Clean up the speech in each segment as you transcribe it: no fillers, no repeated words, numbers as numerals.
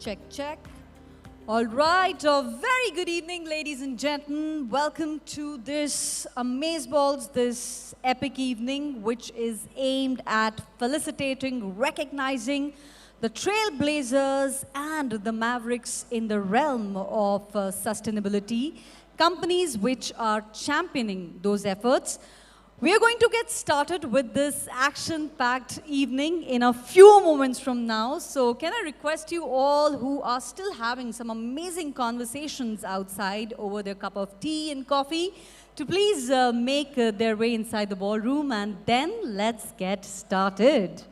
Check, check. All right, a very good evening, ladies and gentlemen. Welcome to this Amazeballs, this epic evening, which is aimed at felicitating, recognizing the trailblazers and the mavericks in the realm of sustainability, companies which are championing those efforts. We are going to get started with this action-packed evening in a few moments from now. So can I request you all who are still having some amazing conversations outside over their cup of tea and coffee to please make their way inside the ballroom, and then let's get started.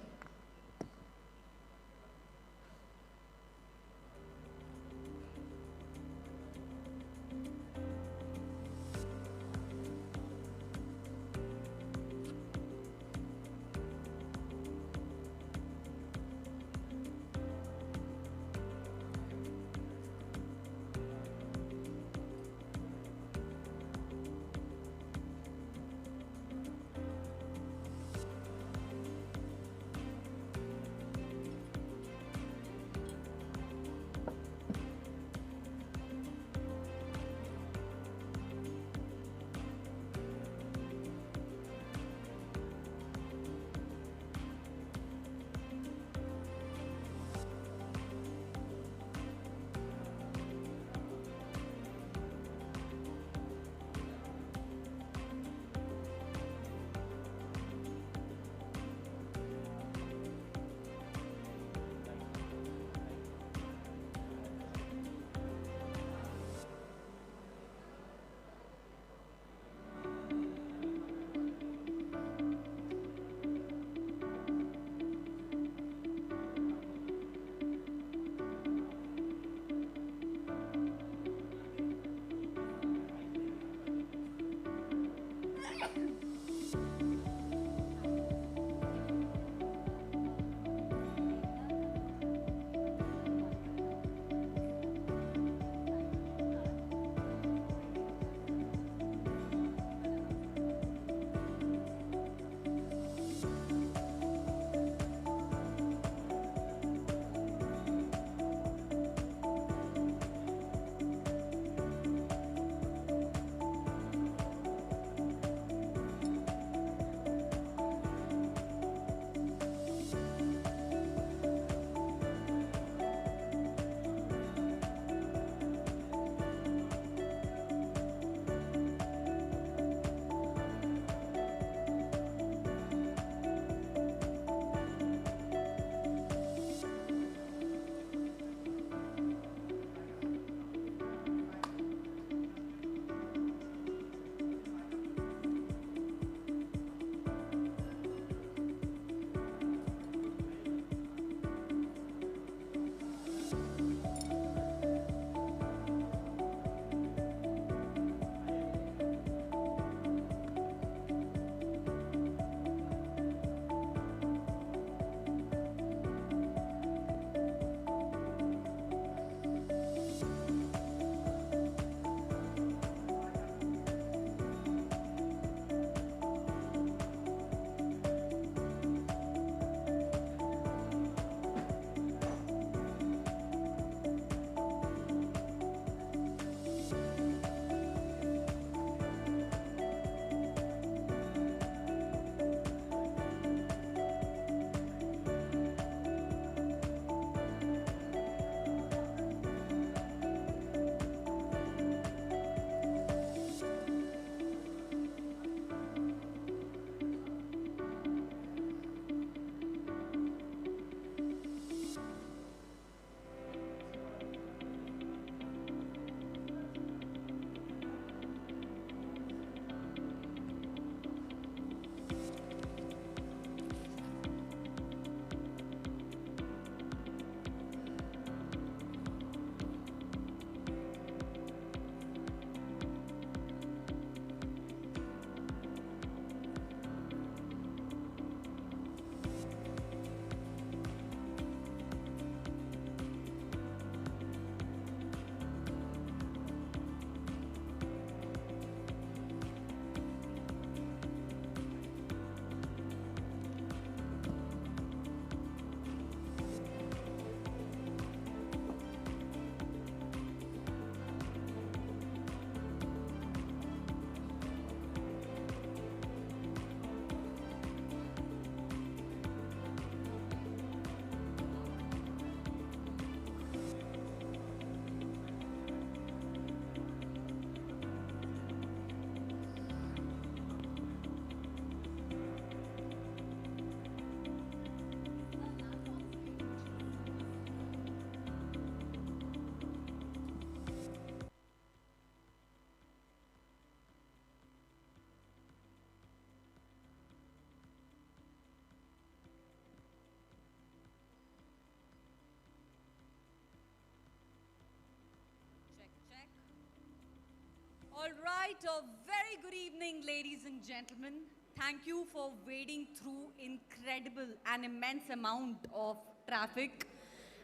All right, a very good evening, ladies and gentlemen. Thank you for wading through incredible and immense amount of traffic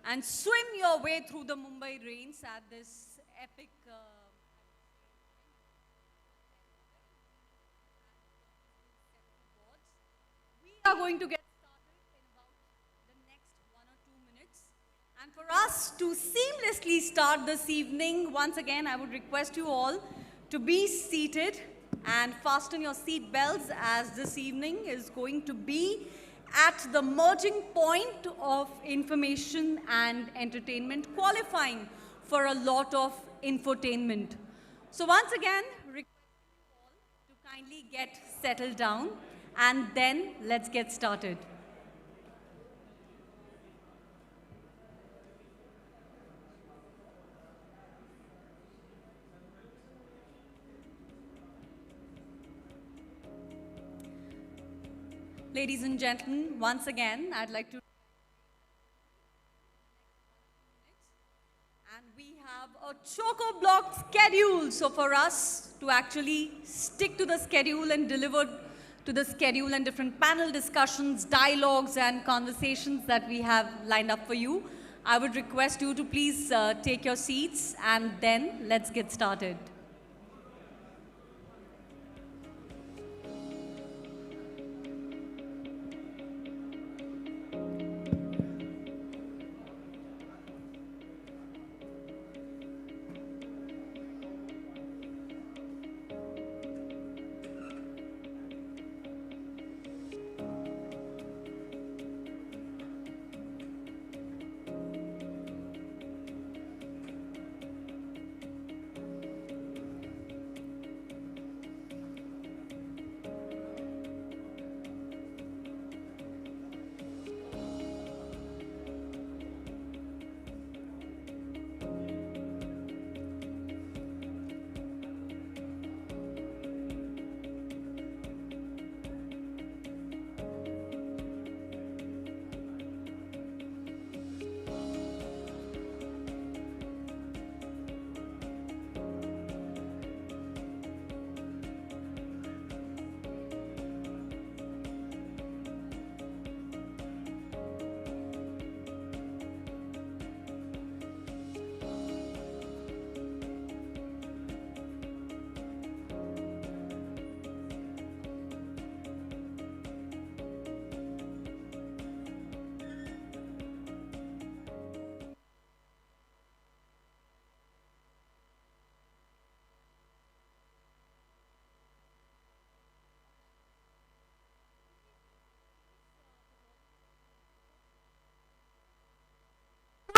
and swim your way through the Mumbai rains at this epic. We are going to get started in about the next 1 or 2 minutes. And for us to seamlessly start this evening, once again, I would request you all to be seated and fasten your seat belts, as this evening is going to be at the merging point of information and entertainment, qualifying for a lot of infotainment. So once again, request you all to kindly get settled down, and then let's get started. Ladies and gentlemen, once again, I'd like to. And we have a choco-block schedule. So for us to actually stick to the schedule and deliver to the schedule and different panel discussions, dialogues, and conversations that we have lined up for you, I would request you to please take your seats, and then let's get started.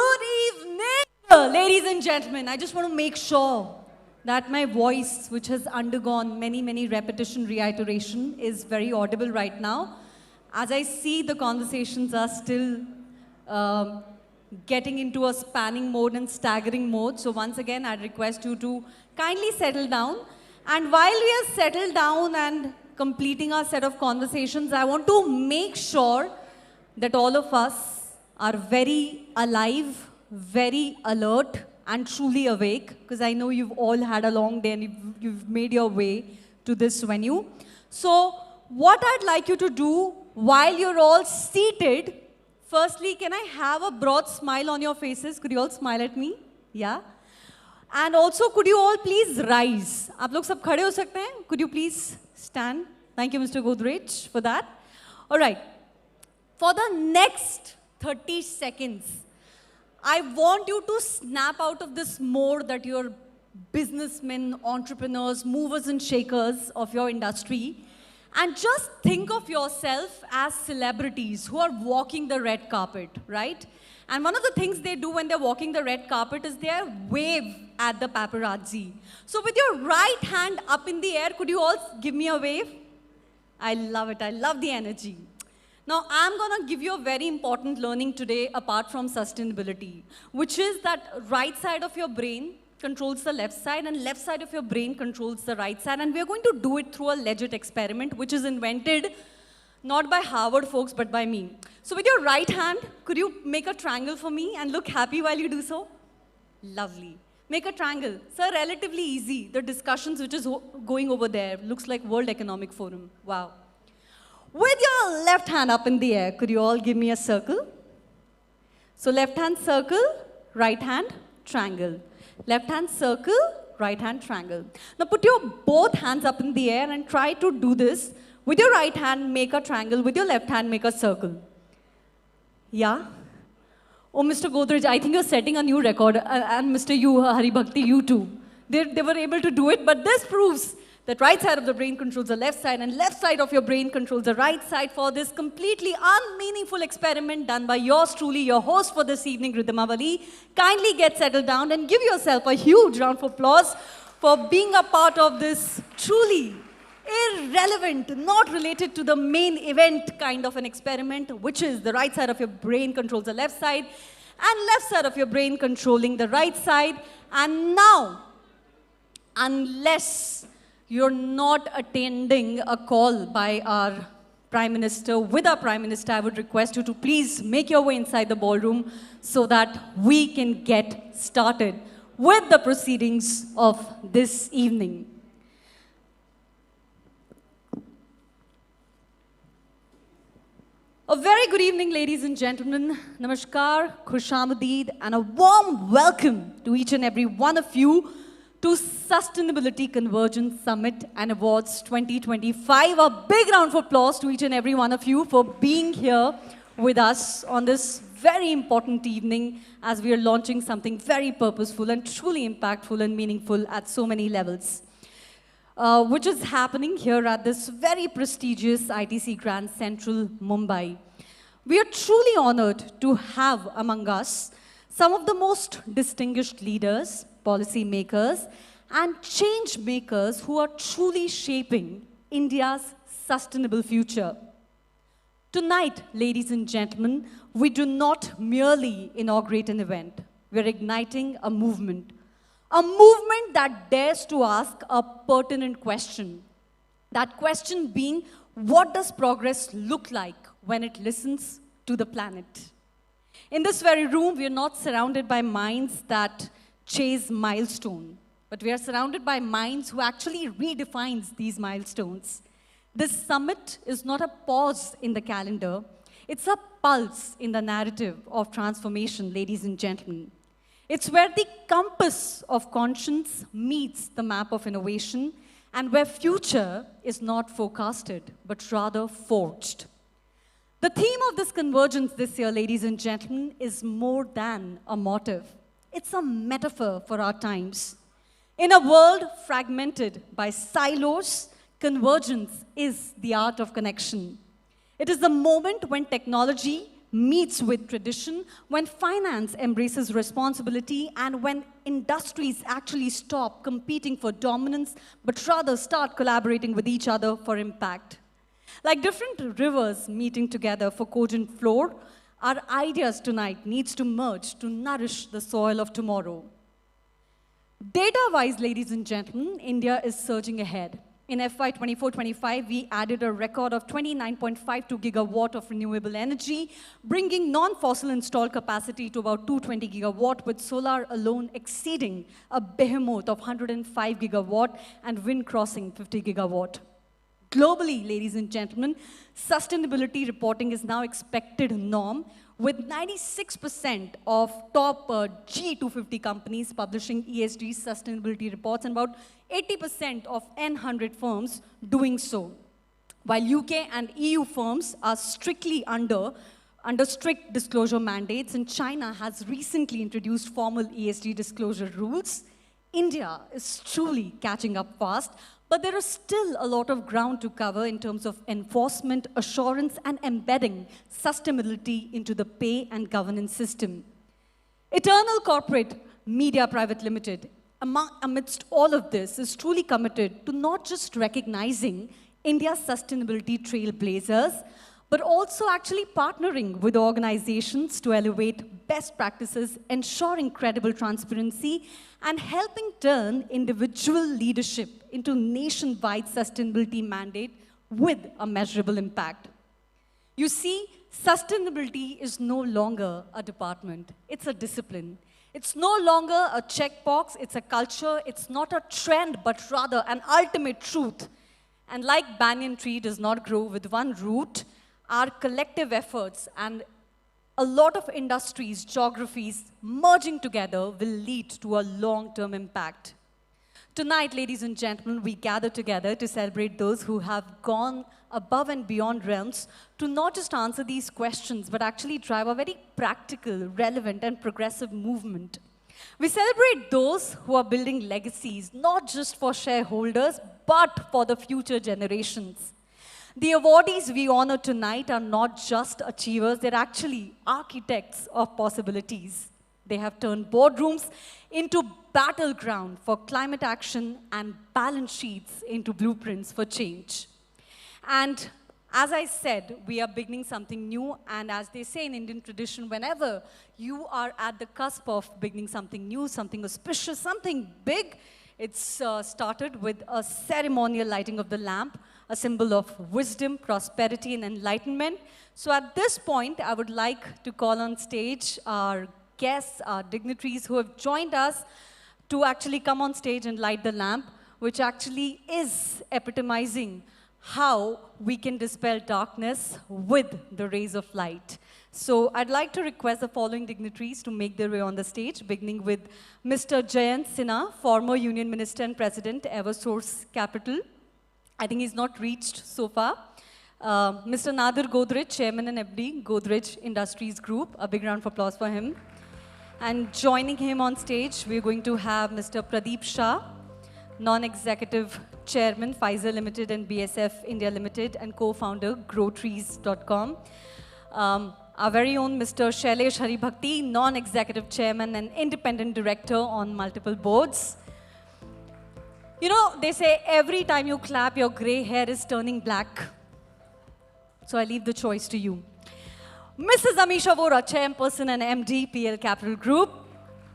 Good evening, ladies and gentlemen. I just want to make sure that my voice, which has undergone many repetition, reiteration, is very audible right now. As I see, the conversations are still getting into a spanning mode and staggering mode. So once again, I'd request you to kindly settle down. And while we are settled down and completing our set of conversations, I want to make sure that all of us are very alive, very alert, and truly awake, because I know you've all had a long day and you've made your way to this venue. So what I'd like you to do while you're all seated, firstly, can I have a broad smile on your faces? Could you all smile at me? Yeah? And also, could you all please rise? आप लोग सब खड़े हो सकते हैं? Could you please stand? Thank you, Mr. Godrej, for that. All right. For the next 30 seconds, I want you to snap out of this mode that you're businessmen, entrepreneurs, movers and shakers of your industry, and just think of yourself as celebrities who are walking the red carpet, right? And one of the things they do when they're walking the red carpet is they wave at the paparazzi. So with your right hand up in the air, could you all give me a wave? I love it. I love the energy. Now, I'm going to give you a very important learning today apart from sustainability, which is that right side of your brain controls the left side and left side of your brain controls the right side. And we're going to do it through a legit experiment, which is invented not by Harvard folks, but by me. So with your right hand, could you make a triangle for me and look happy while you do so? Lovely. Make a triangle. Sir, relatively easy. The discussions which is going over there looks like World Economic Forum. Wow. With your left hand up in the air, could you all give me a circle? So left hand circle, right hand triangle. Left hand circle, right hand triangle. Now put your both hands up in the air and try to do this. With your right hand, make a triangle. With your left hand, make a circle. Yeah? Oh, Mr. Godrej, I think you're setting a new record. And Mr. You, Hari Bhakti, you too. They were able to do it, but this proves that right side of the brain controls the left side and left side of your brain controls the right side for this completely unmeaningful experiment done by yours truly, your host for this evening, Ridhimavali. Kindly get settled down and give yourself a huge round of applause for being a part of this truly irrelevant, not related to the main event kind of an experiment, which is the right side of your brain controls the left side and left side of your brain controlling the right side. And now, unless you're not attending a call by our Prime Minister, with our Prime Minister, I would request you to please make your way inside the ballroom so that we can get started with the proceedings of this evening. A very good evening, ladies and gentlemen. Namaskar, Khushamadid, and a warm welcome to each and every one of you to Sustainability Convergence Summit and Awards 2025. A big round of applause to each and every one of you for being here with us on this very important evening as we are launching something very purposeful and truly impactful and meaningful at so many levels. Which is happening here at this very prestigious ITC Grand Central, Mumbai. We are truly honored to have among us some of the most distinguished leaders, policy makers, and change makers who are truly shaping India's sustainable future. Tonight, ladies and gentlemen, we do not merely inaugurate an event. We're igniting a movement. A movement that dares to ask a pertinent question. That question being, what does progress look like when it listens to the planet? In this very room, we are not surrounded by minds that chase milestone, but we are surrounded by minds who actually redefines these milestones. This summit is not a pause in the calendar. It's a pulse in the narrative of transformation, ladies and gentlemen. It's where the compass of conscience meets the map of innovation and where future is not forecasted, but rather forged. The theme of this convergence this year, ladies and gentlemen, is more than a motive. It's a metaphor for our times. In a world fragmented by silos, convergence is the art of connection. It is the moment when technology meets with tradition, when finance embraces responsibility, and when industries actually stop competing for dominance, but rather start collaborating with each other for impact. Like different rivers meeting together for cogent flow, our ideas tonight needs to merge to nourish the soil of tomorrow. Data-wise, ladies and gentlemen, India is surging ahead. In FY 24-25, we added a record of 29.52 gigawatt of renewable energy, bringing non-fossil installed capacity to about 220 gigawatt, with solar alone exceeding a behemoth of 105 gigawatt and wind crossing 50 gigawatt. Globally, ladies and gentlemen, sustainability reporting is now expected norm, with 96% of top G250 companies publishing ESG sustainability reports and about 80% of N100 firms doing so. While UK and EU firms are strictly under strict disclosure mandates, and China has recently introduced formal ESG disclosure rules, India is truly catching up fast, but there is still a lot of ground to cover in terms of enforcement, assurance, and embedding sustainability into the pay and governance system. Eternal Corporate Media Private Limited, amidst all of this, is truly committed to not just recognizing India's sustainability trailblazers, but also actually partnering with organizations to elevate best practices, ensuring credible transparency, and helping turn individual leadership into nationwide sustainability mandate with a measurable impact. You see, sustainability is no longer a department, it's a discipline. It's no longer a checkbox, it's a culture, it's not a trend, but rather an ultimate truth. And like banyan tree does not grow with one root, our collective efforts and a lot of industries, geographies merging together will lead to a long-term impact. Tonight, ladies and gentlemen, we gather together to celebrate those who have gone above and beyond realms to not just answer these questions, but actually drive a very practical, relevant, and progressive movement. We celebrate those who are building legacies, not just for shareholders, but for the future generations. The awardees we honor tonight are not just achievers, they're actually architects of possibilities. They have turned boardrooms into battleground for climate action and balance sheets into blueprints for change. And as I said, we are beginning something new, and as they say in Indian tradition, whenever you are at the cusp of beginning something new, something auspicious, something big, it's started with a ceremonial lighting of the lamp, a symbol of wisdom, prosperity, and enlightenment. So at this point, I would like to call on stage our guests, our dignitaries who have joined us to actually come on stage and light the lamp, which actually is epitomizing how we can dispel darkness with the rays of light. So I'd like to request the following dignitaries to make their way on the stage, beginning with Mr. Jayant Sinha, former Union Minister and President, Eversource Capital. I think he's not reached so far. Mr. Nadir Godrej, Chairman and MD, Godrej Industries Group. A big round of applause for him. And joining him on stage, we're going to have Mr. Pradeep Shah, Non-Executive Chairman, Pfizer Limited and BSF India Limited, and co-founder, growtrees.com. Our very own Mr. Shailesh Haribhakti, Non-Executive Chairman and Independent Director on multiple boards. You know, they say every time you clap, your gray hair is turning black. So I leave the choice to you. Mrs. Amisha Vora, Chairperson and MD, PL Capital Group.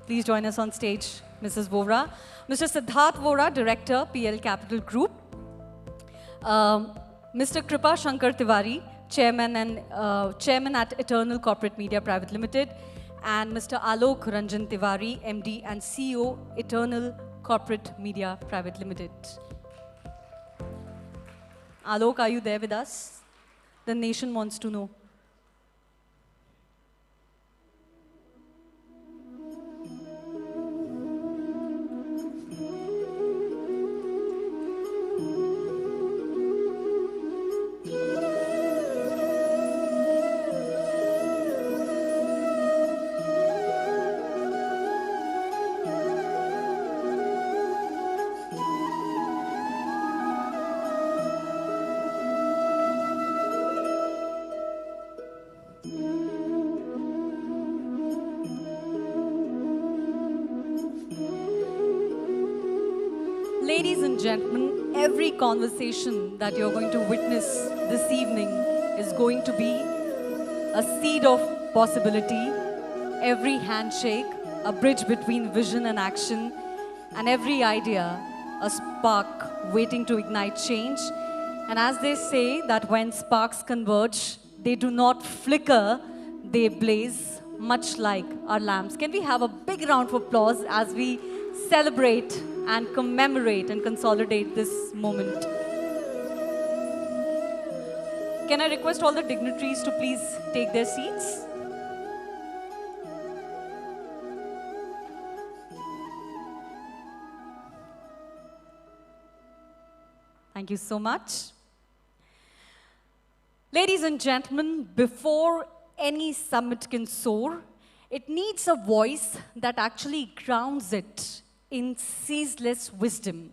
Please join us on stage, Mrs. Vora. Mr. Siddharth Vora, Director, PL Capital Group. Mr. Kripa Shankar Tiwari, Chairman at Eternal Corporate Media Private Limited. And Mr. Alok Ranjan Tiwari, MD and CEO, Eternal Corporate Media Private Limited. Alok, are you there with us? The nation wants to know. Ladies and gentlemen, every conversation that you're going to witness this evening is going to be a seed of possibility. Every handshake, a bridge between vision and action, and every idea, a spark waiting to ignite change. And as they say that when sparks converge, they do not flicker, they blaze, much like our lamps. Can we have a big round of applause as we celebrate and commemorate and consolidate this moment? Can I request all the dignitaries to please take their seats? Thank you so much. Ladies and gentlemen, before any summit can soar, it needs a voice that actually grounds it in ceaseless wisdom.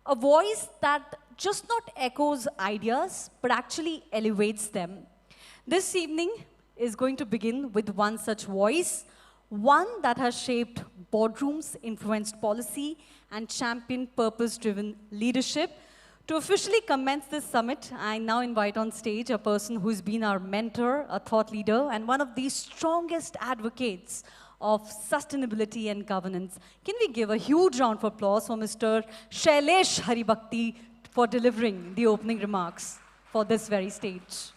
A voice that just not echoes ideas, but actually elevates them. This evening is going to begin with one such voice, one that has shaped boardrooms, influenced policy, and championed purpose-driven leadership. To officially commence this summit, I now invite on stage a person who's been our mentor, a thought leader, and one of the strongest advocates of sustainability and governance. Can we give a huge round of applause for Mr. Shailesh Haribhakti for delivering the opening remarks for this very stage.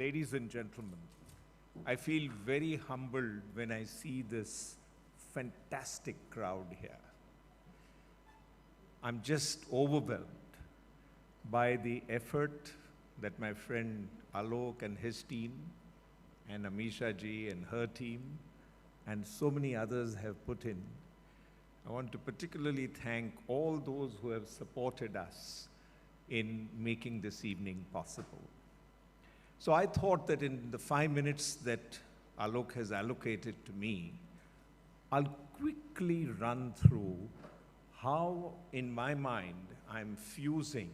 Ladies and gentlemen, I feel very humbled when I see this fantastic crowd here. I'm just overwhelmed by the effort that my friend Alok and his team, and Amisha ji and her team, and so many others have put in. I want to particularly thank all those who have supported us in making this evening possible. So I thought that in the 5 minutes that Alok has allocated to me, I'll quickly run through how, in my mind, I'm fusing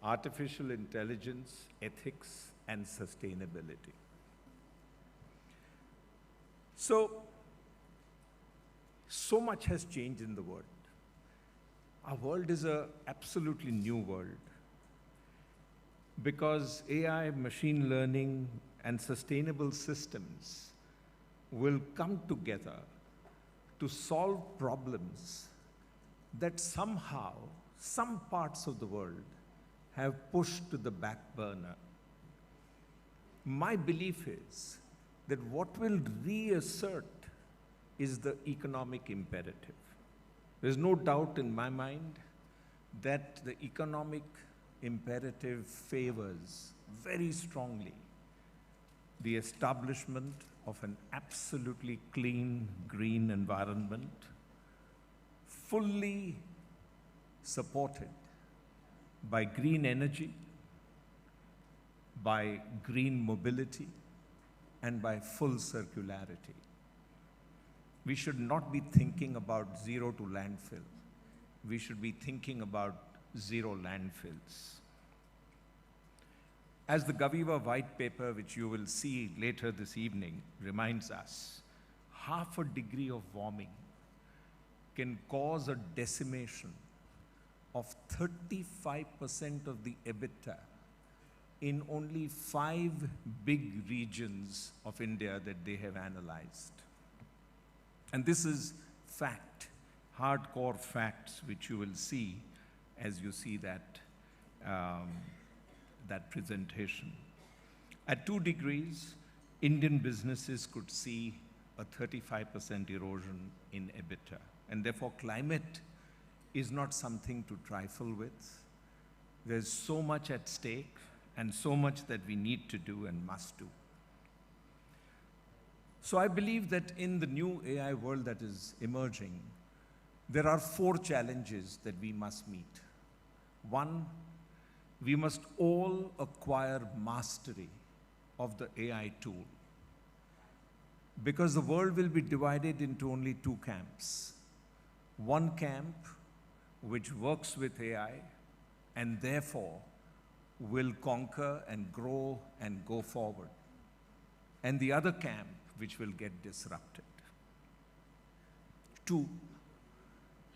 artificial intelligence, ethics, and sustainability. So much has changed in the world. Our world is an absolutely new world, because AI, machine learning, and sustainable systems will come together to solve problems that somehow, some parts of the world have pushed to the back burner. My belief is that what will reassert is the economic imperative. There's no doubt in my mind that the economic imperative favors very strongly the establishment of an absolutely clean, green environment, fully supported by green energy, by green mobility, and by full circularity. We should not be thinking about zero to landfill. We should be thinking about zero landfills. As the Gaviva white paper, which you will see later this evening, reminds us, 0.5 degree of warming can cause a decimation of 35% of the EBITDA in only 5 big regions of India that they have analyzed. And this is fact, hardcore facts, which you will see as you see that, that presentation. At 2 degrees, Indian businesses could see a 35% erosion in EBITDA. And therefore, climate is not something to trifle with. There's so much at stake and so much that we need to do and must do. So I believe that in the new AI world that is emerging, there are 4 challenges that we must meet. 1, we must all acquire mastery of the AI tool, because the world will be divided into only 2 camps. One camp which works with AI and therefore will conquer and grow and go forward, and the other camp which will get disrupted. 2,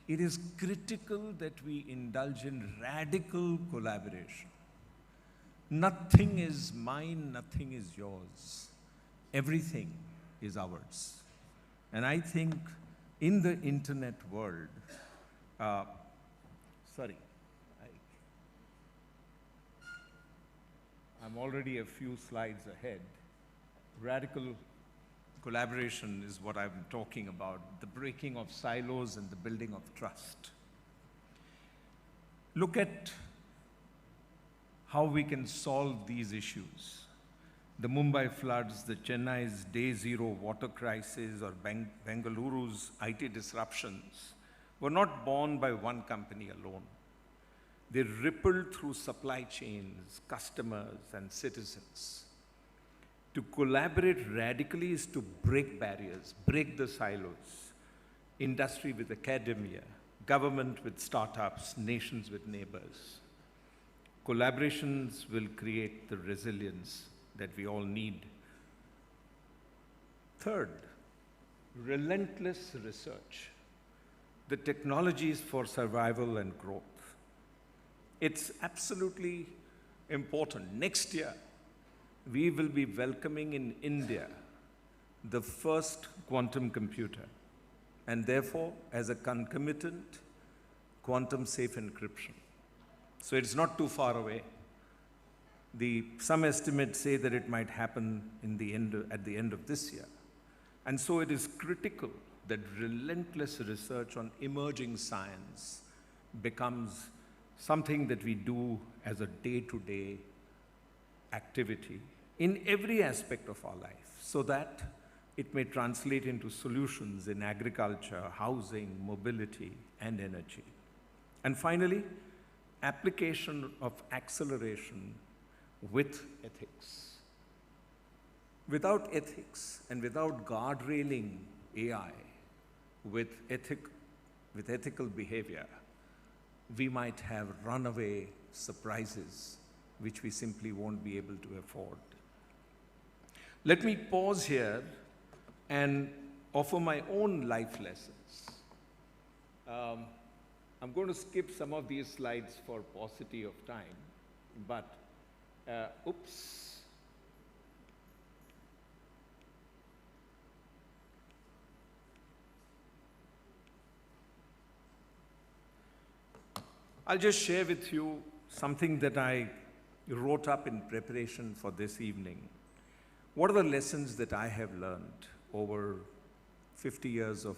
it is critical that we indulge in radical collaboration. Nothing is mine, nothing is yours. Everything is ours. And I think in the internet world, I'm already a few slides ahead. Radical collaboration is what I'm talking about, the breaking of silos and the building of trust. Look at how we can solve these issues. The Mumbai floods, the Chennai's day zero water crisis, or Bengaluru's IT disruptions were not born by one company alone. They rippled through supply chains, customers, and citizens. To collaborate radically is to break barriers, break the silos. Industry with academia, government with startups, nations with neighbors. Collaborations will create the resilience that we all need. Third, relentless research. The technologies for survival and growth. It's absolutely important. Next year, we will be welcoming in India the first quantum computer, and therefore, as a concomitant, quantum safe encryption. So it's not too far away. Some estimates say that it might happen at the end of this year. And so it is critical that relentless research on emerging science becomes something that we do as a day-to-day activity in every aspect of our life, so that it may translate into solutions in agriculture, housing, mobility, and energy. And finally, application of acceleration with ethics. Without ethics and without guardrailing AI with ethical behavior, we might have runaway surprises which we simply won't be able to afford. Let me pause here and offer my own life lessons. I'm going to skip some of these slides for paucity of time, but oops. I'll just share with you something that I wrote up in preparation for this evening. What are the lessons that I have learned over 50 years of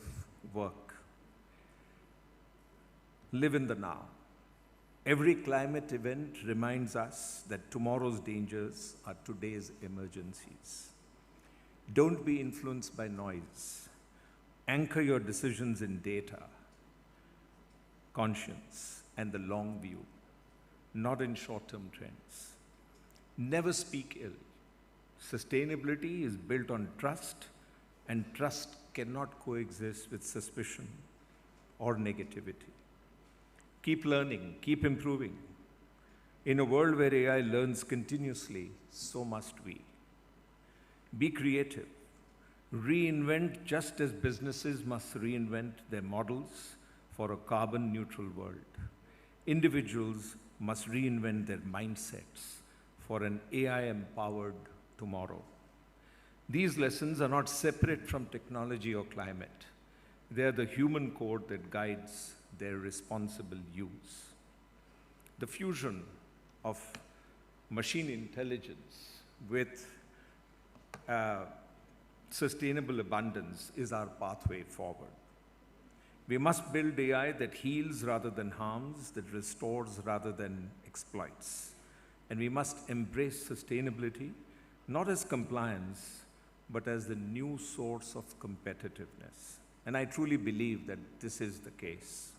work? Live in the now. Every climate event reminds us that tomorrow's dangers are today's emergencies. Don't be influenced by noise. Anchor your decisions in data, conscience, and the long view, not in short-term trends. Never speak ill. Sustainability is built on trust, and trust cannot coexist with suspicion or negativity. Keep learning, keep improving. In a world where AI learns continuously, so must we. Be creative. Reinvent just as businesses must reinvent their models for a carbon neutral world. Individuals must reinvent their mindsets for an AI-empowered tomorrow. These lessons are not separate from technology or climate. They are the human code that guides their responsible use. The fusion of machine intelligence with sustainable abundance is our pathway forward. We must build AI that heals rather than harms, that restores rather than exploits. And we must embrace sustainability, not as compliance, but as the new source of competitiveness. And I truly believe that this is the case.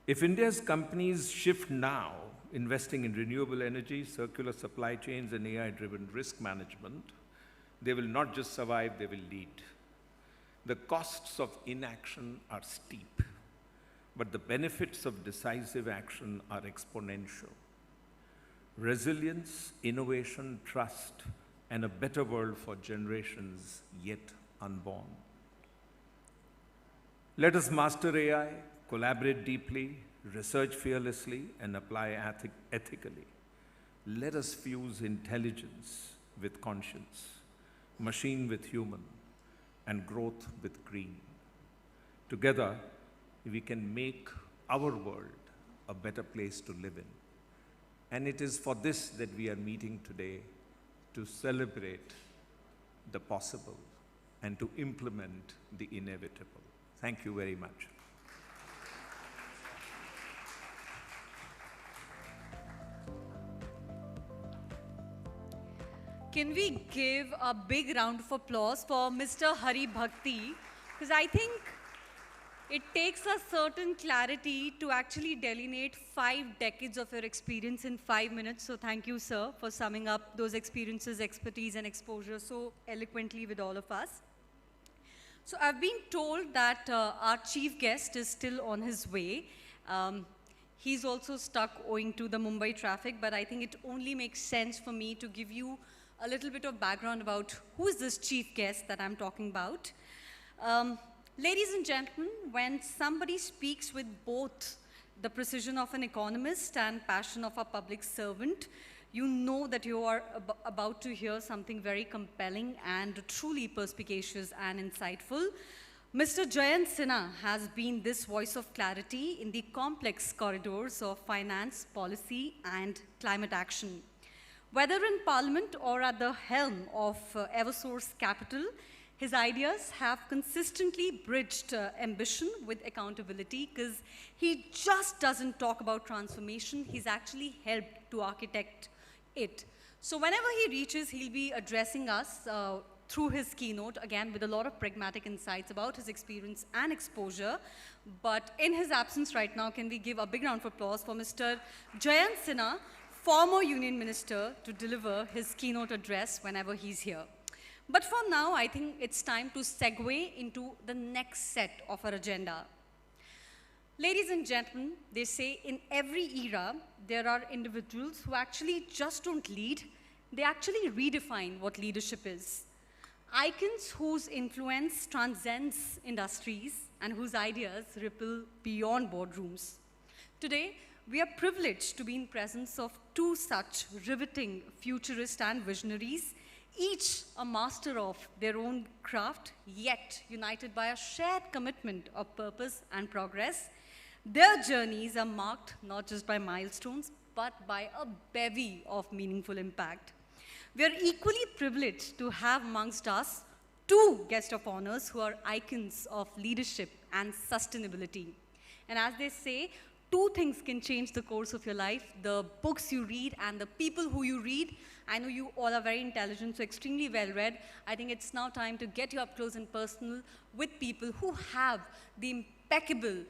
If India's companies shift now, investing in renewable energy, circular supply chains, and AI-driven risk management, they will not just survive, they will lead. The costs of inaction are steep, but the benefits of decisive action are exponential. Resilience, innovation, trust, and a better world for generations yet unborn. Let us master AI, collaborate deeply, research fearlessly, and apply ethically. Let us fuse intelligence with conscience, machine with human, and growth with green. Together, we can make our world a better place to live in. And it is for this that we are meeting today, to celebrate the possible and to implement the inevitable. Thank you very much. Can we give a big round of applause for Mr. Hari Bhakti? Because I think it takes a certain clarity to actually delineate 5 decades of your experience in 5 minutes. So thank you, sir, for summing up those experiences, expertise, and exposure so eloquently with all of us. So I've been told that our chief guest is still on his way. He's also stuck owing to the Mumbai traffic, but I think it only makes sense for me to give you a little bit of background about who is this chief guest that I'm talking about. Ladies and gentlemen, when somebody speaks with both the precision of an economist and passion of a public servant, you know that you are about to hear something very compelling and truly perspicacious and insightful. Mr. Jayant Sinha has been this voice of clarity in the complex corridors of finance, policy, and climate action. Whether in Parliament or at the helm of Eversource Capital, his ideas have consistently bridged ambition with accountability, because he just doesn't talk about transformation, he's actually helped to architect it. So whenever he reaches, he'll be addressing us through his keynote, again with a lot of pragmatic insights about his experience and exposure. But in his absence right now, can we give a big round of applause for Mr. Jayant Sinha, former Union Minister, to deliver his keynote address whenever he's here. But for now, I think it's time to segue into the next set of our agenda. Ladies and gentlemen, they say in every era, there are individuals who actually just don't lead, they actually redefine what leadership is. Icons whose influence transcends industries and whose ideas ripple beyond boardrooms. Today, we are privileged to be in presence of two such riveting futurists and visionaries, each a master of their own craft, yet united by a shared commitment of purpose and progress. Their journeys are marked not just by milestones, but by a bevy of meaningful impact. We are equally privileged to have amongst us two guest of honors who are icons of leadership and sustainability. And as they say, two things can change the course of your life: the books you read and the people who you read. I know you all are very intelligent, so extremely well read. I think it's now time to get you up close and personal with people who have the impeccable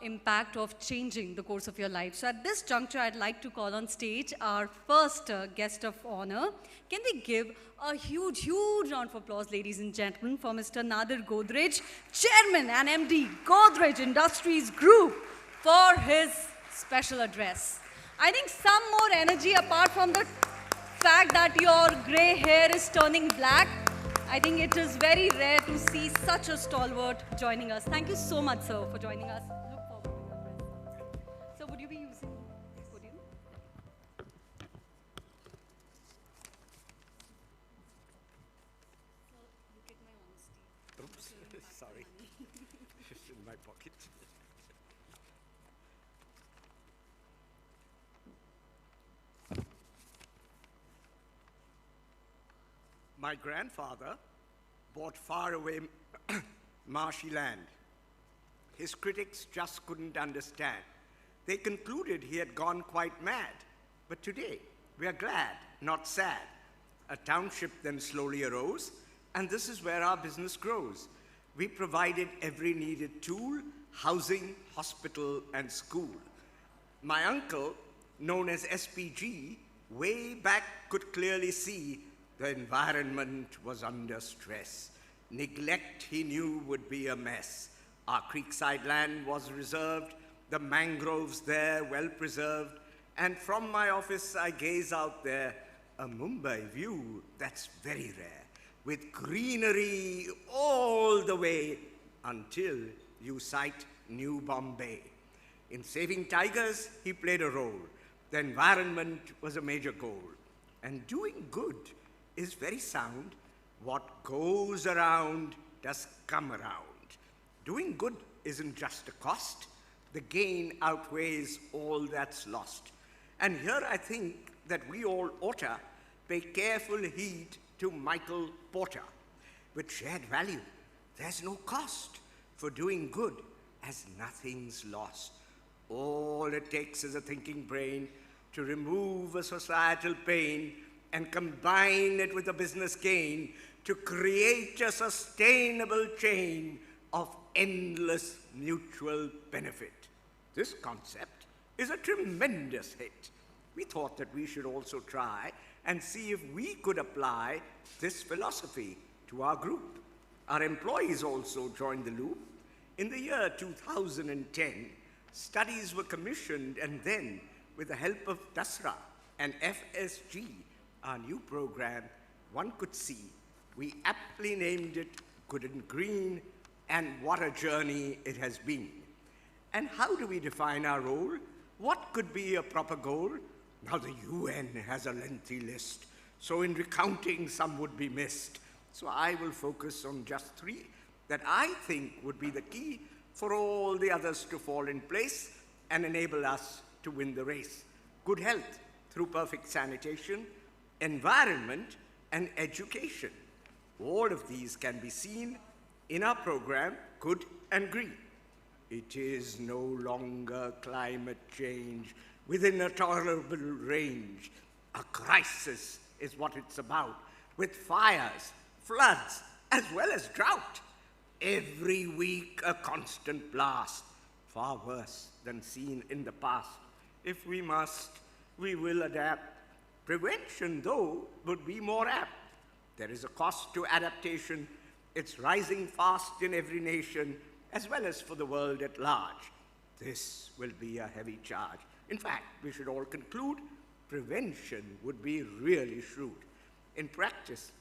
impact of changing the course of your life. So at this juncture, I'd like to call on stage our first guest of honor. Can we give a huge, huge round of applause, ladies and gentlemen, for Mr. Nadir Godrej, Chairman and MD, Godrej Industries Group, for his special address. I think some more energy apart from the fact that your gray hair is turning black. I think it is very rare to see such a stalwart joining us. Thank you so much, sir, for joining us. Look forward to your address. So would you be using the podium? So look at my honesty. Oops, sorry. It's in my pocket. My grandfather bought faraway marshy land. His critics just couldn't understand. They concluded he had gone quite mad. But today, we are glad, not sad. A township then slowly arose, and this is where our business grows. We provided every needed tool: housing, hospital, and school. My uncle, known as SPG, way back could clearly see the environment was under stress. Neglect, he knew, would be a mess. Our creekside land was reserved, the mangroves there well preserved, and from my office I gaze out there, a Mumbai view that's very rare, with greenery all the way until you sight New Bombay. In saving tigers, he played a role. The environment was a major goal. And doing good is very sound. What goes around does come around. Doing good isn't just a cost. The gain outweighs all that's lost. And here I think that we all oughta pay careful heed to Michael Porter. With shared value, there's no cost for doing good, as nothing's lost. All it takes is a thinking brain to remove a societal pain and combine it with a business gain to create a sustainable chain of endless mutual benefit. This concept is a tremendous hit. We thought that we should also try and see if we could apply this philosophy to our group. Our employees also joined the loop. In the year 2010, studies were commissioned, and then, with the help of DASRA and FSG, our new program, one could see, we aptly named it Good and Green, and what a journey it has been. And how do we define our role? What could be a proper goal? Now the UN has a lengthy list, so in recounting some would be missed. So I will focus on just three that I think would be the key for all the others to fall in place and enable us to win the race. Good health through perfect sanitation, environment, and education. All of these can be seen in our program, Good and Green. It is no longer climate change within a tolerable range. A crisis is what it's about, with fires, floods, as well as drought. Every week a constant blast, far worse than seen in the past. If we must, we will adapt. Prevention, though, would be more apt. There is a cost to adaptation. It's rising fast in every nation, as well as for the world at large. This will be a heavy charge. In fact, we should all conclude prevention would be really shrewd. In practice,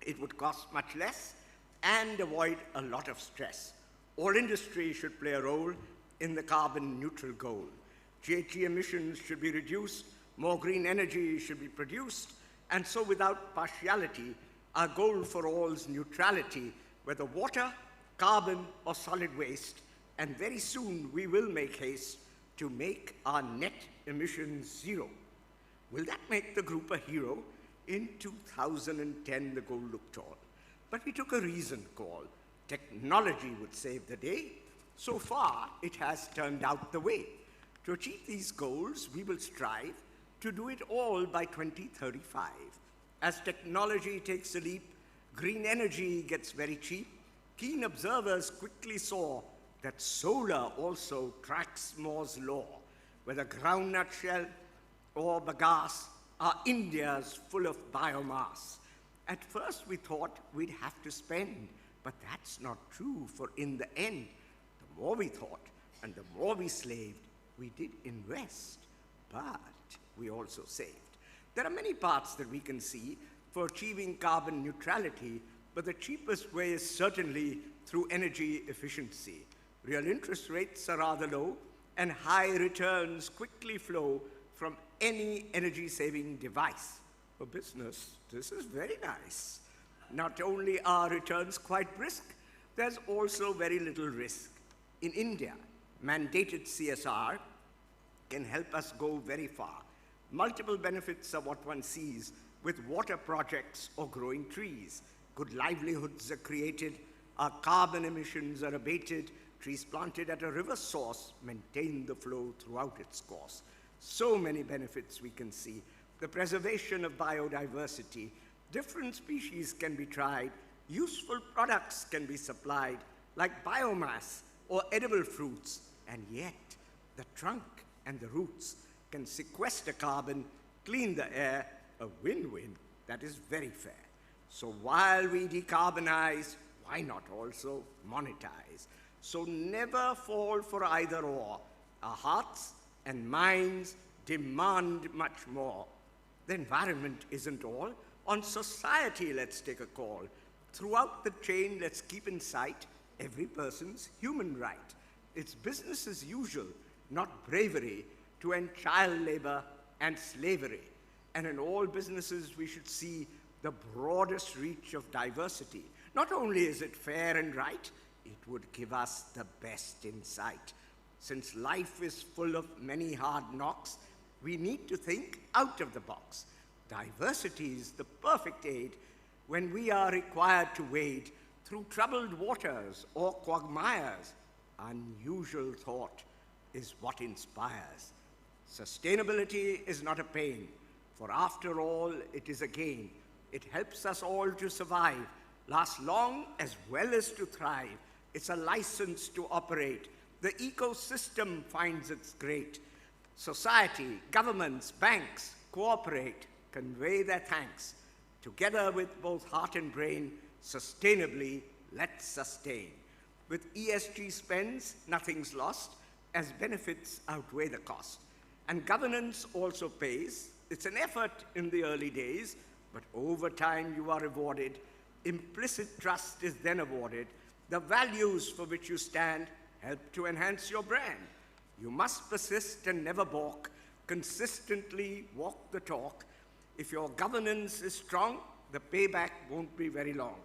it would cost much less and avoid a lot of stress. All industry should play a role in the carbon neutral goal. GHG emissions should be reduced, more green energy should be produced, and so without partiality, our goal for all is neutrality, whether water, carbon, or solid waste, and very soon we will make haste to make our net emissions zero. Will that make the group a hero? In 2010, the goal looked tall, but we took a reasoned call. Technology would save the day. So far, it has turned out the way. To achieve these goals, we will strive to do it all by 2035. As technology takes a leap, green energy gets very cheap. Keen observers quickly saw that solar also tracks Moore's law. Whether groundnut shell or bagasse, our India's full of biomass. At first we thought we'd have to spend, but that's not true, for in the end, the more we thought and the more we slaved, we did invest, but we also saved. There are many paths that we can see for achieving carbon neutrality, but the cheapest way is certainly through energy efficiency. Real interest rates are rather low, and high returns quickly flow from any energy-saving device. For business, this is very nice. Not only are returns quite brisk, there's also very little risk. In India, mandated CSR can help us go very far. Multiple benefits are what one sees with water projects or growing trees. Good livelihoods are created, our carbon emissions are abated, trees planted at a river source maintain the flow throughout its course. So many benefits we can see. The preservation of biodiversity, different species can be tried, useful products can be supplied, like biomass or edible fruits, and yet the trunk and the roots can sequester carbon, clean the air, a win-win that is very fair. So while we decarbonize, why not also monetize? So never fall for either or. Our hearts and minds demand much more. The environment isn't all. On society, let's take a call. Throughout the chain, let's keep in sight every person's human right. It's business as usual, not bravery, to end child labor and slavery. And in all businesses, we should see the broadest reach of diversity. Not only is it fair and right, it would give us the best insight. Since life is full of many hard knocks, we need to think out of the box. Diversity is the perfect aid when we are required to wade through troubled waters or quagmires. Unusual thought is what inspires. Sustainability is not a pain, for after all, it is a gain. It helps us all to survive, last long as well as to thrive. It's a license to operate. The ecosystem finds its great. Society, governments, banks cooperate, convey their thanks. Together with both heart and brain, sustainably, let's sustain. With ESG spends, nothing's lost, as benefits outweigh the cost. And governance also pays. It's an effort in the early days, but over time you are rewarded. Implicit trust is then awarded. The values for which you stand help to enhance your brand. You must persist and never balk. Consistently walk the talk. If your governance is strong, the payback won't be very long.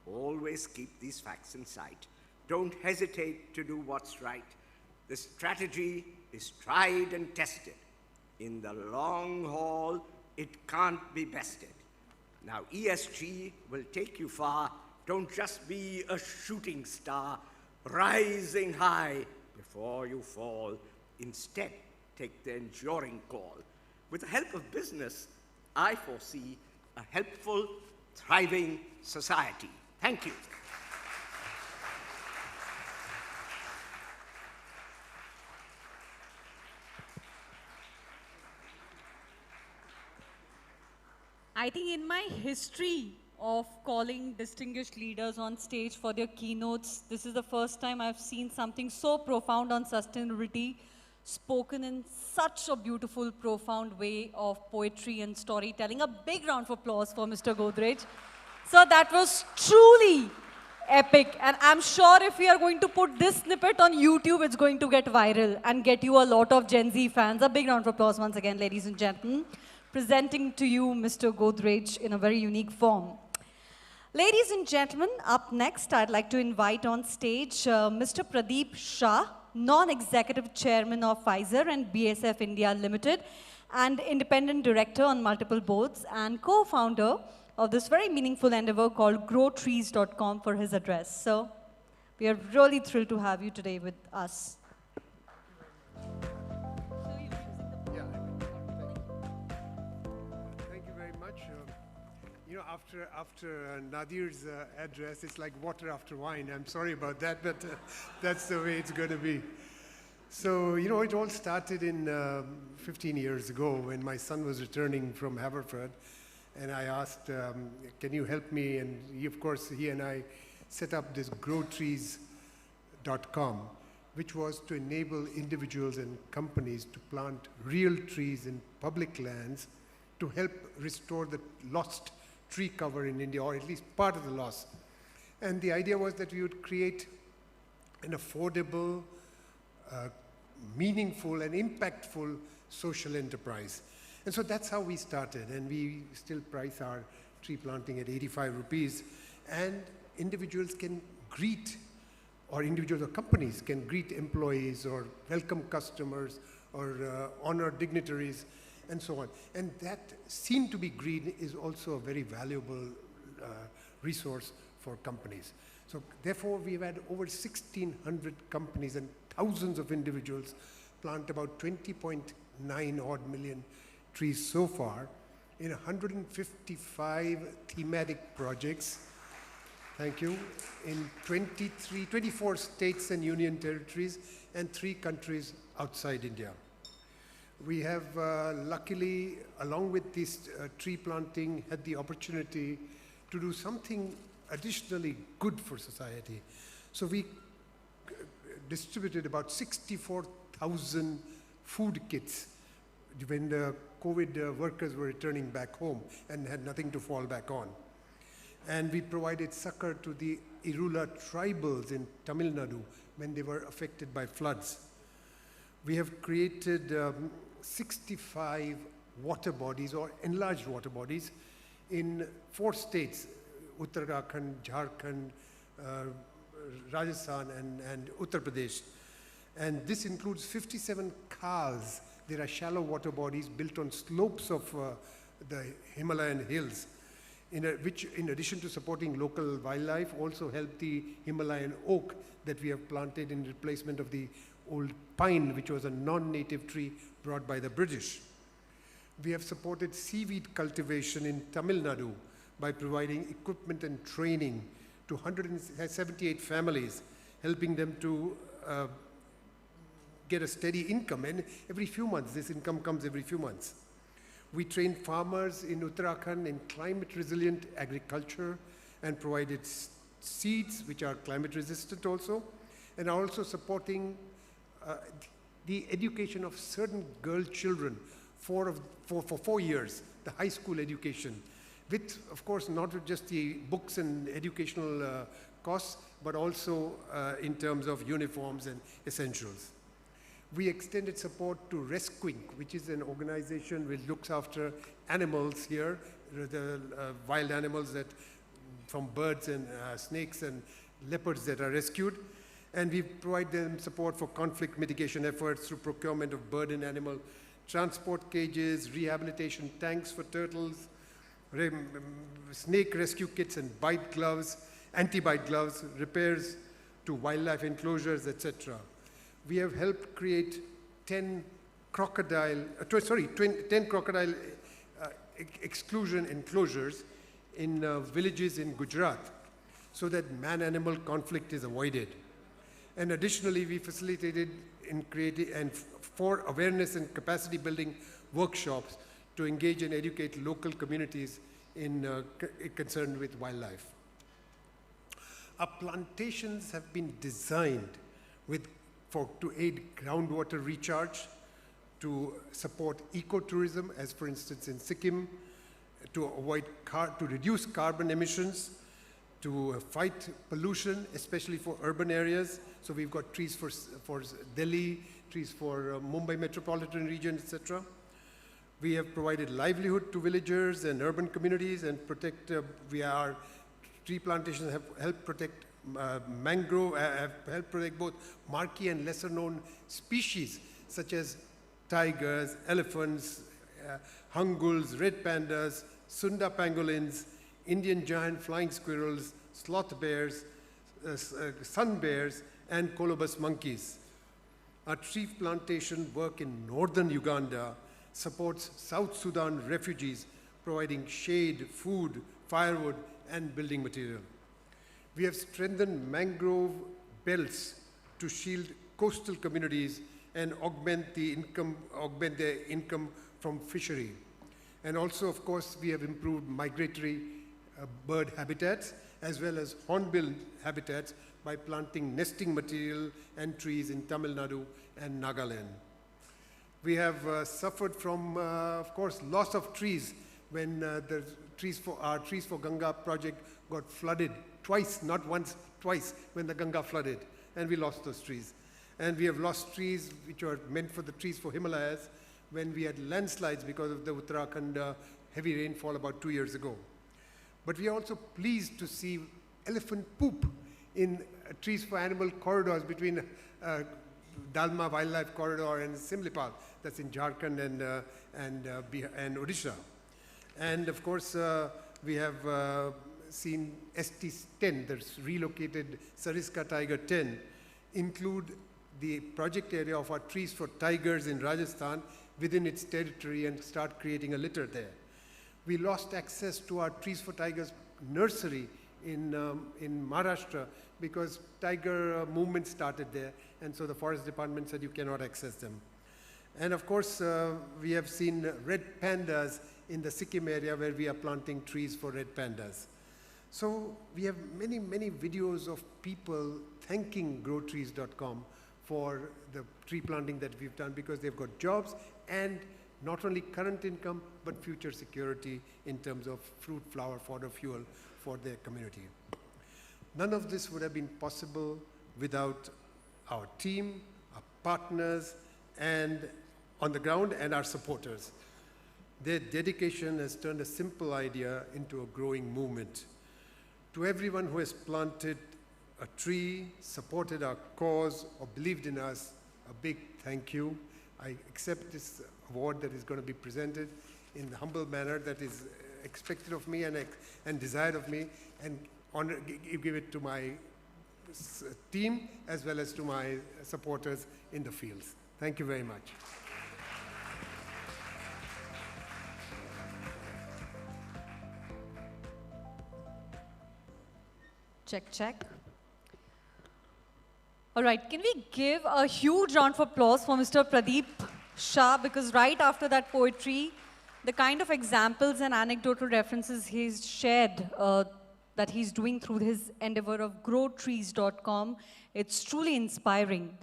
Always keep these facts in sight. Don't hesitate to do what's right. The strategy is tried and tested. In the long haul, it can't be bested. Now, ESG will take you far. Don't just be a shooting star, rising high before you fall. Instead, take the enduring call. With the help of business, I foresee a helpful, thriving society. Thank you. I think in my history of calling distinguished leaders on stage for their keynotes, this is the first time I've seen something so profound on sustainability spoken in such a beautiful, profound way of poetry and storytelling. A big round of applause for Mr. Godrej. So that was truly epic. And I'm sure if we are going to put this snippet on YouTube, it's going to get viral and get you a lot of Gen Z fans. A big round of applause once again, ladies and gentlemen. Presenting to you Mr. Godrej in a very unique form. Ladies and gentlemen, up next, I'd like to invite on stage Mr. Pradeep Shah, Non-Executive Chairman of Pfizer and BASF India Limited, and Independent Director on multiple boards, and co-founder of this very meaningful endeavor called growtrees.com for his address. So, we are really thrilled to have you today with us. You know, after Nadir's address, it's like water after wine. I'm sorry about that, but that's the way it's going to be. So, you know, it all started in 15 years ago when my son was returning from Haverford, and I asked, can you help me? And of course, he and I set up this growtrees.com, which was to enable individuals and companies to plant real trees in public lands to help restore the lost tree cover in India, or at least part of the loss. And the idea was that we would create an affordable, meaningful, and impactful social enterprise. And so that's how we started, and we still price our tree planting at 85 rupees. And individuals can greet, or individuals or companies can greet employees, or welcome customers, or honor dignitaries, and so on. And that seem to be green is also a very valuable resource for companies. So therefore, we've had over 1,600 companies and thousands of individuals plant about 20.9 odd million trees so far in 155 thematic projects. Thank you. In 24 states and union territories and 3 countries outside India. We have luckily, along with this tree planting, had the opportunity to do something additionally good for society. So we distributed about 64,000 food kits when the COVID workers were returning back home and had nothing to fall back on. And we provided succor to the Irula tribals in Tamil Nadu when they were affected by floods. We have created 65 water bodies, or enlarged water bodies, in 4 states, Uttarakhand, Jharkhand, Rajasthan, and Uttar Pradesh. And this includes 57 khals. There are shallow water bodies built on slopes of the Himalayan hills, which, in addition to supporting local wildlife, also help the Himalayan oak that we have planted in replacement of the old pine, which was a non-native tree brought by the British. We have supported seaweed cultivation in Tamil Nadu by providing equipment and training to 178 families, helping them to get a steady income. And every few months, this income comes every few months. We trained farmers in Uttarakhand in climate-resilient agriculture and provided seeds, which are climate-resistant also, and are also supporting the education of certain girl children for 4 years, the high school education, with, of course, not just the books and educational costs, but also in terms of uniforms and essentials. We extended support to Rescuing, which is an organization which looks after animals here, the wild animals that, from birds and snakes and leopards that are rescued. And we provide them support for conflict mitigation efforts through procurement of bird and animal transport cages, rehabilitation tanks for turtles, snake rescue kits and bite gloves, anti-bite gloves, repairs to wildlife enclosures, etc. We have helped create 10 crocodile exclusion enclosures in villages in Gujarat so that man-animal conflict is avoided. And additionally, we facilitated in creating and for awareness and capacity building workshops to engage and educate local communities in concerned with wildlife. Our plantations have been designed to aid groundwater recharge, to support ecotourism, as for instance in Sikkim, to reduce carbon emissions, to fight pollution, especially for urban areas. So we've got trees for Delhi, trees for Mumbai metropolitan region, etc. We have provided livelihood to villagers and urban communities and our tree plantations have helped protect mangrove, have helped protect both marquee and lesser known species such as tigers, elephants, hungulls, red pandas, Sunda pangolins, Indian giant flying squirrels, sloth bears, sun bears, and colobus monkeys. Our tree plantation work in northern Uganda supports South Sudan refugees, providing shade, food, firewood, and building material. We have strengthened mangrove belts to shield coastal communities and augment their income from fishery. And also, of course, we have improved migratory bird habitats as well as hornbill habitats by planting nesting material and trees in Tamil Nadu and Nagaland. We have suffered from, of course, loss of trees when our Trees for Ganga project got flooded twice, not once, twice, when the Ganga flooded, and we lost those trees. And we have lost trees which were meant for the trees for Himalayas when we had landslides because of the Uttarakhand heavy rainfall about 2 years ago. But we are also pleased to see elephant poop in trees for animal corridors between Dalma Wildlife Corridor and Simlipal, that's in Jharkhand and Odisha. And of course, we have seen ST10, that's relocated Sariska Tiger 10, include the project area of our trees for tigers in Rajasthan within its territory and start creating a litter there. We lost access to our Trees for Tigers nursery in Maharashtra because tiger movement started there, and so the forest department said you cannot access them. And of course, we have seen red pandas in the Sikkim area where we are planting trees for red pandas. So we have many, many videos of people thanking growtrees.com for the tree planting that we've done because they've got jobs and not only current income, but future security in terms of fruit, flower, fodder, fuel for their community. None of this would have been possible without our team, our partners, and on the ground, and our supporters. Their dedication has turned a simple idea into a growing movement. To everyone who has planted a tree, supported our cause, or believed in us, a big thank you. I accept this award that is going to be presented in the humble manner that is expected of me and desired of me, and give it to my team as well as to my supporters in the fields. Thank you very much. Check, check. All right, can we give a huge round of applause for Mr. Pradeep Shah, because right after that poetry, the kind of examples and anecdotal references he's shared that he's doing through his endeavor of growtrees.com, it's truly inspiring.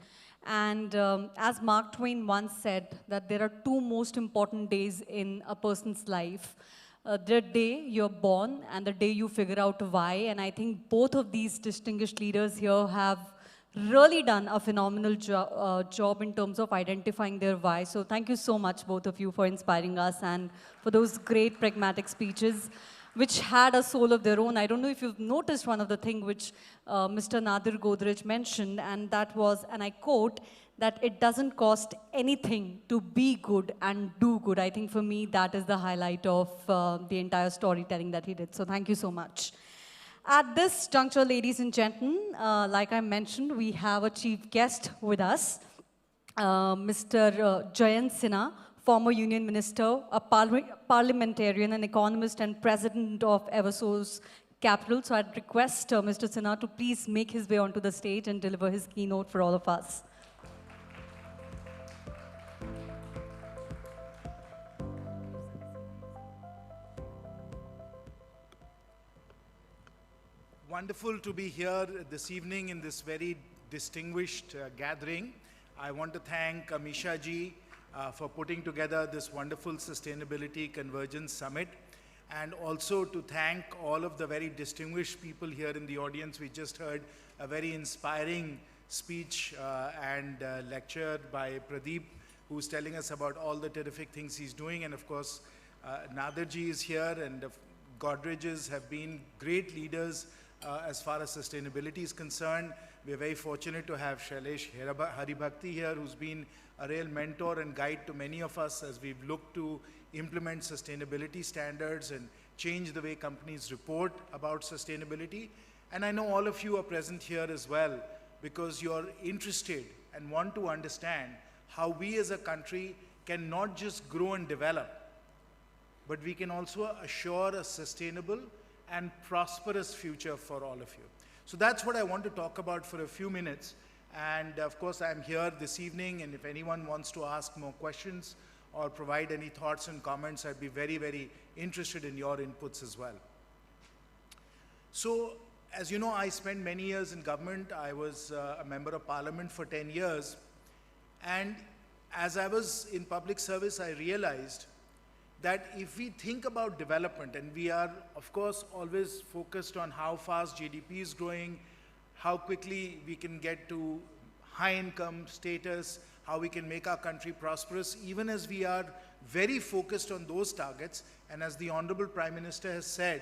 And as Mark Twain once said, that there are two most important days in a person's life. The day you're born and the day you figure out why. And I think both of these distinguished leaders here have really done a phenomenal job in terms of identifying their why. So thank you so much, both of you, for inspiring us and for those great pragmatic speeches, which had a soul of their own. I don't know if you've noticed one of the things which Mr. Nadir Godrej mentioned, and that was, and I quote, that it doesn't cost anything to be good and do good. I think for me, that is the highlight of the entire storytelling that he did. So thank you so much. At this juncture, ladies and gentlemen, like I mentioned, we have a chief guest with us, Mr. Jayant Sinha, former Union Minister, a parliamentarian, an economist, and president of Eversource Capital. So I'd request Mr. Sinha to please make his way onto the stage and deliver his keynote for all of us. Wonderful to be here this evening in this very distinguished gathering. I want to thank Amisha ji for putting together this wonderful Sustainability Convergence Summit, and also to thank all of the very distinguished people here in the audience. We just heard a very inspiring speech and lecture by Pradeep, who's telling us about all the terrific things he's doing. And of course, Nader ji is here, and Godreges have been great leaders as far as sustainability is concerned. We are very fortunate to have Shailesh Haribhakti here, who's been a real mentor and guide to many of us as we've looked to implement sustainability standards and change the way companies report about sustainability. And I know all of you are present here as well because you're interested and want to understand how we as a country can not just grow and develop, but we can also assure a sustainable and prosperous future for all of you. So that's what I want to talk about for a few minutes. And of course, I'm here this evening, and if anyone wants to ask more questions or provide any thoughts and comments, I'd be very, very interested in your inputs as well. So, as you know, I spent many years in government. I was a member of parliament for 10 years. And as I was in public service, I realized that if we think about development, and we are, of course, always focused on how fast GDP is growing, how quickly we can get to high income status, how we can make our country prosperous, even as we are very focused on those targets. And as the Honorable Prime Minister has said,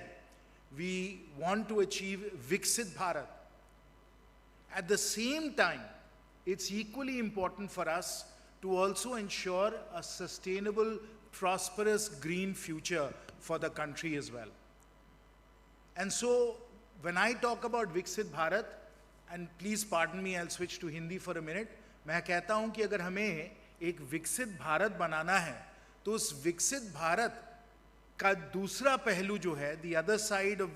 we want to achieve Viksit Bharat. At the same time, it's equally important for us to also ensure a sustainable, prosperous green future for the country as well. And so when I talk about Viksit Bharat, and please pardon me, I'll switch to Hindi for a minute, मैं कहता हूं कि अगर हमें एक विकसित भारत बनाना है, तो उस विकसित भारत का दूसरा पहलू जो है, the other side of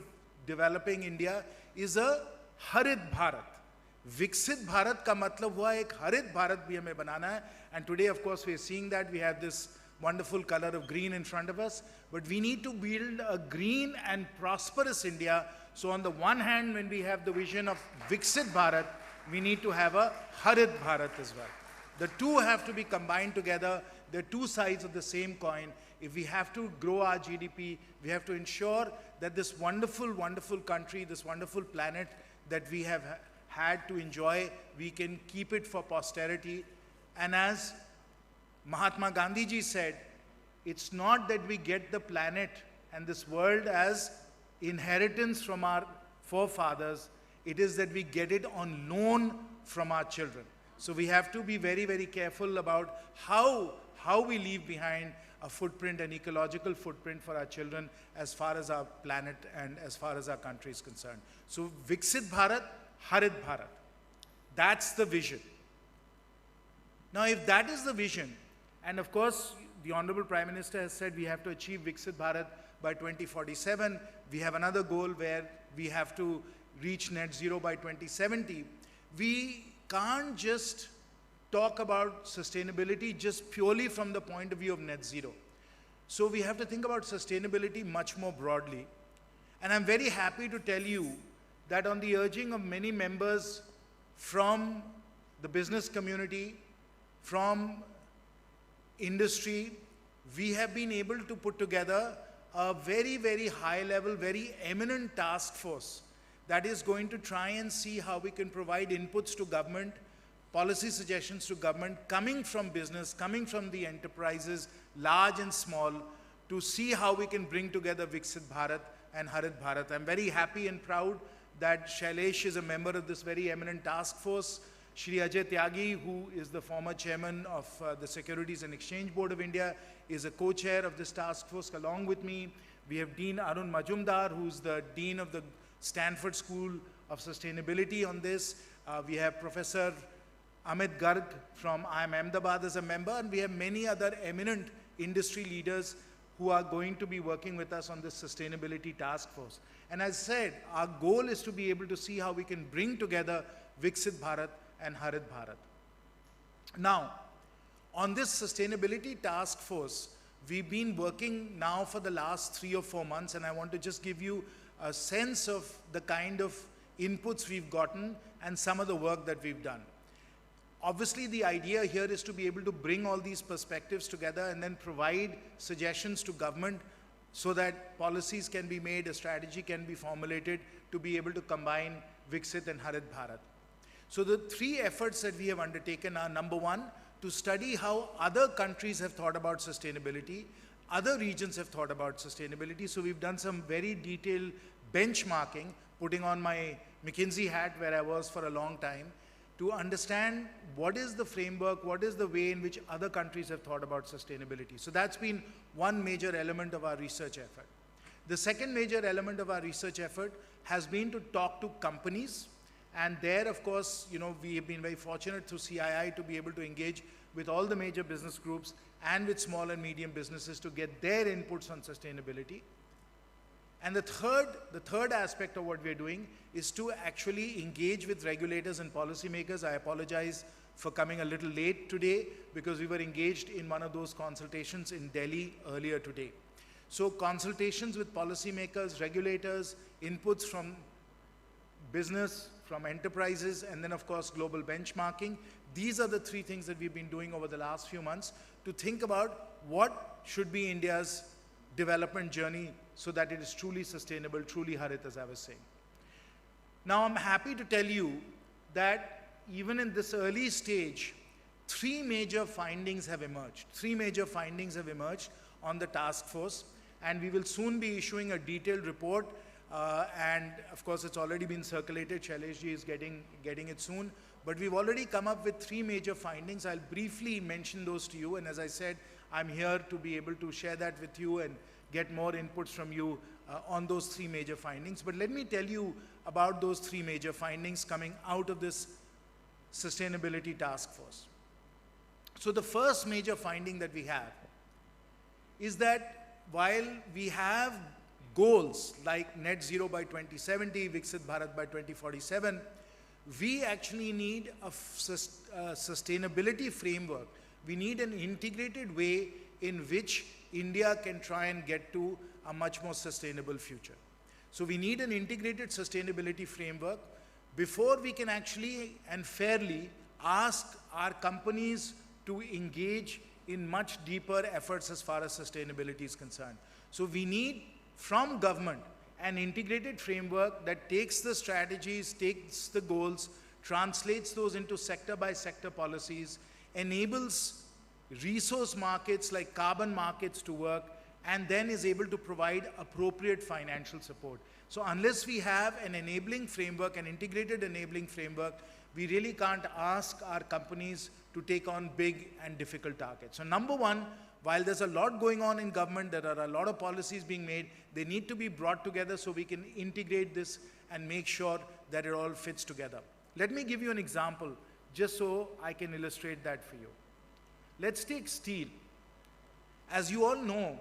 developing India is a हरित भारत. विकसित भारत का मतलब हुआ एक हरित भारत भी हमें बनाना है. And today, of course, we are seeing that we have this wonderful color of green in front of us, but we need to build a green and prosperous India. So on the one hand, when we have the vision of Viksit Bharat, we need to have a Harit Bharat as well. The two have to be combined together. They're two sides of the same coin. If we have to grow our GDP, we have to ensure that this wonderful, wonderful country, this wonderful planet that we have had to enjoy, we can keep it for posterity. And as Mahatma Gandhi ji said, it's not that we get the planet and this world as inheritance from our forefathers, it is that we get it on loan from our children. So we have to be very, very careful about how we leave behind a footprint, an ecological footprint for our children as far as our planet and as far as our country is concerned. So Viksit Bharat, Harit Bharat. That's the vision. Now if that is the vision, and of course the Honorable Prime Minister has said we have to achieve Viksit Bharat by 2047, we have another goal where we have to reach net zero by 2070. We can't just talk about sustainability just purely from the point of view of net zero. So we have to think about sustainability much more broadly. And I'm very happy to tell you that on the urging of many members from the business community, from industry, we have been able to put together a very, very high level, very eminent task force that is going to try and see how we can provide inputs to government, policy suggestions to government, coming from business, coming from the enterprises, large and small, to see how we can bring together Viksit Bharat and Harit Bharat. I'm very happy and proud that Shailesh is a member of this very eminent task force. Shri Ajay Tyagi, who is the former chairman of the Securities and Exchange Board of India, is a co-chair of this task force along with me. We have Dean Arun Majumdar, who's the Dean of the Stanford School of Sustainability on this. We have Professor Amit Garg from IIM Ahmedabad as a member, and we have many other eminent industry leaders who are going to be working with us on this sustainability task force. And as I said, our goal is to be able to see how we can bring together Viksit Bharat and Harit Bharat. Now, on this sustainability task force, we've been working now for the last 3 or 4 months, and I want to just give you a sense of the kind of inputs we've gotten and some of the work that we've done. Obviously, the idea here is to be able to bring all these perspectives together and then provide suggestions to government so that policies can be made, a strategy can be formulated to be able to combine Viksit and Harit Bharat. So the 3 efforts that we have undertaken are, number 1, to study how other countries have thought about sustainability, other regions have thought about sustainability. So we've done some very detailed benchmarking, putting on my McKinsey hat where I was for a long time, to understand what is the framework, what is the way in which other countries have thought about sustainability. So that's been one major element of our research effort. The second major element of our research effort has been to talk to companies. And there, of course, we have been very fortunate through CII to be able to engage with all the major business groups and with small and medium businesses to get their inputs on sustainability. And the third aspect of what we're doing is to actually engage with regulators and policymakers. I apologize for coming a little late today because we were engaged in one of those consultations in Delhi earlier today. So consultations with policymakers, regulators, inputs from business, from enterprises, and then of course global benchmarking. These are the 3 things that we've been doing over the last few months to think about what should be India's development journey so that it is truly sustainable, truly Harit, as I was saying. Now I'm happy to tell you that even in this early stage, 3 major findings have emerged. 3 major findings have emerged on the task force, and we will soon be issuing a detailed report. And of course, it's already been circulated. Shaileshji is getting it soon. But we've already come up with 3 major findings. I'll briefly mention those to you. And as I said, I'm here to be able to share that with you and get more inputs from you on those 3 major findings. But let me tell you about those 3 major findings coming out of this sustainability task force. So the first major finding that we have is that while we have goals like net zero by 2070, Viksit Bharat by 2047, we actually need a sustainability framework. We need an integrated way in which India can try and get to a much more sustainable future. So we need an integrated sustainability framework before we can actually and fairly ask our companies to engage in much deeper efforts as far as sustainability is concerned. So we need from government an integrated framework that takes the strategies, takes the goals, translates those into sector by sector policies, enables resource markets like carbon markets to work, and then is able to provide appropriate financial support. So unless we have an enabling framework, an integrated enabling framework, we really can't ask our companies to take on big and difficult targets. So number 1, while there's a lot going on in government, there are a lot of policies being made, they need to be brought together so we can integrate this and make sure that it all fits together. Let me give you an example, just so I can illustrate that for you. Let's take steel. As you all know,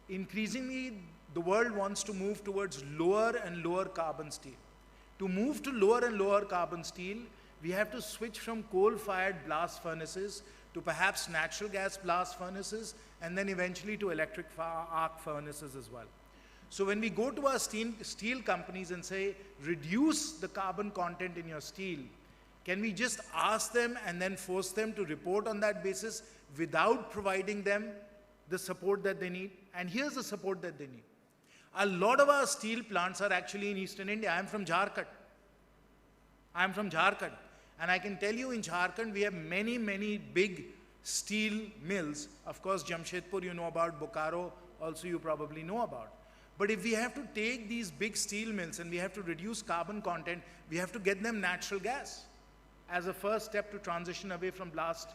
increasingly the world wants to move towards lower and lower carbon steel. To move to lower and lower carbon steel, we have to switch from coal-fired blast furnaces to perhaps natural gas blast furnaces, and then eventually to electric arc furnaces as well. So when we go to our steel companies and say, reduce the carbon content in your steel, can we just ask them and then force them to report on that basis without providing them the support that they need? And here's the support that they need. A lot of our steel plants are actually in Eastern India. I'm from Jharkhand. And I can tell you in Jharkhand, we have many, many big steel mills. Of course, Jamshedpur you know about, Bokaro also you probably know about. But if we have to take these big steel mills and we have to reduce carbon content, we have to get them natural gas. as a first step to transition away from blast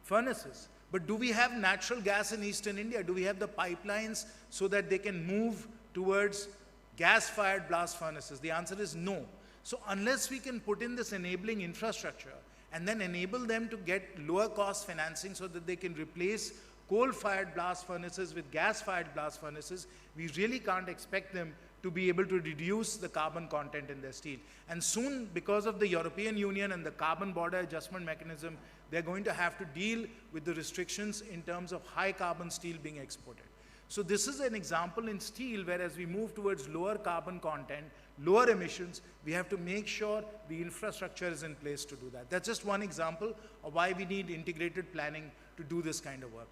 furnaces. But do we have natural gas in Eastern India? Do we have the pipelines so that they can move towards gas-fired blast furnaces? The answer is no. So unless we can put in this enabling infrastructure and then enable them to get lower cost financing so that they can replace coal-fired blast furnaces with gas-fired blast furnaces, we really can't expect them to be able to reduce the carbon content in their steel. And soon, because of the European Union and the carbon border adjustment mechanism, they're going to have to deal with the restrictions in terms of high carbon steel being exported. So this is an example in steel where as we move towards lower carbon content, lower emissions, we have to make sure the infrastructure is in place to do that. That's just one example of why we need integrated planning to do this kind of work.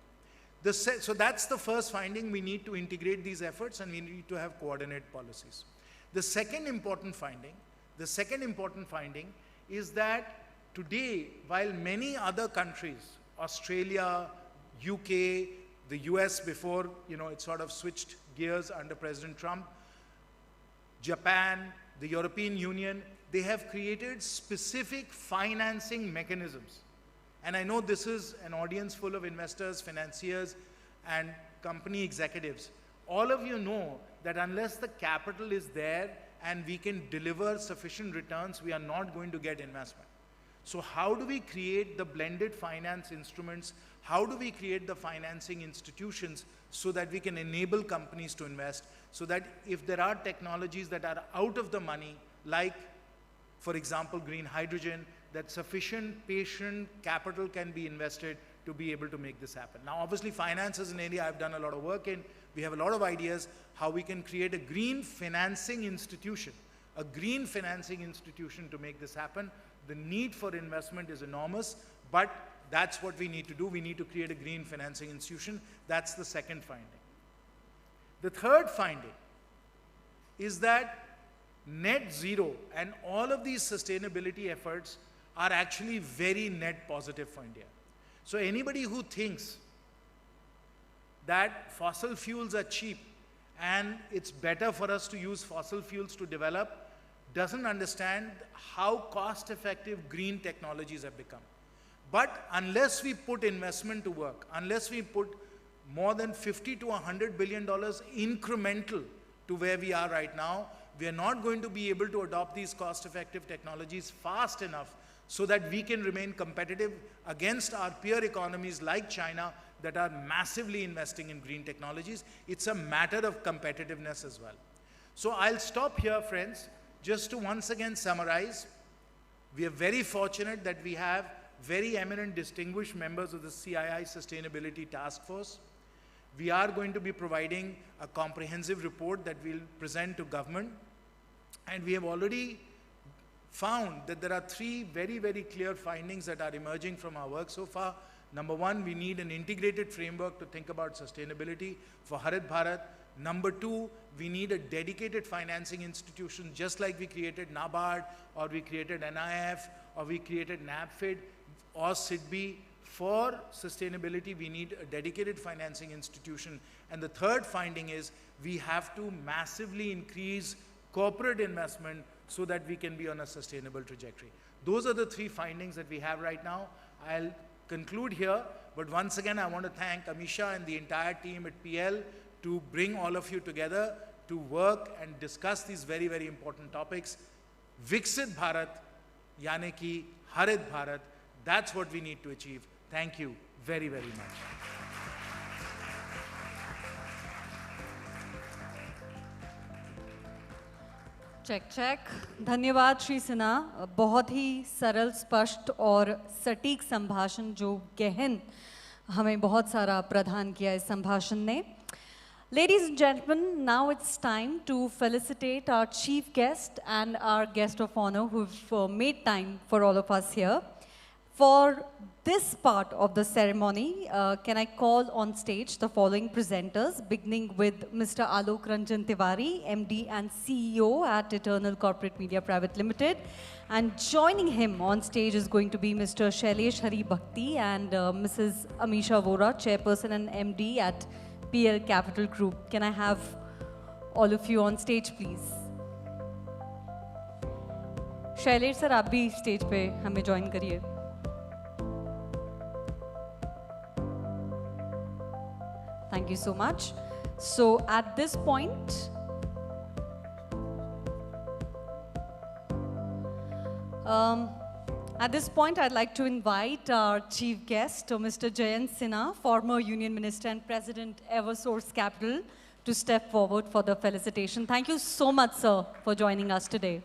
So that's the first finding. We need to integrate these efforts and we need to have coordinate policies. The second important finding is that today, while many other countries, Australia, UK, the US before, it sort of switched gears under President Trump, Japan, the European Union, they have created specific financing mechanisms. And I know this is an audience full of investors, financiers, and company executives. All of you know that unless the capital is there and we can deliver sufficient returns, we are not going to get investment. So how do we create the blended finance instruments? How do we create the financing institutions so that we can enable companies to invest, so that if there are technologies that are out of the money, like, for example, green hydrogen, that sufficient patient capital can be invested to be able to make this happen. Now, obviously, finance is an area I've done a lot of work in. We have a lot of ideas how we can create a green financing institution to make this happen. The need for investment is enormous, but that's what we need to do. We need to create a green financing institution. That's the second finding. The third finding is that net zero and all of these sustainability efforts are actually very net positive for India. So anybody who thinks that fossil fuels are cheap and it's better for us to use fossil fuels to develop doesn't understand how cost-effective green technologies have become. But unless we put investment to work, unless we put more than $50 to $100 billion incremental to where we are right now, we are not going to be able to adopt these cost-effective technologies fast enough so that we can remain competitive against our peer economies like China that are massively investing in green technologies. It's a matter of competitiveness as well. So I'll stop here, friends, just to once again summarize. We are very fortunate that we have very eminent, distinguished members of the CII Sustainability Task Force. We are going to be providing a comprehensive report that we'll present to government. And we have already found that there are three very, very clear findings that are emerging from our work so far. Number one, we need an integrated framework to think about sustainability for Harit Bharat. Number two, we need a dedicated financing institution, just like we created NABARD, or we created NIF, or we created NABFID, or SIDBI. For sustainability, we need a dedicated financing institution. And the third finding is we have to massively increase corporate investment so that we can be on a sustainable trajectory. Those are the three findings that we have right now. I'll conclude here, but once again, I want to thank Amisha and the entire team at PL to bring all of you together to work and discuss these very, very important topics. Viksit Bharat, yani ki Harit Bharat, that's what we need to achieve. Thank you very, very much. चेक धन्यवाद श्री सिन्हा बहुत ही सरल स्पष्ट और सटीक संभाषण जो गहन हमें बहुत सारा प्रदान किया इस संभाषण ने Ladies and gentlemen, now it's time to felicitate our chief guest and our guest of honor who've made time for all of us here. For this part of the ceremony, can I call on stage the following presenters, beginning with Mr. Alok Ranjan Tiwari, MD and CEO at Eternal Corporate Media Private Limited. And joining him on stage is going to be Mr. Shailesh Hari Bhakti and Mrs. Amisha Vora, Chairperson and MD at PL Capital Group. Can I have all of you on stage, please? Shailesh sir आप भी stage पे हमें join करिए. Thank you so much. So at this point, I'd like to invite our chief guest, Mr. Jayant Sinha, former Union Minister and President, Eversource Capital, to step forward for the felicitation. Thank you so much, sir, for joining us today.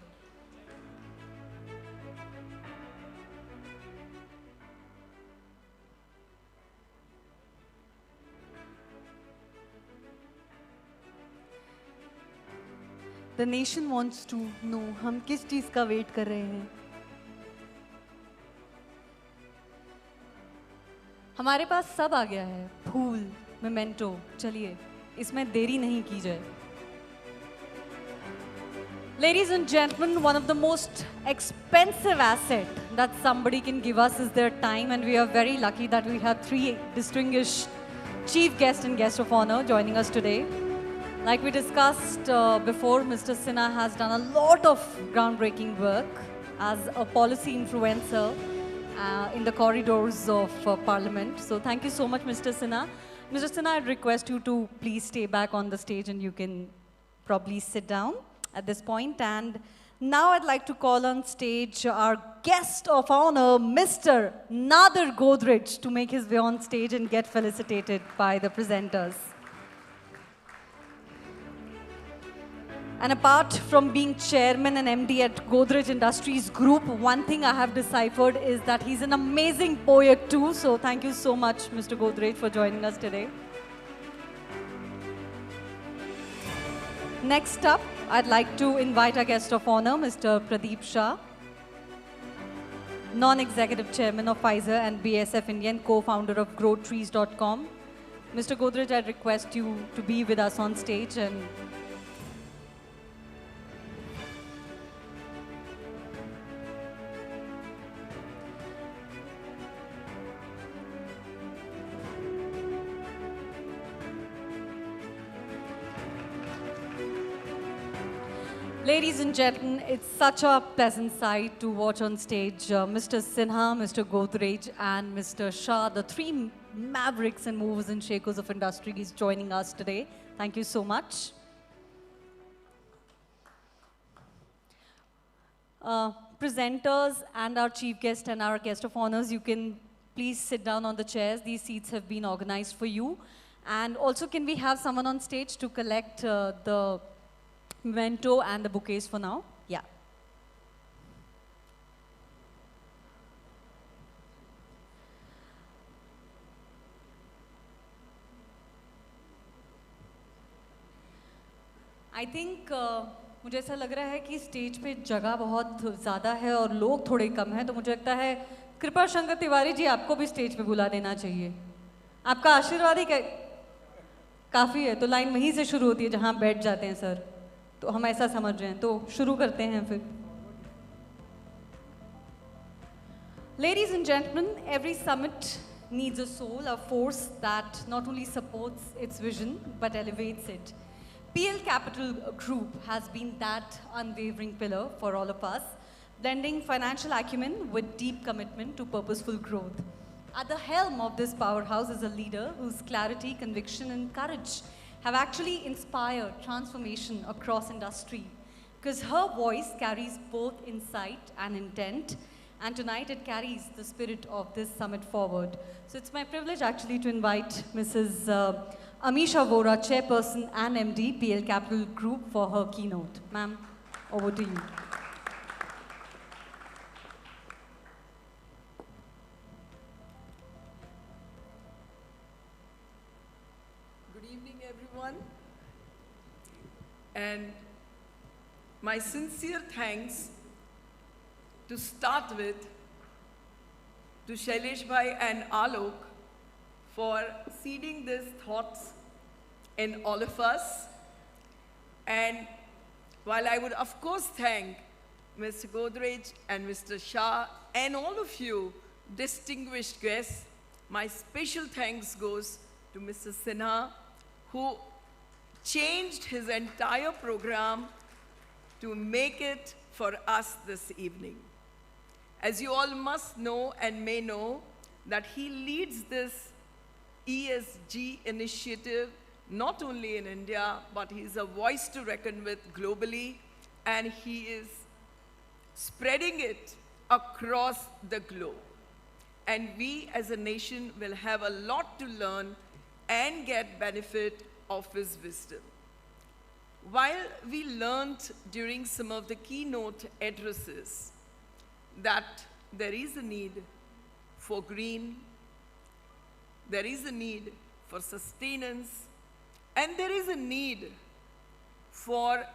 The nation wants to know हम किस चीज़ का wait कर रहे हैं. हमारे पास सब आ गया है, फूल, मेमेंटो. चलिए, इसमें देरी नहीं की जाए. Ladies and gentlemen, one of the most expensive asset that somebody can give us is their time, and we are very lucky that we have three distinguished chief guests and guests of honor joining us today. Like we discussed before, Mr. Sinha has done a lot of groundbreaking work as a policy influencer in the corridors of Parliament. So thank you so much, Mr. Sinha. Mr. Sinha, I'd request you to please stay back on the stage and you can probably sit down at this point. And now I'd like to call on stage our guest of honor, Mr. Nader Godrej, to make his way on stage and get felicitated by the presenters. And apart from being chairman and MD at Godrej Industries Group, one thing I have deciphered is that he's an amazing poet too. So thank you so much, Mr. Godrej, for joining us today. Next up, I'd like to invite our guest of honor, Mr. Pradeep Shah, non-executive chairman of Pfizer and BASF India and co-founder of growtrees.com. Mr. Godrej, I'd request you to be with us on stage and ladies and gentlemen, it's such a pleasant sight to watch on stage Mr. Sinha, Mr. Godrej, and Mr. Shah, the three mavericks and movers and shakers of industries joining us today. Thank you so much. Presenters and our chief guest and our guest of honors, you can please sit down on the chairs. These seats have been organized for you. And also, can we have someone on stage to collect the memento and the bouquets for now? Yeah. I think मुझे ऐसा लग रहा है कि stage पे जगह बहुत ज़्यादा है और लोग थोड़े कम हैं, तो मुझे लगता है कृपा शंकर तिवारी जी आपको भी स्टेज पे बुला देना चाहिए. आपका आशीर्वाद ही काफ़ी है, तो लाइन वहीं से शुरू होती है जहाँ बैठ जाते हैं सर. तो हम ऐसा समझ रहे हैं, तो शुरू करते हैं फिर. Ladies and gentlemen, every summit needs a soul, a force that not only supports its vision but elevates it. PL Capital Group has been that unwavering pillar for all of us, blending financial acumen with deep commitment to purposeful growth. At the helm of this powerhouse is a leader whose clarity, conviction, and courage have actually inspired transformation across industry, because her voice carries both insight and intent, and tonight it carries the spirit of this summit forward. So it's my privilege actually to invite Mrs. Amisha Vora, Chairperson and MD, PL Capital Group, for her keynote. Ma'am, over to you. And my sincere thanks to start with to Shailesh Bhai and Alok for seeding these thoughts in all of us. And while I would of course thank Mr. Godrej and Mr. Shah and all of you distinguished guests, my special thanks goes to Mr. Sinha, who changed his entire program to make it for us this evening. As you all must know and may know, that he leads this ESG initiative not only in India, but he is a voice to reckon with globally, and he is spreading it across the globe. And we as a nation will have a lot to learn and get benefit of his wisdom. While we learned during some of the keynote addresses that there is a need for green, there is a need for sustenance, and there is a need for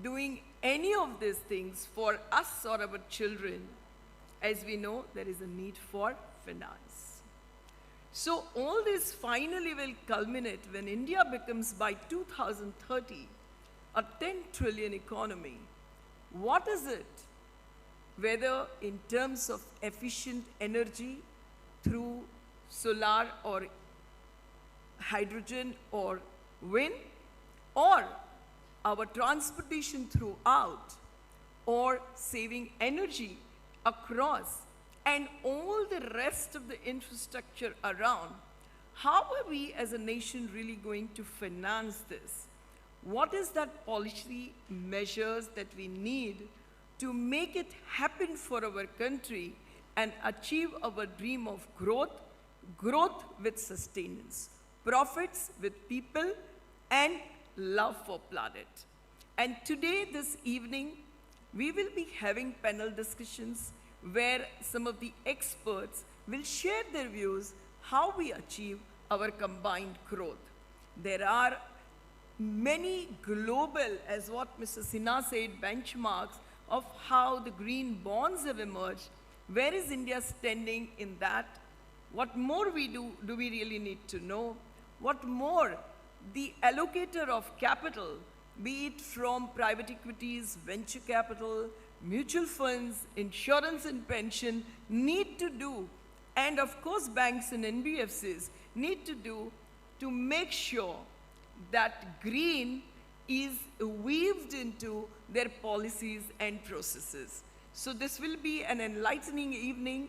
doing any of these things for us or our children. As we know, there is a need for finance. So all this finally will culminate when India becomes by 2030 a 10 trillion economy. What is it? Whether in terms of efficient energy through solar or hydrogen or wind, or our transportation throughout, or saving energy across, and all the rest of the infrastructure around, how are we as a nation really going to finance this? What is that policy measures that we need to make it happen for our country and achieve our dream of growth, growth with sustenance, profits with people, and love for planet. And today, this evening, we will be having panel discussions where some of the experts will share their views how we achieve our combined growth. There are many global, as what Mr. Sinha said, benchmarks of how the green bonds have emerged. Where is India standing in that? What more we do we really need to know? What more the allocator of capital, be it from private equities, venture capital, mutual funds, insurance and pension, need to do, and of course banks and NBFCs need to do to make sure that green is weaved into their policies and processes. So this will be an enlightening evening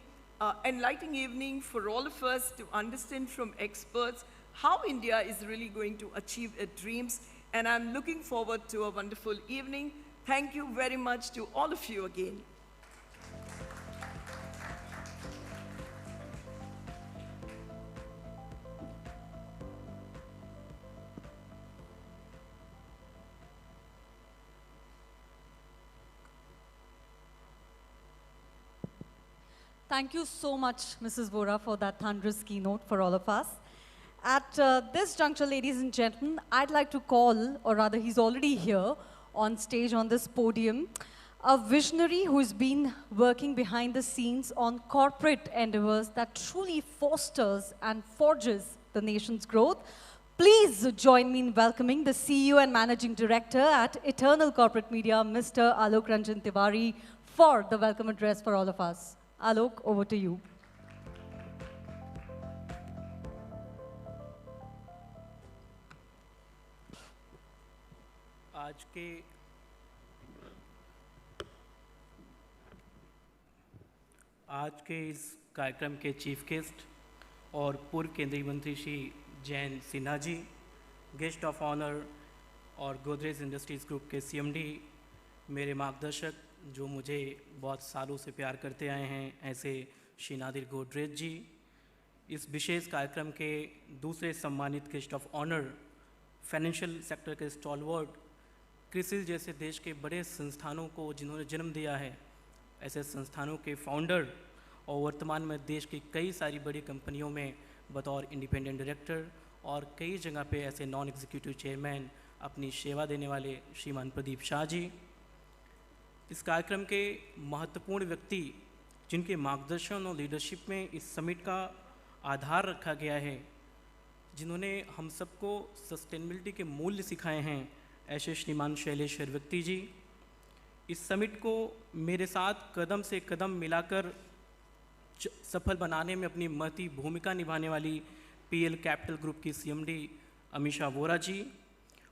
for all of us to understand from experts how India is really going to achieve its dreams. And I'm looking forward to a wonderful evening. Thank you very much to all of you again. Thank you so much, Mrs. Vora, for that thunderous keynote for all of us. At this juncture, ladies and gentlemen, I'd like to call, or rather he's already here on stage on this podium, a visionary who's been working behind the scenes on corporate endeavors that truly fosters and forges the nation's growth. Please join me in welcoming the CEO and Managing Director at Eternal Corporate Media, Mr. Alok Ranjan Tiwari, for the welcome address for all of us. Alok, over to you. आज के इस कार्यक्रम के chief guest और पूर्व केंद्रीय मंत्री Shri Jayant Sinha ji, guest of honour और गोदरेज इंडस्ट्रीज़ ग्रुप के सीएमडी, मेरे मार्गदर्शक जो मुझे बहुत सालों से प्यार करते आए हैं, ऐसे श्री नादिर गोदरेज जी, इस विशेष कार्यक्रम के दूसरे सम्मानित guest of honour, financial sector के स्टॉलवर्ड, कृषि जैसे देश के बड़े संस्थानों को जिन्होंने जन्म दिया है, ऐसे संस्थानों के फाउंडर और वर्तमान में देश की कई सारी बड़ी कंपनियों में बतौर इंडिपेंडेंट डायरेक्टर और कई जगह पे ऐसे नॉन एग्जीक्यूटिव चेयरमैन अपनी सेवा देने वाले श्रीमान प्रदीप शाह जी, इस कार्यक्रम के महत्वपूर्ण व्यक्ति जिनके मार्गदर्शन और लीडरशिप में इस समिट का आधार रखा गया है, जिन्होंने हम सबको सस्टेनेबिलिटी के मूल्य सिखाए हैं, ऐसे श्रीमान शैलेश हरवक्ती जी, इस समिट को मेरे साथ कदम से कदम मिलाकर सफल बनाने में अपनी महती भूमिका निभाने वाली पीएल कैपिटल ग्रुप की सीएमडी अमीषा वोरा जी,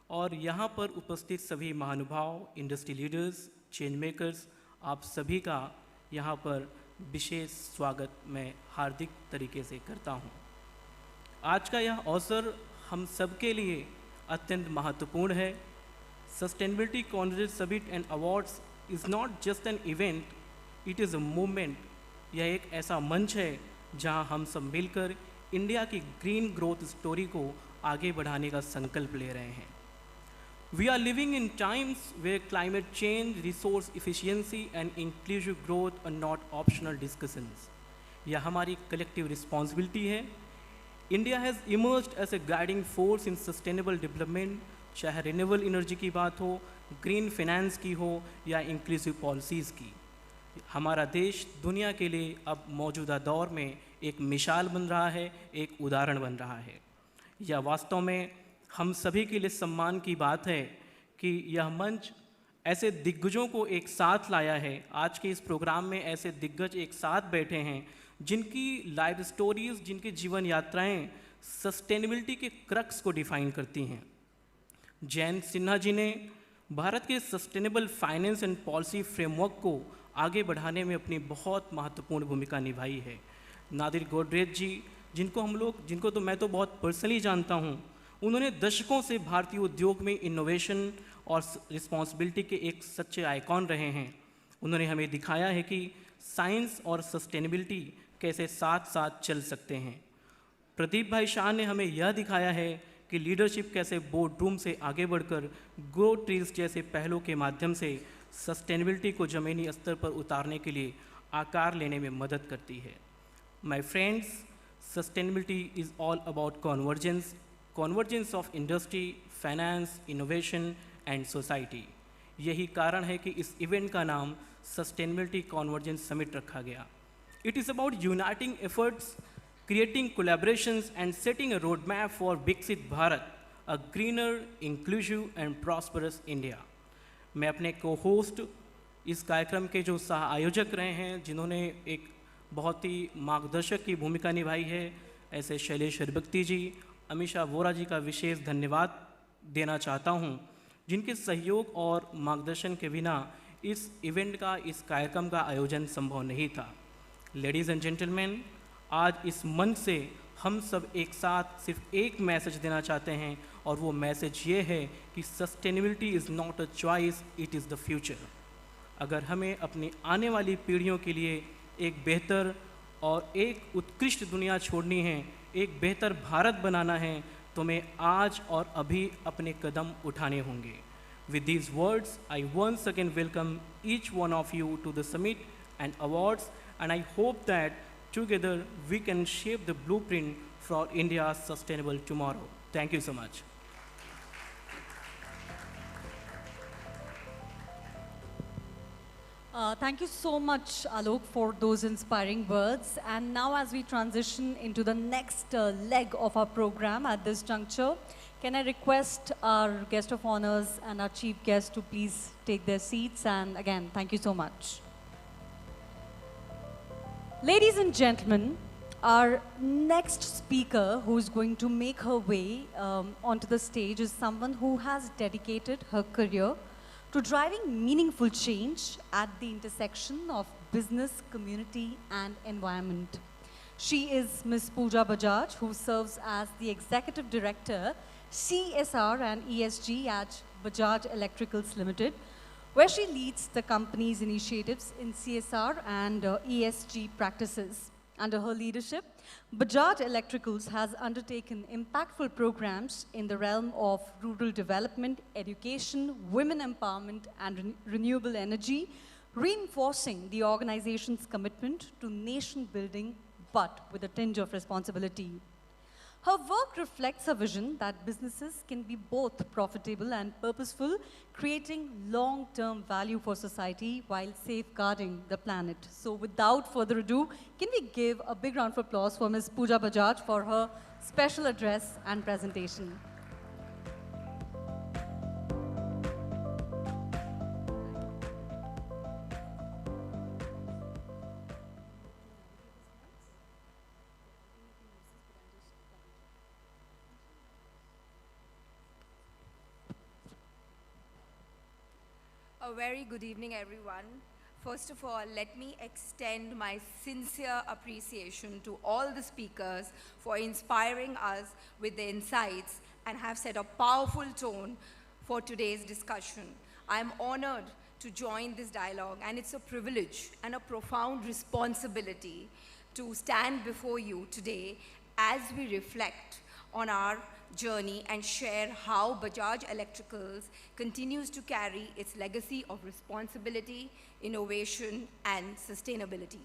और यहाँ पर उपस्थित सभी महानुभाव, इंडस्ट्री लीडर्स, चेंज मेकर्स, आप सभी का यहाँ पर विशेष स्वागत मैं हार्दिक तरीके से करता हूँ। आज का यह अवसर हम सबके लिए अत्यंत महत्वपूर्ण है। Sustainability convergence summit and awards is not just an event, it is a movement. यह एक ऐसा मंच है जहां हम सब मिलकर इंडिया की ग्रीन ग्रोथ स्टोरी को आगे बढ़ाने का संकल्प ले रहे हैं। We are living in times where climate change, resource efficiency and inclusive growth are not optional discussions. यह हमारी collective responsibility है। India has emerged as a guiding force in sustainable development, चाहे renewable energy की बात हो, green finance की हो या inclusive policies की। हमारा देश दुनिया के लिए अब मौजूदा दौर में एक मिसाल बन रहा है, एक उदाहरण बन रहा है। यह वास्तव में हम सभी के लिए सम्मान की बात है कि यह मंच ऐसे दिग्गजों को एक साथ लाया है। आज के इस प्रोग्राम में ऐसे दिग्गज एक साथ बैठे हैं जिनकी लाइफ स्टोरीज, जिनकी जीवन यात्राएं सस्टेनेबिलिटी के क्रक्स को डिफाइन करती हैं। जयंत सिन्हा जी ने भारत के sustainable finance and policy framework को आगे बढ़ाने में अपनी बहुत महत्वपूर्ण भूमिका निभाई है। नादिर गोडरेज जी, जिनको तो मैं तो बहुत पर्सनली जानता हूँ, उन्होंने दशकों से भारतीय उद्योग में इनोवेशन और रिस्पॉन्सिबिलिटी के एक सच्चे आइकॉन रहे हैं। उन्होंने हमें दिखाया है कि साइंस और सस्टेनेबिलिटी कैसे साथ साथ चल सकते हैं। प्रदीप भाई शाह ने हमें यह दिखाया है कि लीडरशिप कैसे बोर्ड रूम से आगे बढ़कर ग्रो ट्रीज जैसे पहलों के माध्यम से सस्टेनेबिलिटी को ज़मीनी स्तर पर उतारने के लिए आकार लेने में मदद करती है। My friends, sustainability is all about convergence of industry, finance, innovation and society. यही कारण है कि इस इवेंट का नाम सस्टेनेबिलिटी कॉन्वर्जेंस समिट रखा गया। It is about uniting efforts, creating collaborations and setting a roadmap for Viksit Bharat, a greener, inclusive and prosperous India। मैं अपने को-होस्ट इस कार्यक्रम के जो सह आयोजक रहे हैं, जिन्होंने एक बहुत ही मार्गदर्शक की भूमिका निभाई है, ऐसे शैलेश हरबक्ति जी, अमीषा वोरा जी का विशेष धन्यवाद देना चाहता हूं, जिनके सहयोग और मार्गदर्शन के बिना इस इवेंट का, इस कार्यक्रम का आयोजन संभव नहीं था। लेडीज़ एंड जेंटलमैन, आज इस मंच से हम सब एक साथ सिर्फ एक मैसेज देना चाहते हैं, और वो मैसेज ये है कि sustainability is not a choice, it is the future. अगर हमें अपनी आने वाली पीढ़ियों के लिए एक बेहतर और एक उत्कृष्ट दुनिया छोड़नी है, एक बेहतर भारत बनाना है, तो हमें आज और अभी अपने कदम उठाने होंगे। With these words I once again welcome each one of you to the summit and awards, and I hope that together we can shape the blueprint for India's sustainable tomorrow. Thank you so much. Thank you so much, Alok, for those inspiring words. And now as we transition into the next leg of our program at this juncture, can I request our guest of honors and our chief guest to please take their seats? And again, thank you so much. Ladies and gentlemen, our next speaker who is going to make her way onto the stage is someone who has dedicated her career to driving meaningful change at the intersection of business, community and environment. She is Ms. Pooja Bajaj, who serves as the Executive Director, CSR and ESG at Bajaj Electricals Limited, where she leads the company's initiatives in CSR and ESG practices. Under her leadership, Bajaj Electricals has undertaken impactful programs in the realm of rural development, education, women empowerment, and renewable energy, reinforcing the organization's commitment to nation building, but with a tinge of responsibility. Her work reflects a vision that businesses can be both profitable and purposeful, creating long-term value for society while safeguarding the planet. So without further ado, can we give a big round of applause for Ms. Pooja Bajaj for her special address and presentation. A A very good evening, everyone. First of all, let me extend my sincere appreciation to all the speakers for inspiring us with their insights and have set a powerful tone for today's discussion. I'm honored to join this dialogue, and it's a privilege and a profound responsibility to stand before you today as we reflect on our journey and share how Bajaj Electricals continues to carry its legacy of responsibility, innovation, and sustainability.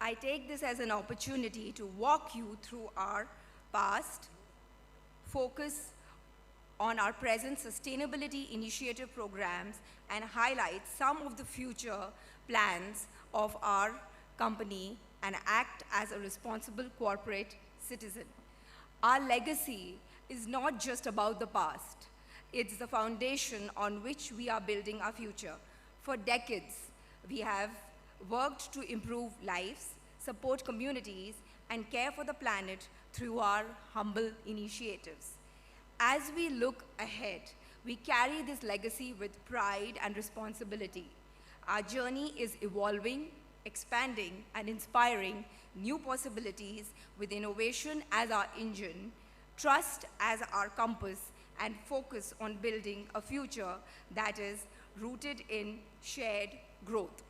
I take this as an opportunity to walk you through our past, focus on our present sustainability initiative programs, and highlight some of the future plans of our company and act as a responsible corporate citizen. Our legacy is not just about the past. It's the foundation on which we are building our future. For decades, we have worked to improve lives, support communities, and care for the planet through our humble initiatives. As we look ahead, we carry this legacy with pride and responsibility. Our journey is evolving, expanding, and inspiring new possibilities with innovation as our engine, trust as our compass, and focus on building a future that is rooted in shared growth.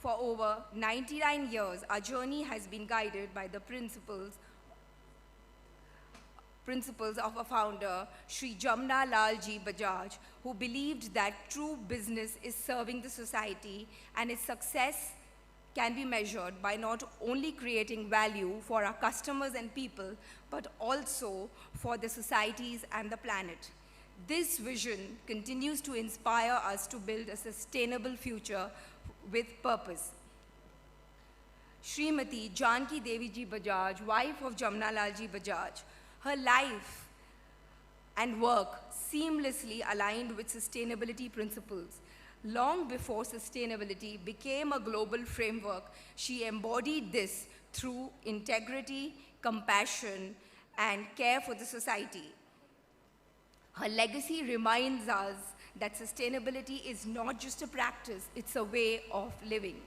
For over 99 years, our journey has been guided by the principles of our founder, Sri Jamna Lal Ji Bajaj, who believed that true business is serving the society and its success can be measured by not only creating value for our customers and people, but also for the societies and the planet. This vision continues to inspire us to build a sustainable future with purpose. Srimati Janki Devi Ji Bajaj, wife of Jamna Lal Ji Bajaj, her life and work seamlessly aligned with sustainability principles. Long before sustainability became a global framework, she embodied this through integrity, compassion, and care for the society. Her legacy reminds us that sustainability is not just a practice, it's a way of living.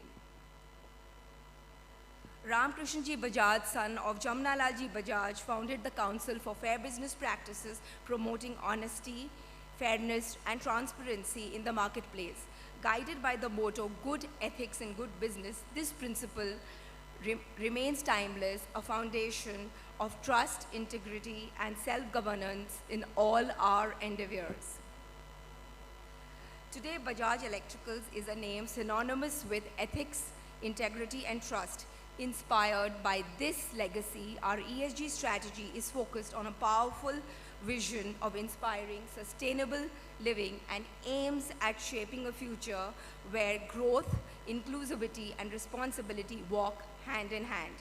Ramkrishna Ji Bajaj, son of Jamna Lal Ji Bajaj, founded the Council for Fair Business Practices, promoting honesty, fairness, and transparency in the marketplace. Guided by the motto, good ethics and good business, this principle remains timeless, a foundation of trust, integrity, and self-governance in all our endeavors. Today, Bajaj Electricals is a name synonymous with ethics, integrity, and trust. Inspired by this legacy, our ESG strategy is focused on a powerful vision of inspiring sustainable living and aims at shaping a future where growth, inclusivity, and responsibility walk hand in hand.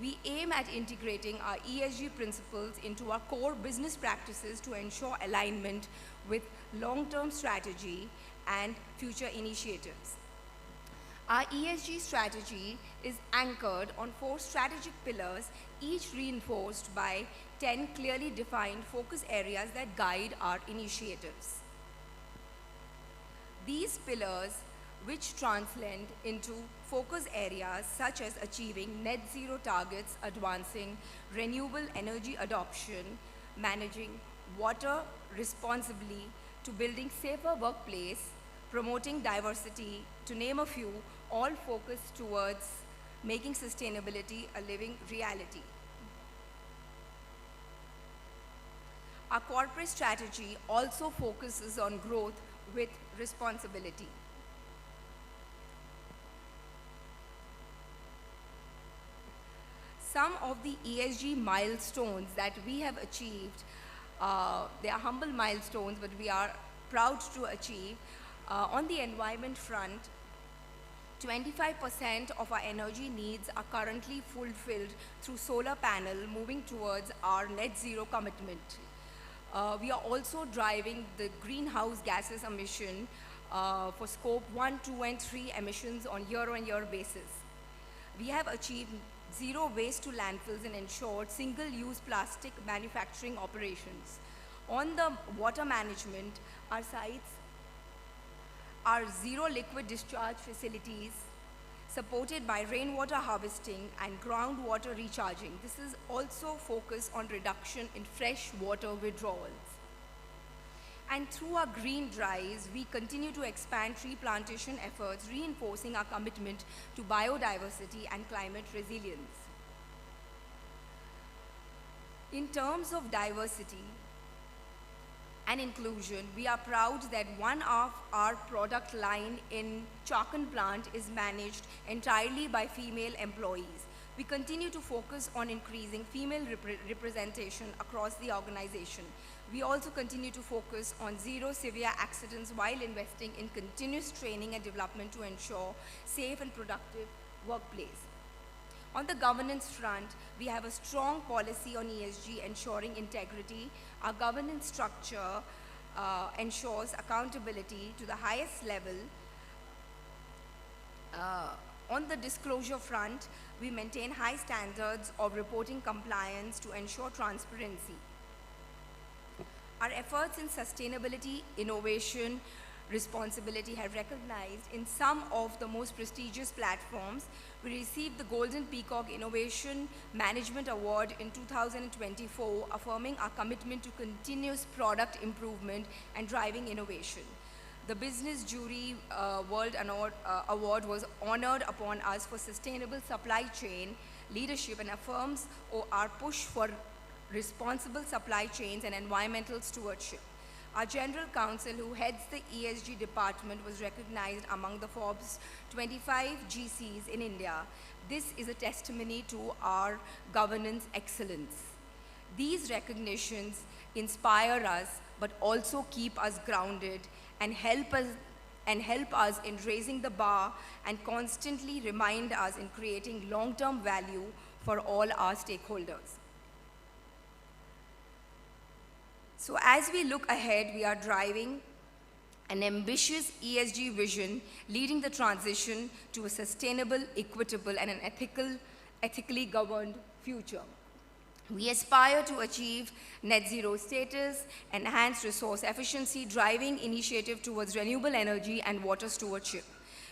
We aim at integrating our ESG principles into our core business practices to ensure alignment with long-term strategy and future initiatives. Our ESG strategy is anchored on 4 strategic pillars, each reinforced by 10 clearly defined focus areas that guide our initiatives. These pillars, which translate into focus areas such as achieving net zero targets, advancing renewable energy adoption, managing water responsibly, to building safer workplace, promoting diversity, to name a few, all focused towards making sustainability a living reality. Our corporate strategy also focuses on growth with responsibility. Some of the ESG milestones that we have achieved, they are humble milestones, but we are proud to achieve. On the environment front, 25% of our energy needs are currently fulfilled through solar panel, moving towards our net zero commitment. We are also driving the greenhouse gases emission for scope 1, 2, and 3 emissions on year-on-year basis. We have achieved zero waste to landfills, and ensured single-use plastic manufacturing operations. On the water management, our sites are zero liquid discharge facilities supported by rainwater harvesting and groundwater recharging. This is also focused on reduction in fresh water withdrawals. And through our green drives, we continue to expand tree plantation efforts, reinforcing our commitment to biodiversity and climate resilience. In terms of diversity and inclusion, we are proud that one of our product line in Chakan plant is managed entirely by female employees. We continue to focus on increasing female representation across the organization. We also continue to focus on zero severe accidents while investing in continuous training and development to ensure safe and productive workplace. On the governance front, we have a strong policy on ESG ensuring integrity. Our governance structure ensures accountability to the highest level. On the disclosure front, we maintain high standards of reporting compliance to ensure transparency. Our efforts in sustainability, innovation, responsibility have recognized in some of the most prestigious platforms. We received the Golden Peacock Innovation Management Award in 2024, affirming our commitment to continuous product improvement and driving innovation. The Business Jury World Award was honored upon us for sustainable supply chain leadership and affirms our push for responsible supply chains and environmental stewardship. Our General Counsel, who heads the ESG department, was recognized among the Forbes 25 GCs in India. This is a testimony to our governance excellence. These recognitions inspire us, but also keep us grounded and help us in raising the bar and constantly remind us in creating long-term value for all our stakeholders. So as we look ahead, we are driving an ambitious ESG vision, leading the transition to a sustainable, equitable, and an ethically governed future. We aspire to achieve net zero status, enhance resource efficiency, driving initiative towards renewable energy and water stewardship.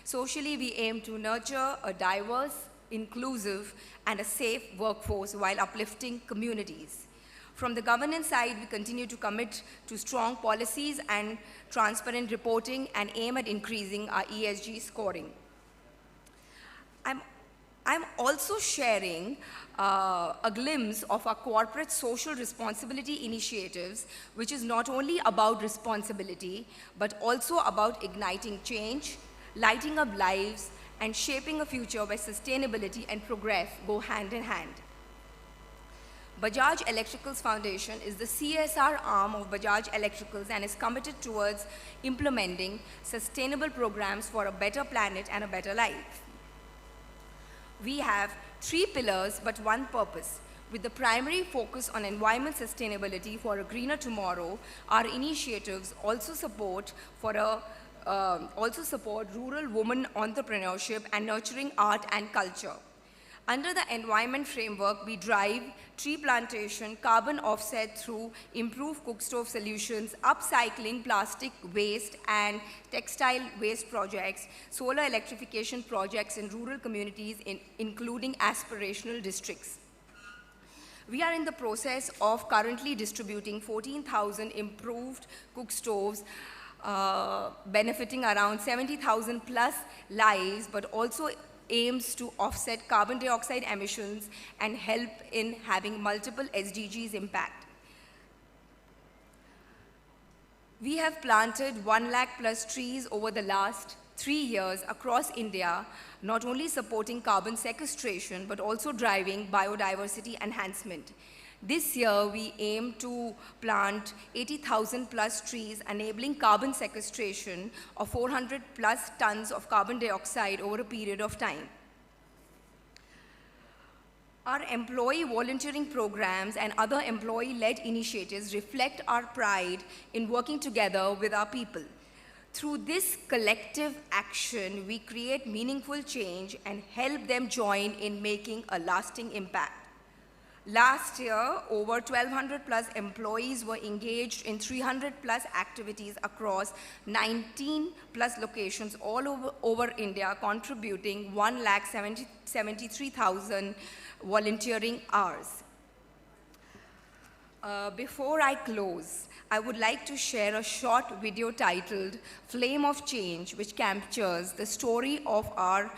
Socially, we aim to nurture a diverse, inclusive, and a safe workforce while uplifting communities. From the governance side, we continue to commit to strong policies and transparent reporting and aim at increasing our ESG scoring. I'm also sharing a glimpse of our corporate social responsibility initiatives, which is not only about responsibility, but also about igniting change, lighting up lives, and shaping a future where sustainability and progress go hand in hand. Bajaj Electricals Foundation is the CSR arm of Bajaj Electricals and is committed towards implementing sustainable programs for a better planet and a better life. We have 3 pillars but one purpose. With the primary focus on environment sustainability for a greener tomorrow, our initiatives also support rural women entrepreneurship and nurturing art and culture. Under the environment framework, we drive tree plantation, carbon offset through improved cook stove solutions, upcycling plastic waste and textile waste projects, solar electrification projects in rural communities, including aspirational districts. We are in the process of currently distributing 14,000 improved cook stoves, benefiting around 70,000 plus lives, but also aims to offset carbon dioxide emissions and help in having multiple SDGs impact. We have planted 1 lakh plus trees over the last 3 years across India, not only supporting carbon sequestration, but also driving biodiversity enhancement. This year, we aim to plant 80,000 plus trees, enabling carbon sequestration of 400 plus tons of carbon dioxide over a period of time. Our employee volunteering programs and other employee-led initiatives reflect our pride in working together with our people. Through this collective action, we create meaningful change and help them join in making a lasting impact. Last year, over 1,200 plus employees were engaged in 300 plus activities across 19 plus locations all over India, contributing 1,73,000 volunteering hours. Before I close, I would like to share a short video titled Flame of Change, which captures the story of our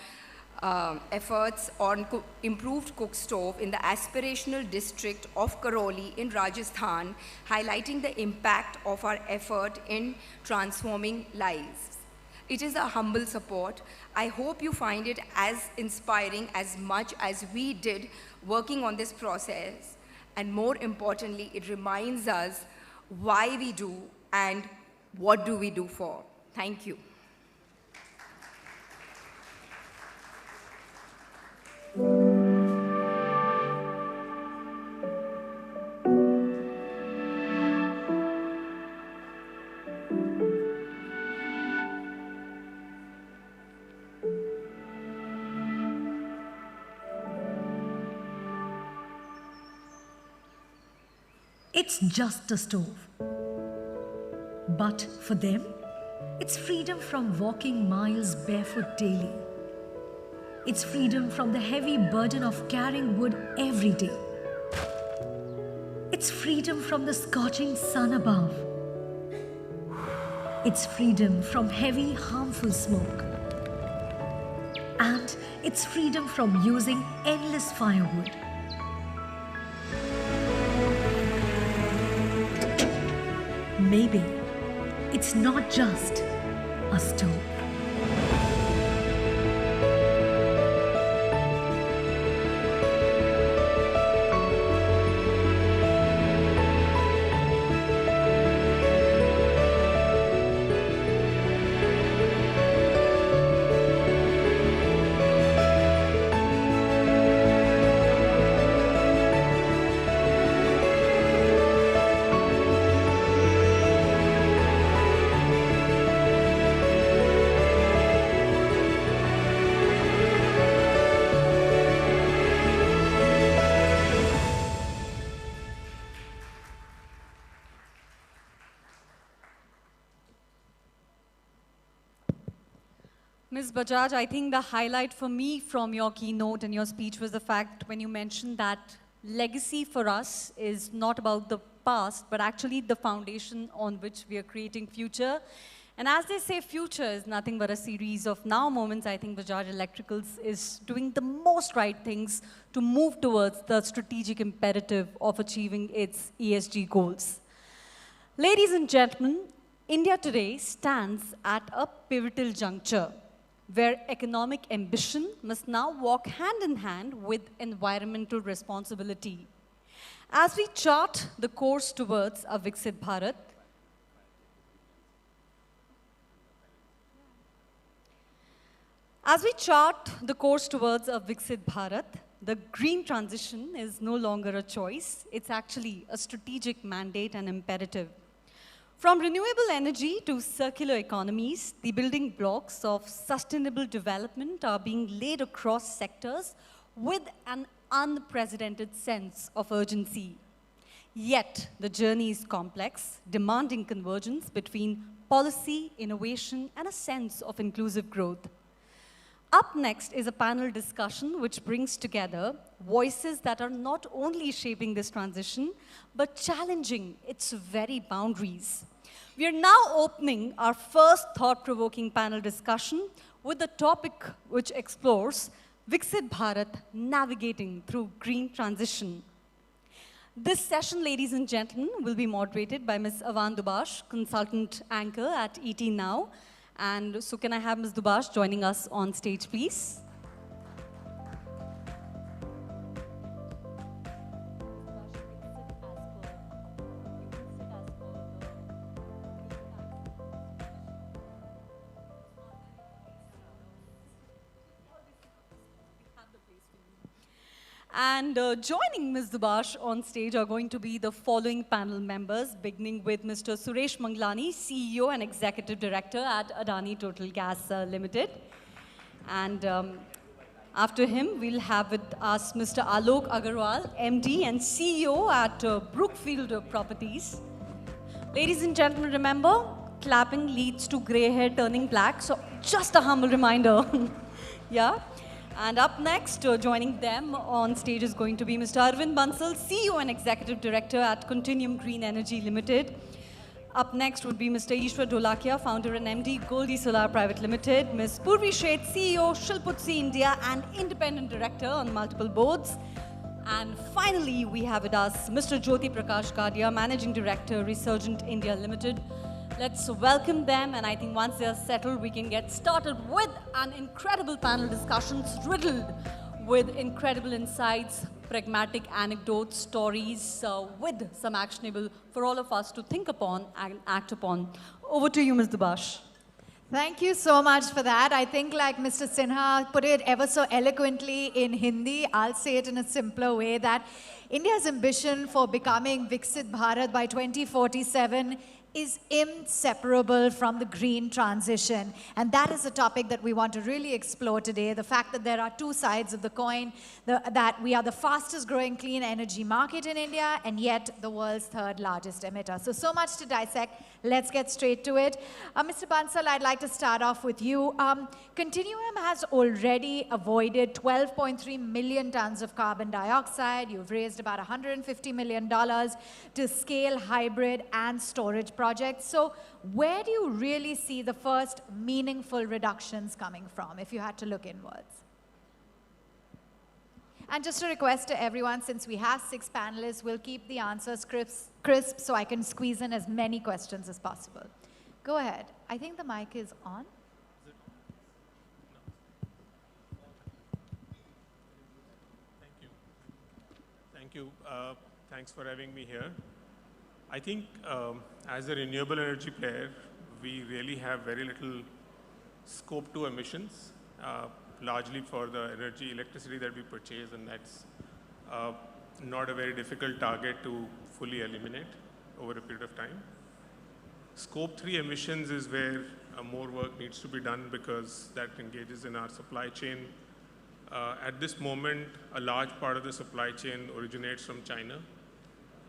efforts on improved cook stove in the aspirational district of Karoli in Rajasthan, highlighting the impact of our effort in transforming lives. It is a humble support. I hope you find it as inspiring as much as we did working on this process. And more importantly, it reminds us why we do and what do we do for. Thank you. It's just a stove. But for them, it's freedom from walking miles barefoot daily. It's freedom from the heavy burden of carrying wood every day. It's freedom from the scorching sun above. It's freedom from heavy, harmful smoke. And it's freedom from using endless firewood. Maybe it's not just a stove. Ms. Bajaj, I think the highlight for me from your keynote and your speech was the fact when you mentioned that legacy for us is not about the past, but actually the foundation on which we are creating future. And as they say, future is nothing but a series of now moments. I think Bajaj Electricals is doing the most right things to move towards the strategic imperative of achieving its ESG goals. Ladies and gentlemen, India today stands at a pivotal juncture where economic ambition must now walk hand in hand with environmental responsibility. As we chart the course towards a Viksit Bharat, the green transition is no longer a choice, it's actually a strategic mandate and imperative. From renewable energy to circular economies, the building blocks of sustainable development are being laid across sectors with an unprecedented sense of urgency. Yet, the journey is complex, demanding convergence between policy, innovation, and a sense of inclusive growth. Up next is a panel discussion which brings together voices that are not only shaping this transition, but challenging its very boundaries. We are now opening our first thought-provoking panel discussion with a topic which explores Viksit Bharat navigating through green transition. This session, ladies and gentlemen, will be moderated by Ms. Avan Dubash, consultant anchor at ET Now. And so can I have Ms. Dubash joining us on stage, please? And joining Ms. Dubash on stage are going to be the following panel members, beginning with Mr. Suresh Manglani, CEO and Executive Director at Adani Total Gas Limited. And after him, we'll have with us Mr. Alok Agarwal, MD and CEO at Brookfield Properties. Ladies and gentlemen, remember, clapping leads to grey hair turning black, so just a humble reminder. Yeah. And up next, joining them on stage is going to be Mr. Arvind Bansal, CEO and Executive Director at Continuum Green Energy Limited. Up next would be Mr. Ishwar Dholakia, Founder and MD, Goldie Solar Private Limited. Ms. Purvi Sheth, CEO, Shilputsi India and Independent Director on multiple boards. And finally, we have with us Mr. Jyoti Prakash Gadia, Managing Director, Resurgent India Limited. Let's welcome them, and I think once they are settled, we can get started with an incredible panel discussions riddled with incredible insights, pragmatic anecdotes, stories, with some actionable for all of us to think upon and act upon. Over to you, Ms. Dubash. Thank you so much for that. I think like Mr. Sinha put it ever so eloquently in Hindi, I'll say it in a simpler way that India's ambition for becoming Viksit Bharat by 2047 is inseparable from the green transition. And that is a topic that we want to really explore today. The fact that there are two sides of the coin, that we are the fastest growing clean energy market in India and yet the world's third largest emitter. So much to dissect. Let's get straight to it. Mr. Bansal, I'd like to start off with you. Continuum has already avoided 12.3 million tons of carbon dioxide. You've raised about $150 million to scale hybrid and storage projects. So where do you really see the first meaningful reductions coming from, if you had to look inwards? And just a request to everyone, since we have 6 panelists, we'll keep the answers crisp so I can squeeze in as many questions as possible. Go ahead. I think the mic is on. Thank you. Thanks for having me here. I think as a renewable energy player, we really have very little scope 2 emissions, largely for the electricity that we purchase, and that's not a very difficult target to fully eliminate over a period of time. Scope 3 emissions is where more work needs to be done because that engages in our supply chain. At this moment, a large part of the supply chain originates from China,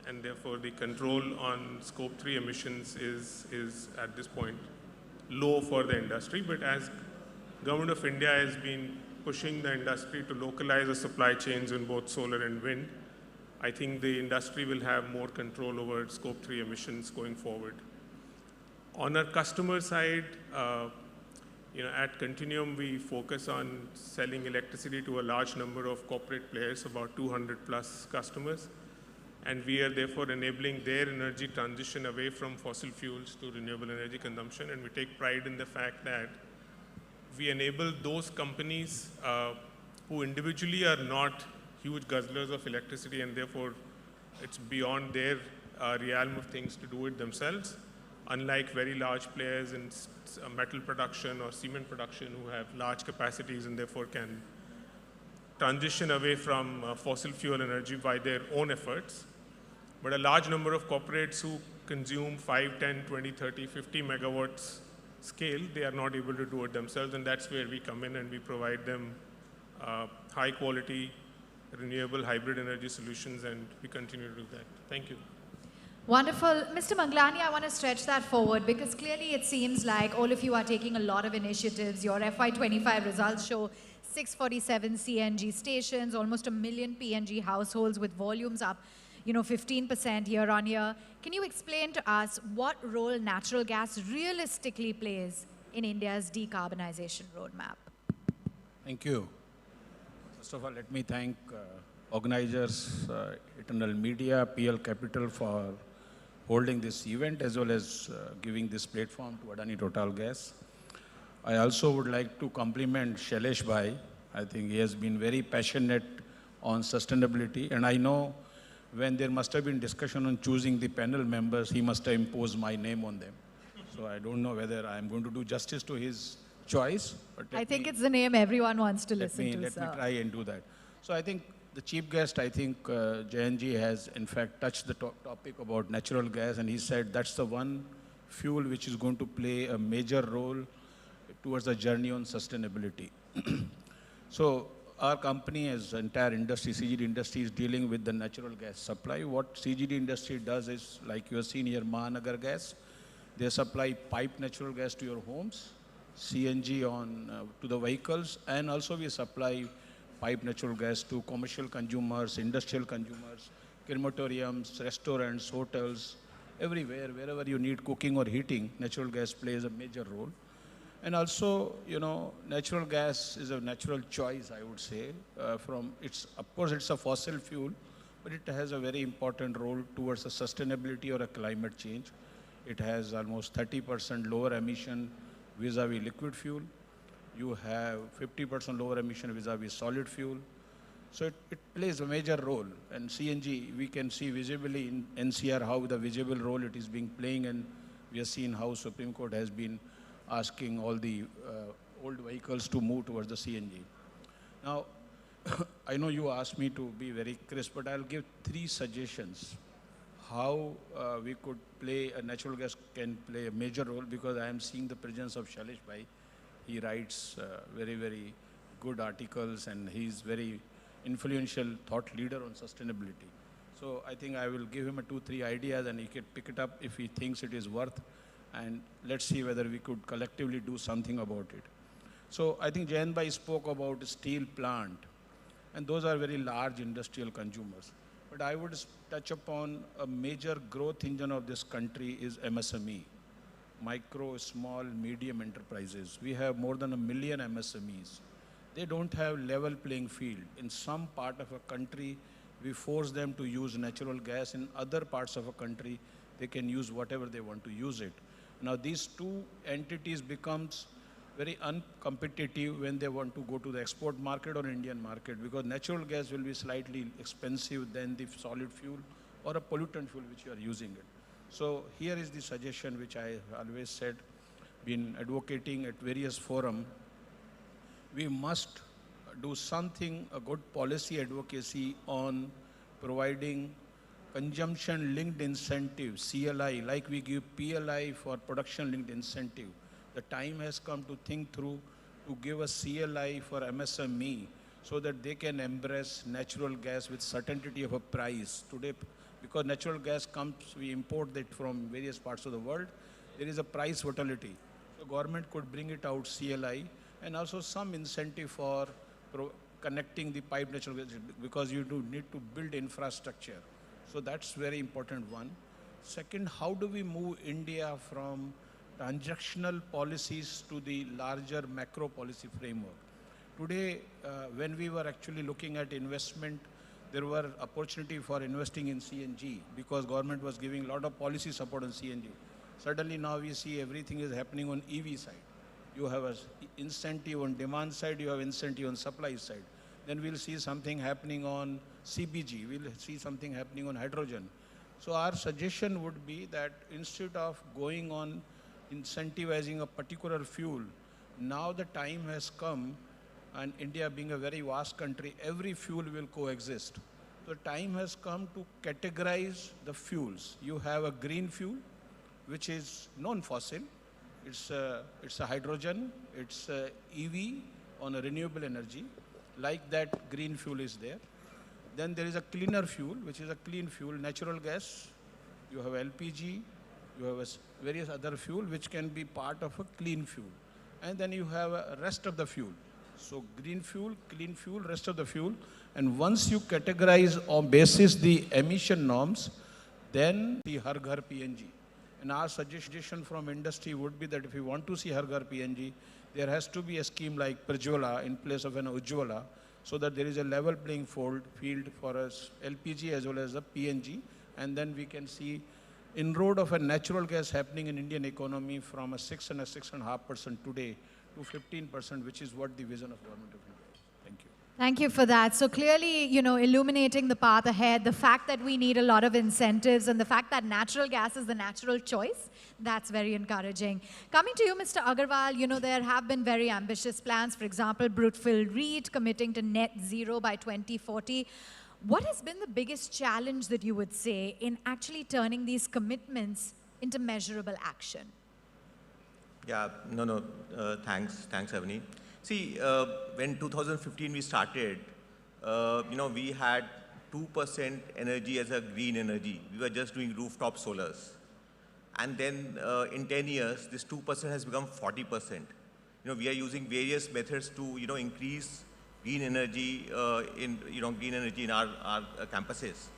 and therefore the control on scope 3 emissions is at this point low for the industry. But as Government of India has been pushing the industry to localize the supply chains in both solar and wind, I think the industry will have more control over scope 3 emissions going forward. On our customer side, at Continuum, we focus on selling electricity to a large number of corporate players, about 200 plus customers. And we are therefore enabling their energy transition away from fossil fuels to renewable energy consumption. And we take pride in the fact that we enable those companies who individually are not huge guzzlers of electricity, and therefore it's beyond their realm of things to do it themselves, unlike very large players in metal production or cement production who have large capacities and therefore can transition away from fossil fuel energy by their own efforts. But a large number of corporates who consume 5, 10, 20, 30, 50 megawatts scale, they are not able to do it themselves, and that's where we come in and we provide them high quality, renewable hybrid energy solutions, and we continue to do that. Thank you. Wonderful. Mr. Manglani, I want to stretch that forward because clearly it seems like all of you are taking a lot of initiatives. Your FY25 results show 647 CNG stations, almost 1 million PNG households with volumes up 15% year on year. Can you explain to us what role natural gas realistically plays in India's decarbonization roadmap? Thank you. First of all, let me thank organizers, Eternal Media, PL Capital for holding this event as well as giving this platform to Adani Total Gas. I also would like to compliment Shailesh Bhai. I think he has been very passionate on sustainability, and I know when there must have been discussion on choosing the panel members, he must have imposed my name on them. So I don't know whether I'm going to do justice to his choice. But I think it's the name everyone wants to listen to. Let me try and do that. So I think The chief guest, I think Jayanji has in fact touched the topic about natural gas, and he said that's the one fuel which is going to play a major role towards the journey on sustainability. So our company as entire industry, CGD industry, is dealing with the natural gas supply. What CGD industry does is, like you have seen here, Mahanagar Gas, they supply piped natural gas to your homes, CNG to the vehicles, and also we supply piped natural gas to commercial consumers, industrial consumers, crematoriums, restaurants, hotels, everywhere, wherever you need cooking or heating, natural gas plays a major role. And also, you know, natural gas is a natural choice, I would say. Of course, it's a fossil fuel, but it has a very important role towards a sustainability or a climate change. It has almost 30% lower emission vis-a-vis liquid fuel. You have 50% lower emission vis-a-vis solid fuel. So it plays a major role. And CNG, we can see visibly in NCR how the visible role it is being playing, and we have seen how Supreme Court has been asking all the old vehicles to move towards the CNG. Now, I know you asked me to be very crisp, but I'll give 3 suggestions how we could natural gas can play a major role, because I am seeing the presence of Shailesh Bhai. He writes very, very good articles, and he's very influential thought leader on sustainability. So I think I will give him 2-3 ideas, and he can pick it up if he thinks it is worth, and let's see whether we could collectively do something about it. So I think Jayan Bhai spoke about steel plant, and those are very large industrial consumers. But I would touch upon a major growth engine of this country is MSME, micro, small, medium enterprises. We have more than 1 million MSMEs. They don't have level playing field. In some part of a country, we force them to use natural gas. In other parts of a country, they can use whatever they want to use it. Now, these 2 entities becomes very uncompetitive when they want to go to the export market or Indian market, because natural gas will be slightly expensive than the solid fuel or a pollutant fuel which you are using it. So here is the suggestion which I always said, been advocating at various forums. We must do something, a good policy advocacy on providing consumption-linked incentive, CLI, like we give PLI for production-linked incentive. The time has come to think through to give a CLI for MSME so that they can embrace natural gas with certainty of a price. Today, because natural gas comes, we import it from various parts of the world, there is a price volatility. So government could bring it out CLI, and also some incentive for connecting the pipe natural gas, because you do need to build infrastructure. So that's very important one. Second, how do we move India from transactional policies to the larger macro policy framework? Today, when we were actually looking at investment, there were opportunity for investing in CNG because government was giving a lot of policy support on CNG. Suddenly now we see everything is happening on EV side. You have an incentive on demand side, you have incentive on supply side. Then we'll see something happening on CBG, we'll see something happening on hydrogen. So our suggestion would be that instead of going on incentivizing a particular fuel, now the time has come, and India being a very vast country, every fuel will coexist. The time has come to categorize the fuels. You have a green fuel, which is non-fossil. It's a hydrogen, it's a EV on a renewable energy. Like that, green fuel is there. Then there is a cleaner fuel, which is a clean fuel, natural gas. You have LPG, you have various other fuel, which can be part of a clean fuel. And then you have a rest of the fuel. So green fuel, clean fuel, rest of the fuel. And once you categorize on basis the emission norms, then the Har Ghar PNG. And our suggestion from industry would be that if you want to see Har Ghar PNG, there has to be a scheme like Prajwala in place of an Ujjwala, so that there is a level playing field for us LPG as well as the PNG, and then we can see inroad of a natural gas happening in Indian economy from a 6 and a 6.5% today to 15%, which is what the vision of government of India is. Thank you. Thank you for that. So clearly, illuminating the path ahead, the fact that we need a lot of incentives and the fact that natural gas is the natural choice, that's very encouraging. Coming to you, Mr. Agarwal, there have been very ambitious plans. For example, Brookfield REIT committing to net zero by 2040. What has been the biggest challenge that you would say in actually turning these commitments into measurable action? Yeah, thanks, Avani. See, when 2015 we started, we had 2% energy as a green energy. We were just doing rooftop solars. And then in 10 years, this 2% has become 40%. We are using various methods to, increase green energy in our campuses.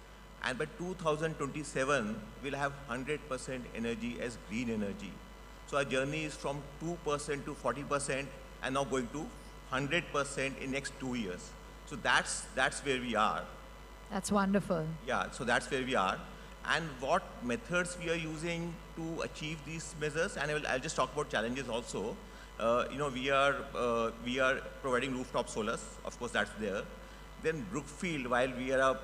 And by 2027, we'll have 100% energy as green energy. So our journey is from 2% to 40%, and now going to 100% in next 2 years. So that's where we are. That's wonderful. Yeah, so that's where we are. And what methods we are using to achieve these measures, and I'll just talk about challenges also. We are providing rooftop solars. Of course, that's there. Then Brookfield, while we are a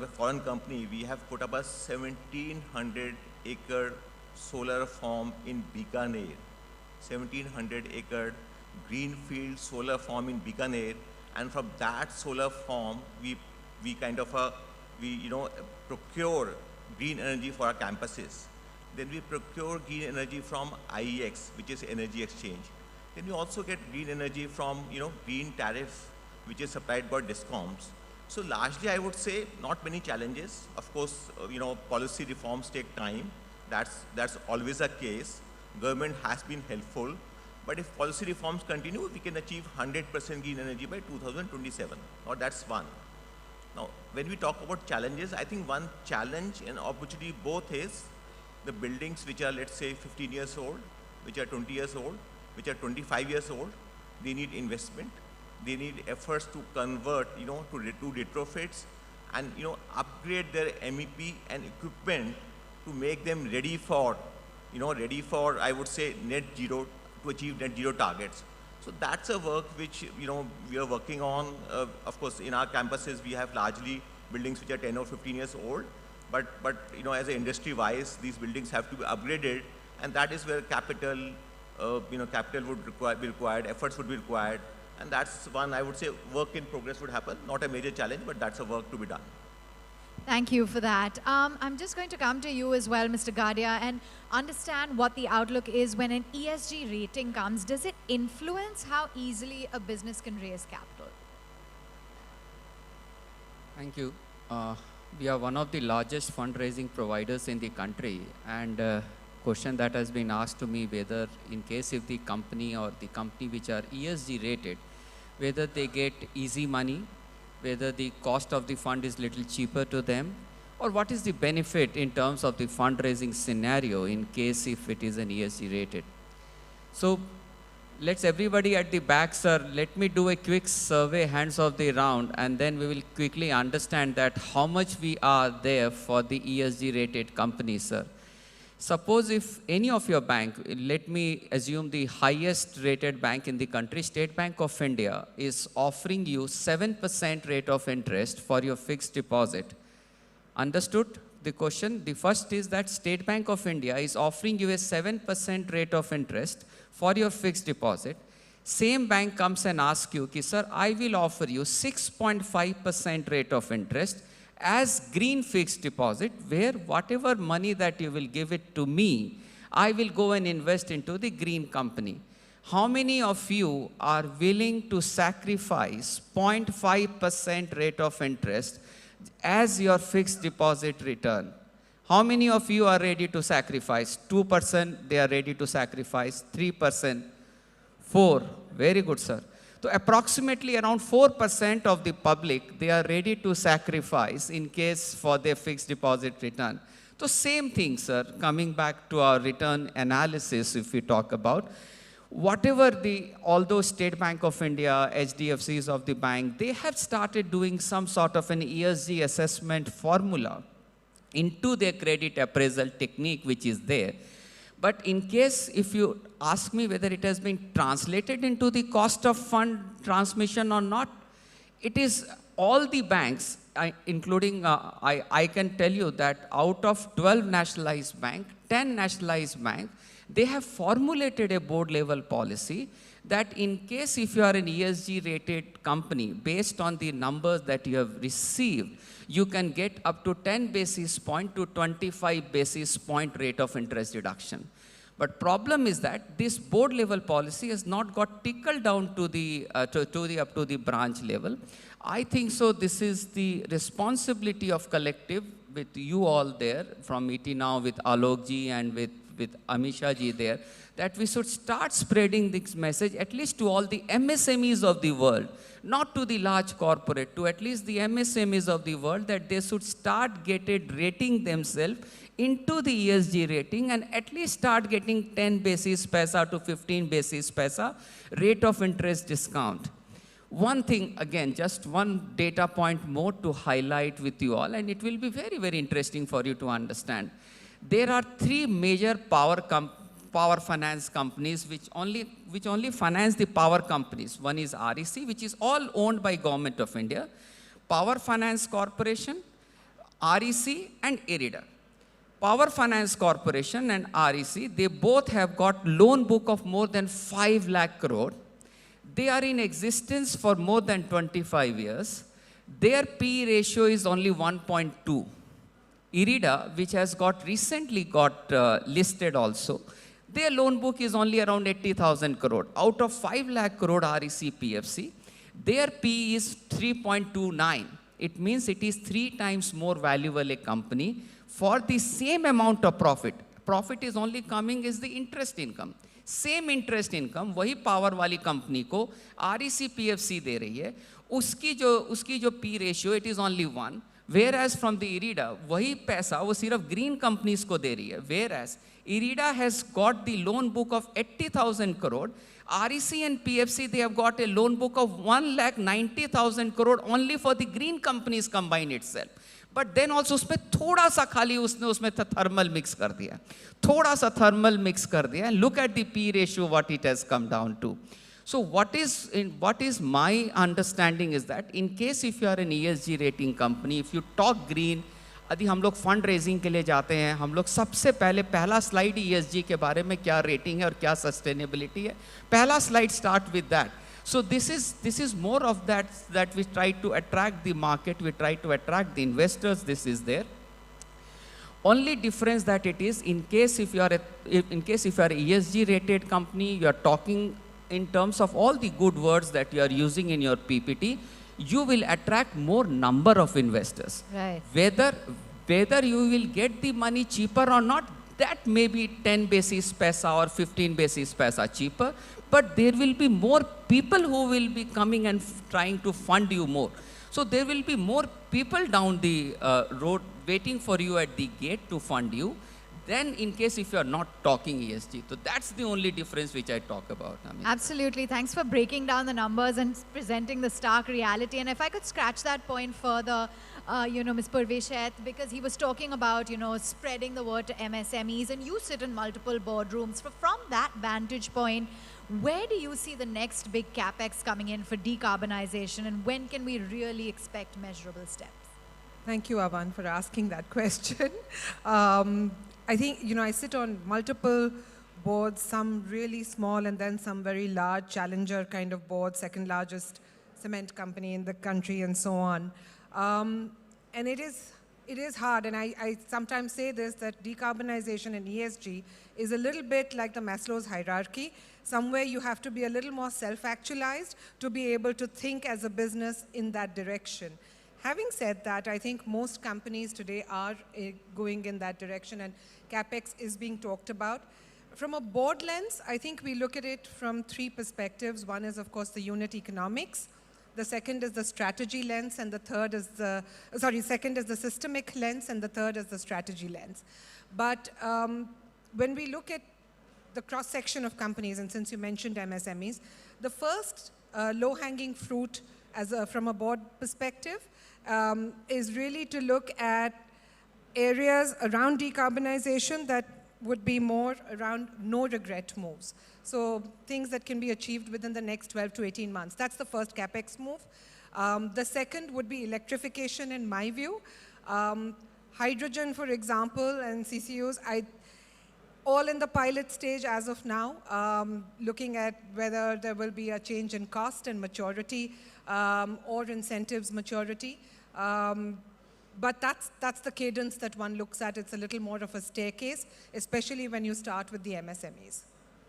foreign company, we have put up a 1,700-acre solar farm in Bikaner. 1,700-acre greenfield solar farm in Bikaner, and from that solar farm, we procure green energy for our campuses. Then we procure green energy from IEX, which is Energy Exchange. Then we also get green energy from green tariff, which is supplied by DISCOMs. So largely, I would say not many challenges. Of course, policy reforms take time. That's always a case. Government has been helpful. But if policy reforms continue, we can achieve 100% green energy by 2027. Now, that's one. Now, when we talk about challenges, I think one challenge and opportunity both is the buildings which are, let's say, 15 years old, which are 20 years old, which are 25 years old. They need investment. They need efforts to convert, to retrofits and, upgrade their MEP and equipment to make them ready for, I would say, net zero, to achieve net zero targets. So that's a work which, we are working on. Of course, in our campuses, we have largely buildings which are 10 or 15 years old. But as an industry-wise, these buildings have to be upgraded, and that is where capital would be required, efforts would be required, and that's one, I would say, work in progress would happen. Not a major challenge, but that's a work to be done. Thank you for that. I'm just going to come to you as well, Mr. Gadia, and understand what the outlook is when an ESG rating comes. Does it influence how easily a business can raise capital? Thank you. We are one of the largest fundraising providers in the country, and question that has been asked to me whether in case if the company or the company which are ESG rated, whether they get easy money, whether the cost of the fund is little cheaper to them, or what is the benefit in terms of the fundraising scenario in case if it is an ESG rated. So let's everybody at the back, sir, let me do a quick survey, hands of the round, and then we will quickly understand that how much we are there for the ESG rated companies, sir. Suppose if any of your bank, let me assume the highest rated bank in the country, State Bank of India, is offering you 7% rate of interest for your fixed deposit. Understood the question? The first is that State Bank of India is offering you a 7% rate of interest for your fixed deposit. Same bank comes and asks you, sir, I will offer you 6.5% rate of interest as green fixed deposit, where whatever money that you will give it to me, I will go and invest into the green company. How many of you are willing to sacrifice 0.5% rate of interest as your fixed deposit return? How many of you are ready to sacrifice? 2% they are ready to sacrifice, 3%, 4%. Very good, sir. So approximately around 4% of the public, they are ready to sacrifice in case for their fixed deposit return. So same thing, sir, coming back to our return analysis, if we talk about, whatever although State Bank of India, HDFCs of the bank, they have started doing some sort of an ESG assessment formula into their credit appraisal technique, which is there. But in case, if you ask me whether it has been translated into the cost of fund transmission or not, it is all the banks, including, I can tell you that out of 12 nationalized banks, 10 nationalized banks, they have formulated a board level policy that in case if you are an ESG rated company, based on the numbers that you have received, you can get up to 10 basis point to 25 basis point rate of interest reduction. But problem is that this board level policy has not got trickled down to the, up to the branch level. I think so this is the responsibility of collective with you all there from ET Now, with Alok ji and with Amisha ji there, that we should start spreading this message at least to all the MSMEs of the world, not to the large corporate, to at least the MSMEs of the world, that they should start rating themselves into the ESG rating and at least start getting 10 basis paisa to 15 basis paisa rate of interest discount. One thing, again, just one data point more to highlight with you all, and it will be very, very interesting for you to understand. There are three major power finance companies which only finance the power companies. One is REC, which is all owned by Government of India, Power Finance Corporation, REC and IRIDA. Power Finance Corporation and REC, they both have got loan book of more than 5 lakh crore. They are in existence for more than 25 years. Their P ratio is only 1.2. IRIDA, which has recently got listed also, their loan book is only around 80,000 crore. Out of 5 lakh crore REC PFC, their P is 3.29. It means it is 3 times more valuable a company for the same amount of profit. Profit is only coming is the interest income. Same interest income, वही power वाली company को REC PFC दे रही है, उसकी जो P ratio, it is only 1. Whereas from the IRIDA, वही पैसा वो सिर्फ green companies को दे रही है. Whereas IRIDA has got the loan book of 80,000 crore. REC and PFC, they have got a loan book of 1,90,000 crore only for the green companies combined itself. But then also उसमें थोड़ा सा खाली उसने thermal mix कर दिया, थोड़ा सा thermal mix कर दिया. And look at the P ratio, what it has come down to. So what is my understanding is that in case if you are an ESG rating company, if you talk green, यदि हम लोग fund raising के लिए जाते हैं, हम लोग सबसे पहला स्लाइड ESG के बारे में क्या रेटिंग है और क्या सस्टेनेबिलिटी है, पहला slide start with that. So this is more of that we try to attract the market, we try to attract the investors. This is there. Only difference that it is in case if you are an ESG rated company, you are talking in terms of all the good words that you are using in your PPT, you will attract more number of investors. Right. Whether you will get the money cheaper or not, that may be 10 basis paisa or 15 basis paisa cheaper, but there will be more people who will be coming and trying to fund you more. So there will be more people down the road waiting for you at the gate to fund you. Then in case if you are not talking ESG. So that's the only difference which I talk about. Absolutely. Thanks for breaking down the numbers and presenting the stark reality. And if I could scratch that point further, Ms. Purvishet, because he was talking about, spreading the word to MSMEs, and you sit in multiple boardrooms. From that vantage point, where do you see the next big capex coming in for decarbonization, and when can we really expect measurable steps? Thank you, Avan, for asking that question. I think, I sit on multiple boards, some really small and then some very large challenger kind of boards, second largest cement company in the country and so on. And it is hard, and I sometimes say this, that decarbonization and ESG is a little bit like the Maslow's hierarchy. Somewhere you have to be a little more self-actualized to be able to think as a business in that direction. Having said that, I think most companies today are going in that direction, and CapEx is being talked about. From a board lens, I think we look at it from 3 perspectives. One is, of course, the unit economics. The second is the strategy lens, and the third is second is the systemic lens, and the third is the strategy lens. But when we look at the cross-section of companies, and since you mentioned MSMEs, the first low-hanging fruit from a board perspective is really to look at areas around decarbonization that would be more around no-regret moves. So things that can be achieved within the next 12 to 18 months. That's the first CapEx move. The second would be electrification, in my view. Hydrogen, for example, and CCUs, all in the pilot stage as of now, looking at whether there will be a change in cost and maturity or incentives maturity. But that's the cadence that one looks at. It's a little more of a staircase, especially when you start with the MSMEs.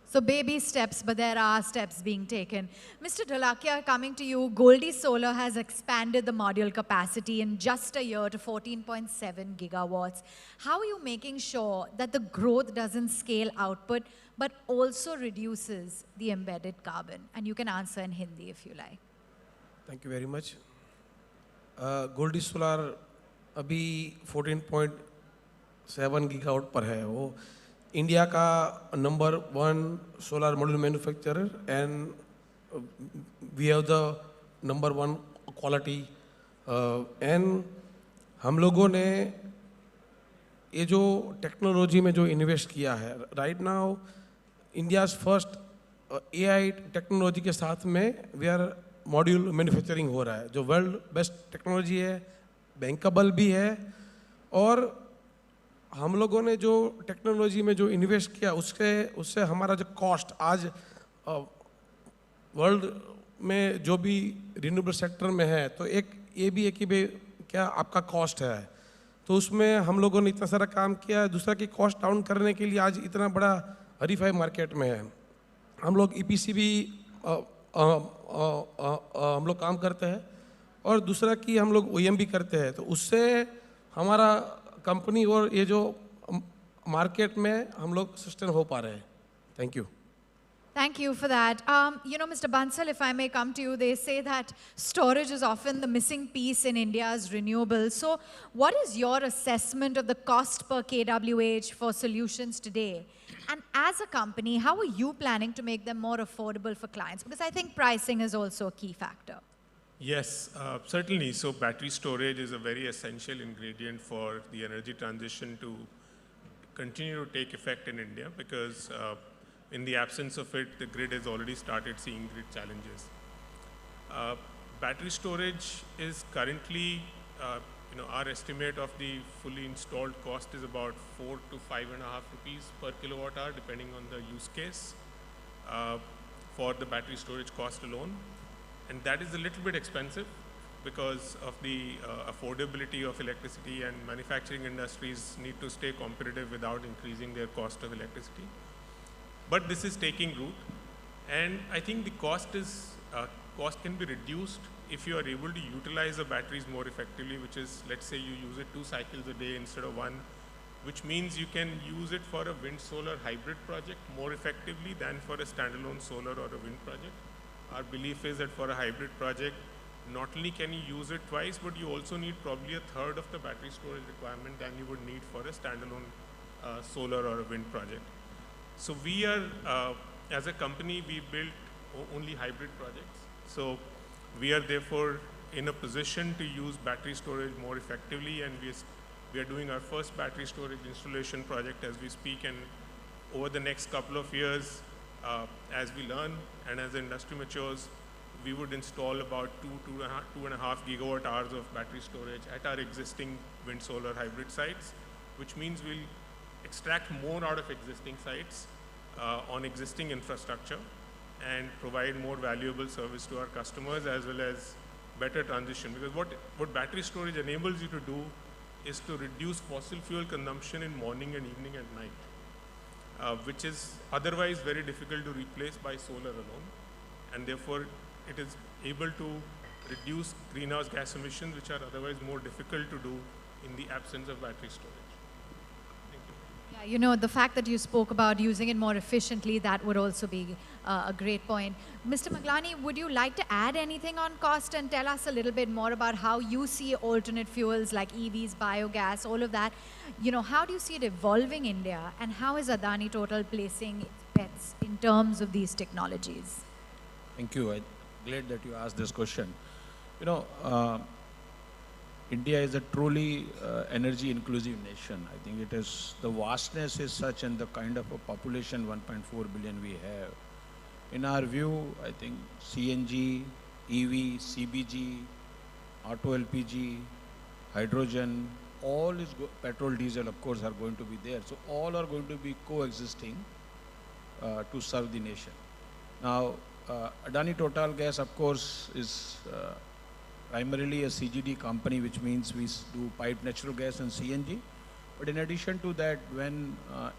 So baby steps, but there are steps being taken. Mr. Dholakia, coming to you, Goldie Solar has expanded the module capacity in just a year to 14.7 gigawatts. How are you making sure that the growth doesn't scale output, but also reduces the embedded carbon? And you can answer in Hindi if you like. Thank you very much. Goldie Solar अभी 14.7 gigawatt पर है. वो India का number 1 solar module manufacturer and we have the number 1 quality and हम लोगों ने ये जो टेक्नोलॉजी में जो इन्वेस्ट किया है right now India's first AI technology के साथ में वी आर मॉड्यूल मैन्युफैक्चरिंग हो रहा है जो वर्ल्ड बेस्ट टेक्नोलॉजी है, बैंकेबल भी है और हम लोगों ने जो टेक्नोलॉजी में जो इन्वेस्ट किया उससे हमारा जो कॉस्ट आज वर्ल्ड में जो भी रिन्यूएबल सेक्टर में है तो एक ये भी है कि भाई क्या आपका कॉस्ट है तो उसमें हम लोगों ने इतना सारा काम किया. दूसरा कि कॉस्ट डाउन करने के लिए आज इतना बड़ा हरीफाई मार्केट में है. हम लोग ईपीसी भी हम लोग काम करते हैं और दूसरा कि हम लोग ओईएम भी करते हैं तो उससे हमारा कंपनी और ये जो मार्केट में हम लोग सस्टेन हो पा रहे हैं. Thank you. Thank you for that. You know, Mr. Bansal, if I may come to you, they say that storage is often the missing piece in India's renewables. So what is your assessment of the cost per kWh for solutions today? And as a company, how are you planning to make them more affordable for clients? Because I think pricing is also a key factor. Yes, certainly. So battery storage is a very essential ingredient for the energy transition to continue to take effect in India because in the absence of it, the grid has already started seeing grid challenges. Battery storage is currently, our estimate of the fully installed cost is about 4 to 5.5 rupees per kilowatt hour, depending on the use case for the battery storage cost alone. And that is a little bit expensive because of the affordability of electricity, and manufacturing industries need to stay competitive without increasing their cost of electricity. But this is taking root, and I think the cost can be reduced if you are able to utilize the batteries more effectively, which is, let's say you use it 2 cycles a day instead of 1, which means you can use it for a wind-solar hybrid project more effectively than for a standalone solar or a wind project. Our belief is that for a hybrid project, not only can you use it twice, but you also need probably a third of the battery storage requirement than you would need for a standalone solar or a wind project. So we are, as a company, we built only hybrid projects. So we are therefore in a position to use battery storage more effectively, and we are doing our first battery storage installation project as we speak, and over the next couple of years, as we learn and as the industry matures, we would install about 2.5 gigawatt hours of battery storage at our existing wind solar hybrid sites, which means we'll extract more out of existing sites on existing infrastructure and provide more valuable service to our customers as well as better transition. Because what battery storage enables you to do is to reduce fossil fuel consumption in morning and evening and night, which is otherwise very difficult to replace by solar alone. And therefore, it is able to reduce greenhouse gas emissions, which are otherwise more difficult to do in the absence of battery storage. Yeah, you know, the fact that you spoke about using it more efficiently, that would also be a great point. Mr. Maglani, would you like to add anything on cost and tell us a little bit more about how you see alternate fuels like EVs, biogas, all of that? You know, how do you see it evolving in India, and how is Adani Total placing its bets in terms of these technologies? Thank you. I'm glad that you asked this question. You know, India is a truly energy inclusive nation. I think it is, the vastness is such and the kind of a population 1.4 billion we have. In our view, I think CNG, EV, CBG, auto LPG, hydrogen, all is petrol, diesel, of course, are going to be there. So all are going to be coexisting to serve the nation. Now, Adani Total Gas, of course, is primarily a CGD company, which means we do piped natural gas and CNG. But in addition to that, when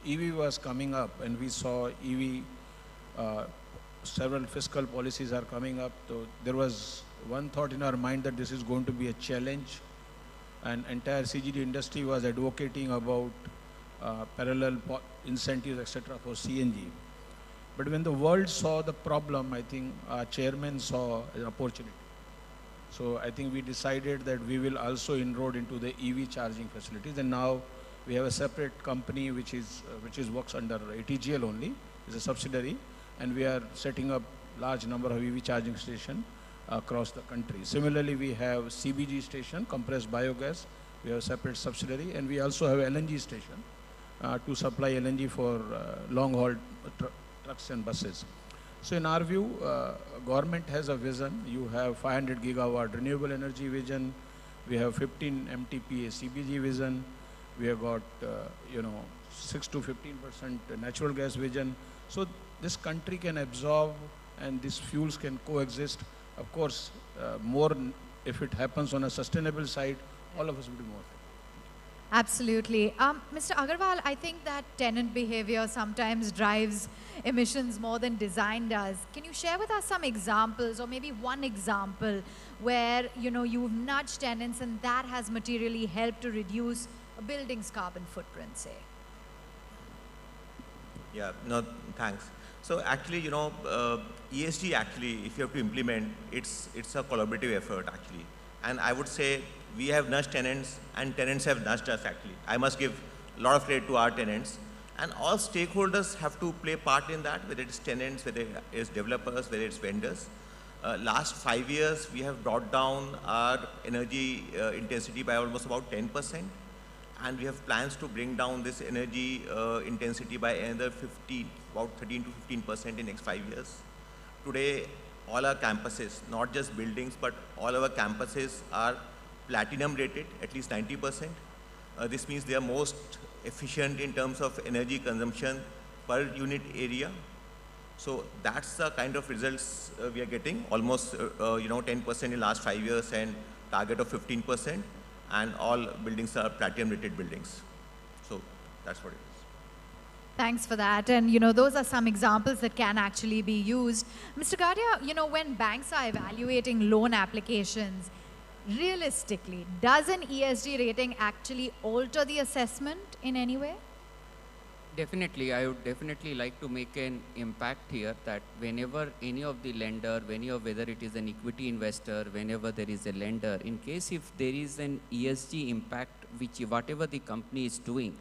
EV was coming up and we saw EV, several fiscal policies are coming up, so there was one thought in our mind that this is going to be a challenge, and entire CGD industry was advocating about parallel incentives, etc. for CNG. But when the world saw the problem, I think our chairman saw an opportunity. So I think we decided that we will also enroll into the EV charging facilities, and now we have a separate company which works under ATGL only, is a subsidiary, and we are setting up large number of EV charging stations across the country. Similarly, we have CBG station, compressed biogas. We have a separate subsidiary, and we also have LNG station to supply LNG for long-haul trucks and buses. So in our view, government has a vision. You have 500 gigawatt renewable energy vision. We have 15 MTPA CBG vision. We have got, 6 to 15% natural gas vision. So this country can absorb and these fuels can coexist. Of course, more if it happens on a sustainable side, all of us will be more. Absolutely. Mr. Agarwal, I think that tenant behavior sometimes drives emissions more than design does. Can you share with us some examples, or maybe one example where you've nudged tenants and that has materially helped to reduce a building's carbon footprint, say? Yeah, no, thanks. So actually, ESG actually, if you have to implement, it's a collaborative effort actually. And I would say we have nudged tenants and tenants have nudged us actually. I must give a lot of credit to our tenants. And all stakeholders have to play part in that, whether it's tenants, whether it's developers, whether it's vendors. Last 5 years, we have brought down our energy intensity by almost about 10%. And we have plans to bring down this energy intensity by another about 13 to 15% in next 5 years. Today, all our campuses, not just buildings, but all our campuses are platinum rated, at least 90%. This means they are most efficient in terms of energy consumption per unit area. So that's the kind of results we are getting, almost 10% in last 5 years and target of 15%. And all buildings are platinum rated buildings. So that's what it is. Thanks for that. And, those are some examples that can actually be used. Mr. Gadia, when banks are evaluating loan applications, realistically, does an ESG rating actually alter the assessment in any way? Definitely, I would definitely like to make an impact here that whenever any of the lender, whether it is an equity investor, whenever there is a lender, in case if there is an ESG impact, which whatever the company is doing,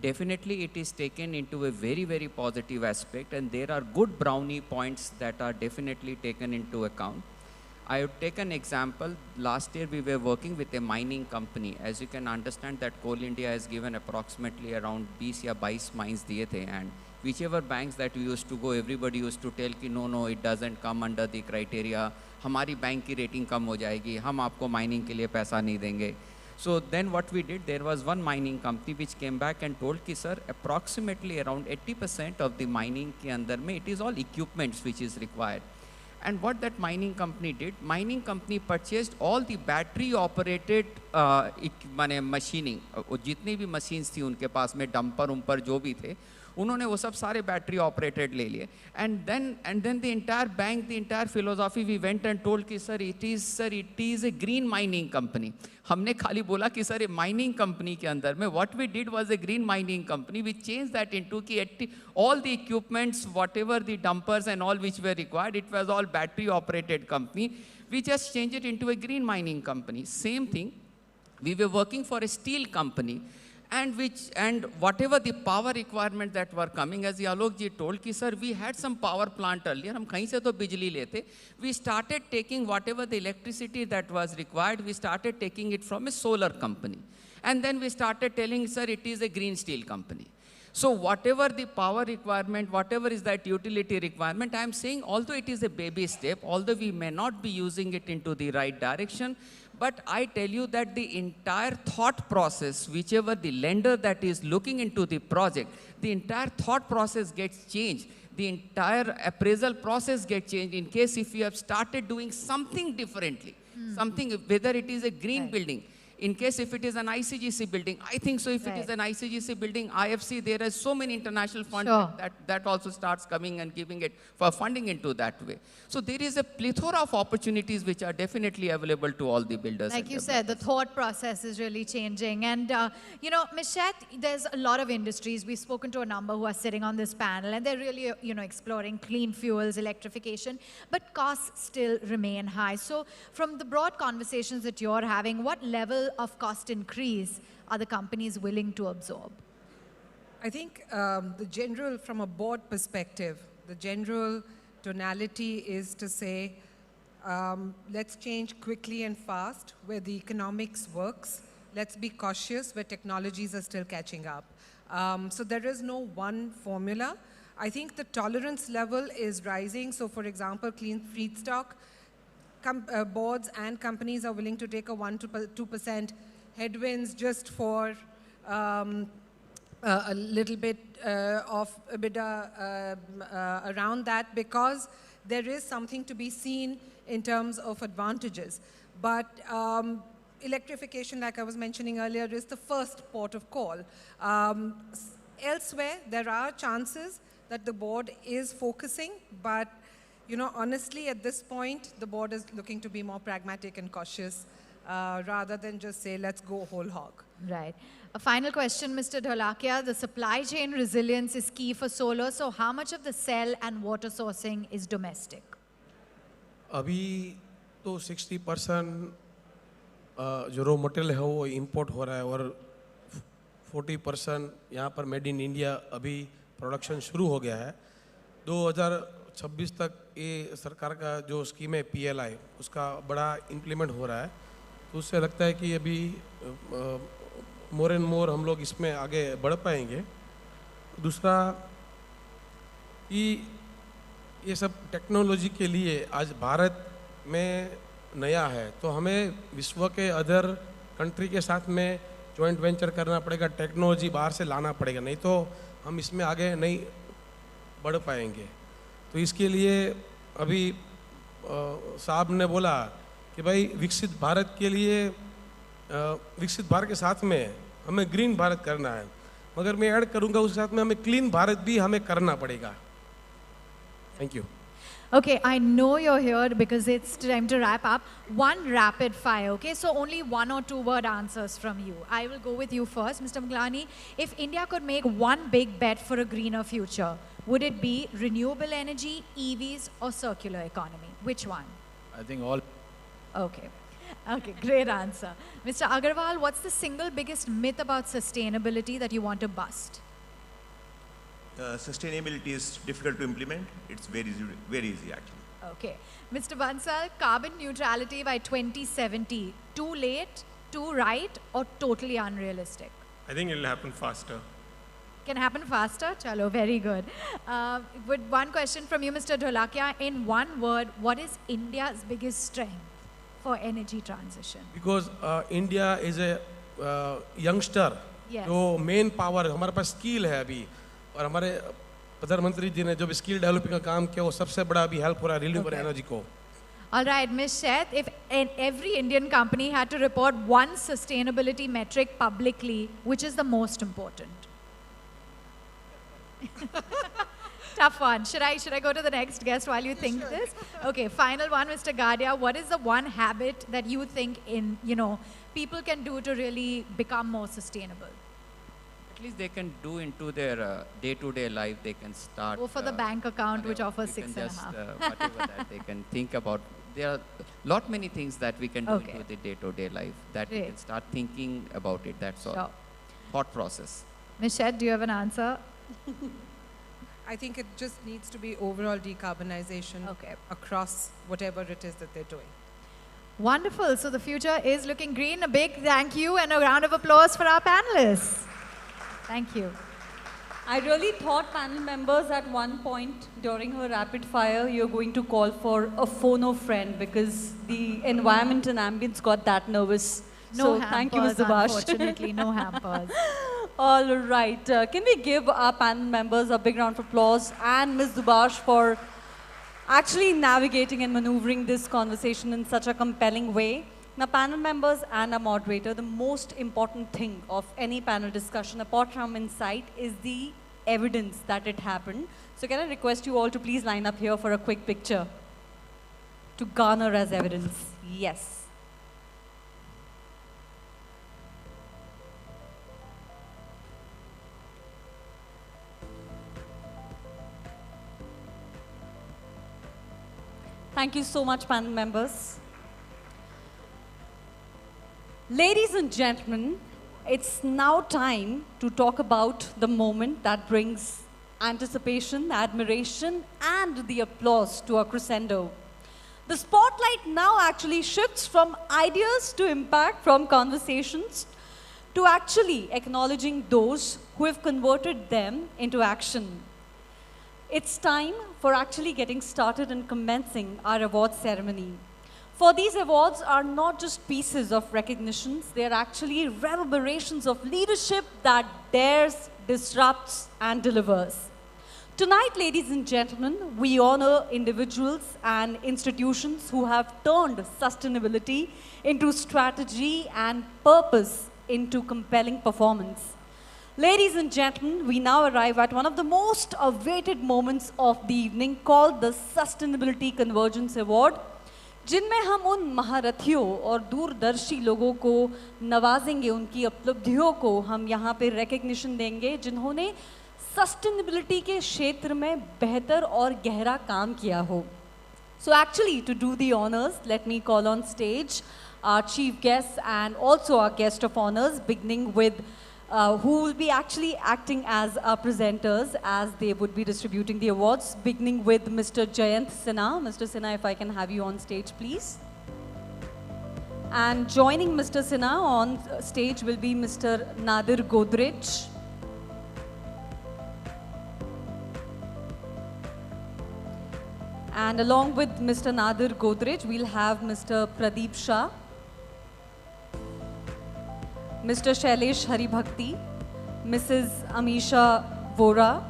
definitely it is taken into a very, very positive aspect, and there are good brownie points that are definitely taken into account. I would take an example. Last year we were working with a mining company. As you can understand that Coal India has given approximately around 20 या 22 mines दिए थे, and whichever banks that we used to go, everybody used to tell कि no, it doesn't come under the criteria. हमारी bank की rating कम हो जाएगी, हम आपको माइनिंग के लिए पैसा नहीं देंगे. So then what we did, there was one mining company which came back and told कि sir, approximately around 80% of the mining के अंदर में it is all equipments which is required. And what that mining company did, mining company purchased all the battery operated machining, जितने भी machines थी उनके पास में, dumper उम्पर जो भी थे, उन्होंने वो सब सारे battery operated ले लिए. And then the entire bank, the entire philosophy, we went and told कि sir, it is a green mining company. हमने खाली बोला कि sir, mining company के अंदर में, what we did was a green mining company. We changed that into कि all the equipments, whatever the dumpers and all which were required, it was all battery operated company. We just changed it into a green mining company. Same thing, we were working for a steel company. And whatever the power requirement that were coming, as Alok ji told, कि sir, we had some power plant earlier, हम कहीं से तो बिजली लेते. We started taking whatever the electricity that was required, we started taking it from a solar company. And then we started telling, sir, it is a green steel company. So whatever the power requirement, whatever is that utility requirement, I am saying, although it is a baby step, although we may not be using it into the right direction, But I tell you that the entire thought process, whichever the lender that is looking into the project, the entire thought process gets changed. The entire appraisal process gets changed in case if you have started doing something differently, something, whether it is a green building, in case if it is an ICGC building, I think so if it is an ICGC building, IFC, there are so many international funds that also starts coming and giving it for funding into that way. So there is a plethora of opportunities which are definitely available to all the builders. Like you said, the thought process is really changing. And, you know, Ms. Shet, there's a lot of industries. We've spoken to a number who are sitting on this panel, and they're really, you know, exploring clean fuels, electrification, but costs still remain high. So from the broad conversations that you're having, what level of cost increase are the companies willing to absorb? I think the general, from a board perspective, the general tonality is to say, let's change quickly and fast where the economics works. Let's be cautious where technologies are still catching up. So there is no one formula. I think the tolerance level is rising. So for example, clean feedstock, boards and companies are willing to take a 1 to 2% headwinds just for a little bit of EBITDA around that, because there is something to be seen in terms of advantages. But electrification, like I was mentioning earlier, is the first port of call. Elsewhere, there are chances that the board is focusing, but you know, honestly, at this point, the board is looking to be more pragmatic and cautious rather than just say, let's go whole hog. Right. A final question, Mr. Dholakia. The supply chain resilience is key for solar. So how much of the cell and water sourcing is domestic? अभी तो 60% जो raw material है वो import हो रहा है और 40% यहाँ पर मेड इन इंडिया अभी प्रोडक्शन शुरू हो गया है। 2026 तक ये सरकार का जो स्कीम है PLI उसका बड़ा इम्प्लीमेंट हो रहा है, तो उससे लगता है कि अभी मोर एंड मोर हम लोग इसमें आगे बढ़ पाएंगे। दूसरा कि ये सब टेक्नोलॉजी के लिए आज भारत में नया है, तो हमें विश्व के अदर कंट्री के साथ में जॉइंट वेंचर करना पड़ेगा, टेक्नोलॉजी बाहर से लाना पड़ेगा, नहीं तो हम इसमें आगे नहीं बढ़ पाएंगे। तो इसके लिए अभी साहब ने बोला कि भाई विकसित भारत के लिए विकसित भारत के साथ में हमें ग्रीन भारत करना है, मगर मैं ऐड करूंगा उसके साथ में हमें क्लीन भारत भी हमें करना पड़ेगा। Thank you. Okay, I know you're here because it's time to wrap up. One rapid fire, okay? So only 1 or 2 word answers from you. I will go with you first. Mr. Maglani, if India could make one big bet for a greener future, would it be renewable energy, EVs, or circular economy? Which one? I think all. Okay. Okay, great answer. Mr. Agarwal, what's the single biggest myth about sustainability that you want to bust? Sustainability is difficult to implement. It's very easy actually. Okay. Mr. Bansal, carbon neutrality by 2070. Too late, too right, or totally unrealistic? I think it'll happen faster. Can happen faster? Chalo, very good. With one question from you, Mr. Dholakia. In one word, what is India's biggest strength for energy transition? Because India is a youngster. Yes. जो main power हमारे पास skill है अभी, और हमारे प्रधानमंत्री जी ने जो skill developing का काम किया वो सबसे बड़ा अभी हेल्प हो रहा है रिन्यूएबल एनर्जी को। All right, Ms. Shet, if every Indian company had to report one sustainability metric publicly, which is the most important? Tough one. Should I go to the next guest while you think this? Okay, final one, Mr. Gadia. What is the one habit that you think people can do to really become more sustainable? At least they can do into their day-to-day life. They can start. Go for the bank account, which offers 6.5. Whatever that they can think about. There are many things that we can do into the day-to-day life that we can start thinking about it. That's all. Sure. Thought process. Ms. Shet, do you have an answer? I think it just needs to be overall decarbonization across whatever it is that they're doing. Wonderful. So the future is looking green. A big thank you and a round of applause for our panelists. Thank you. I really thought, panel members, at one point during her rapid fire, you're going to call for a phono friend because the environment and ambience got that nervous. No So hampers, thank you, Ms. Dubash. unfortunately, no hampers. All right. Can we give our panel members a big round of applause and Ms. Dubash for actually navigating and maneuvering this conversation in such a compelling way? Now, panel members and a moderator, the most important thing of any panel discussion, apart from insight, is the evidence that it happened. So can I request you all to please line up here for a quick picture to garner as evidence? Yes. Thank you so much, panel members. Ladies and gentlemen, it's now time to talk about the moment that brings anticipation, admiration, and the applause to a crescendo. The spotlight now actually shifts from ideas to impact, from conversations to actually acknowledging those who have converted them into action. It's time for actually getting started and commencing our awards ceremony. For these awards are not just pieces of recognitions, they are actually reverberations of leadership that dares, disrupts, and delivers. Tonight, ladies and gentlemen, we honor individuals and institutions who have turned sustainability into strategy and purpose into compelling performance. Ladies and gentlemen, we now arrive at one of the most awaited moments of the evening called the Sustainability Convergence Award, जिनमें हम उन महारथियों और दूरदर्शी लोगों को नवाजेंगे, उनकी उपलब्धियों को हम यहाँ पे recognition देंगे जिन्होंने sustainability के क्षेत्र में बेहतर और गहरा काम किया हो. So actually, to do the honors, let me call on stage our chief guests and also our guest of honors, beginning with who will be actually acting as our presenters as they would be distributing the awards, beginning with Mr. Jayant Sinha. Mr. Sinha, if I can have you on stage, please. And joining Mr. Sinha on stage will be Mr. Nadir Godrej. And along with Mr. Nadir Godrej, we'll have Mr. Pradeep Shah, Mr. Shailesh Haribhakti, Mrs. Amisha Vora,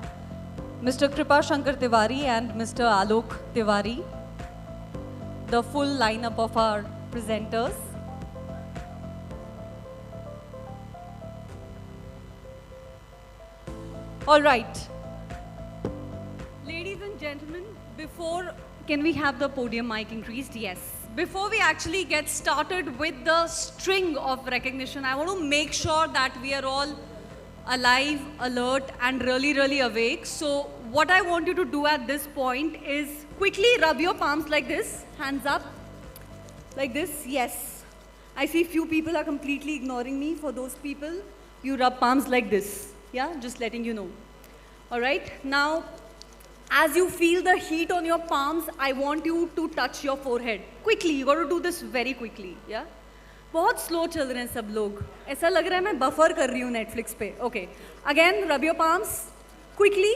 Mr. Kripa Shankar Tiwari and Mr. Alok Tiwari, the full lineup of our presenters. All right. Ladies and gentlemen, can we have the podium mic increased? Yes. Before we actually get started with the string of recognition, I want to make sure that we are all alive, alert, and really, really awake. So what I want you to do at this point is quickly rub your palms like this, hands up, like this, yes. I see few people are completely ignoring me. For those people, you rub palms like this, yeah, just letting you know. All right, now, as you feel the heat on your palms, I want you to touch your forehead. Quickly, you got to do this very quickly, yeah? बहुत slow चल रहे हैं सब लोग. ऐसा लग रहा है मैं buffer कर रही हूँ Netflix पे. Okay. Again, rub your palms quickly,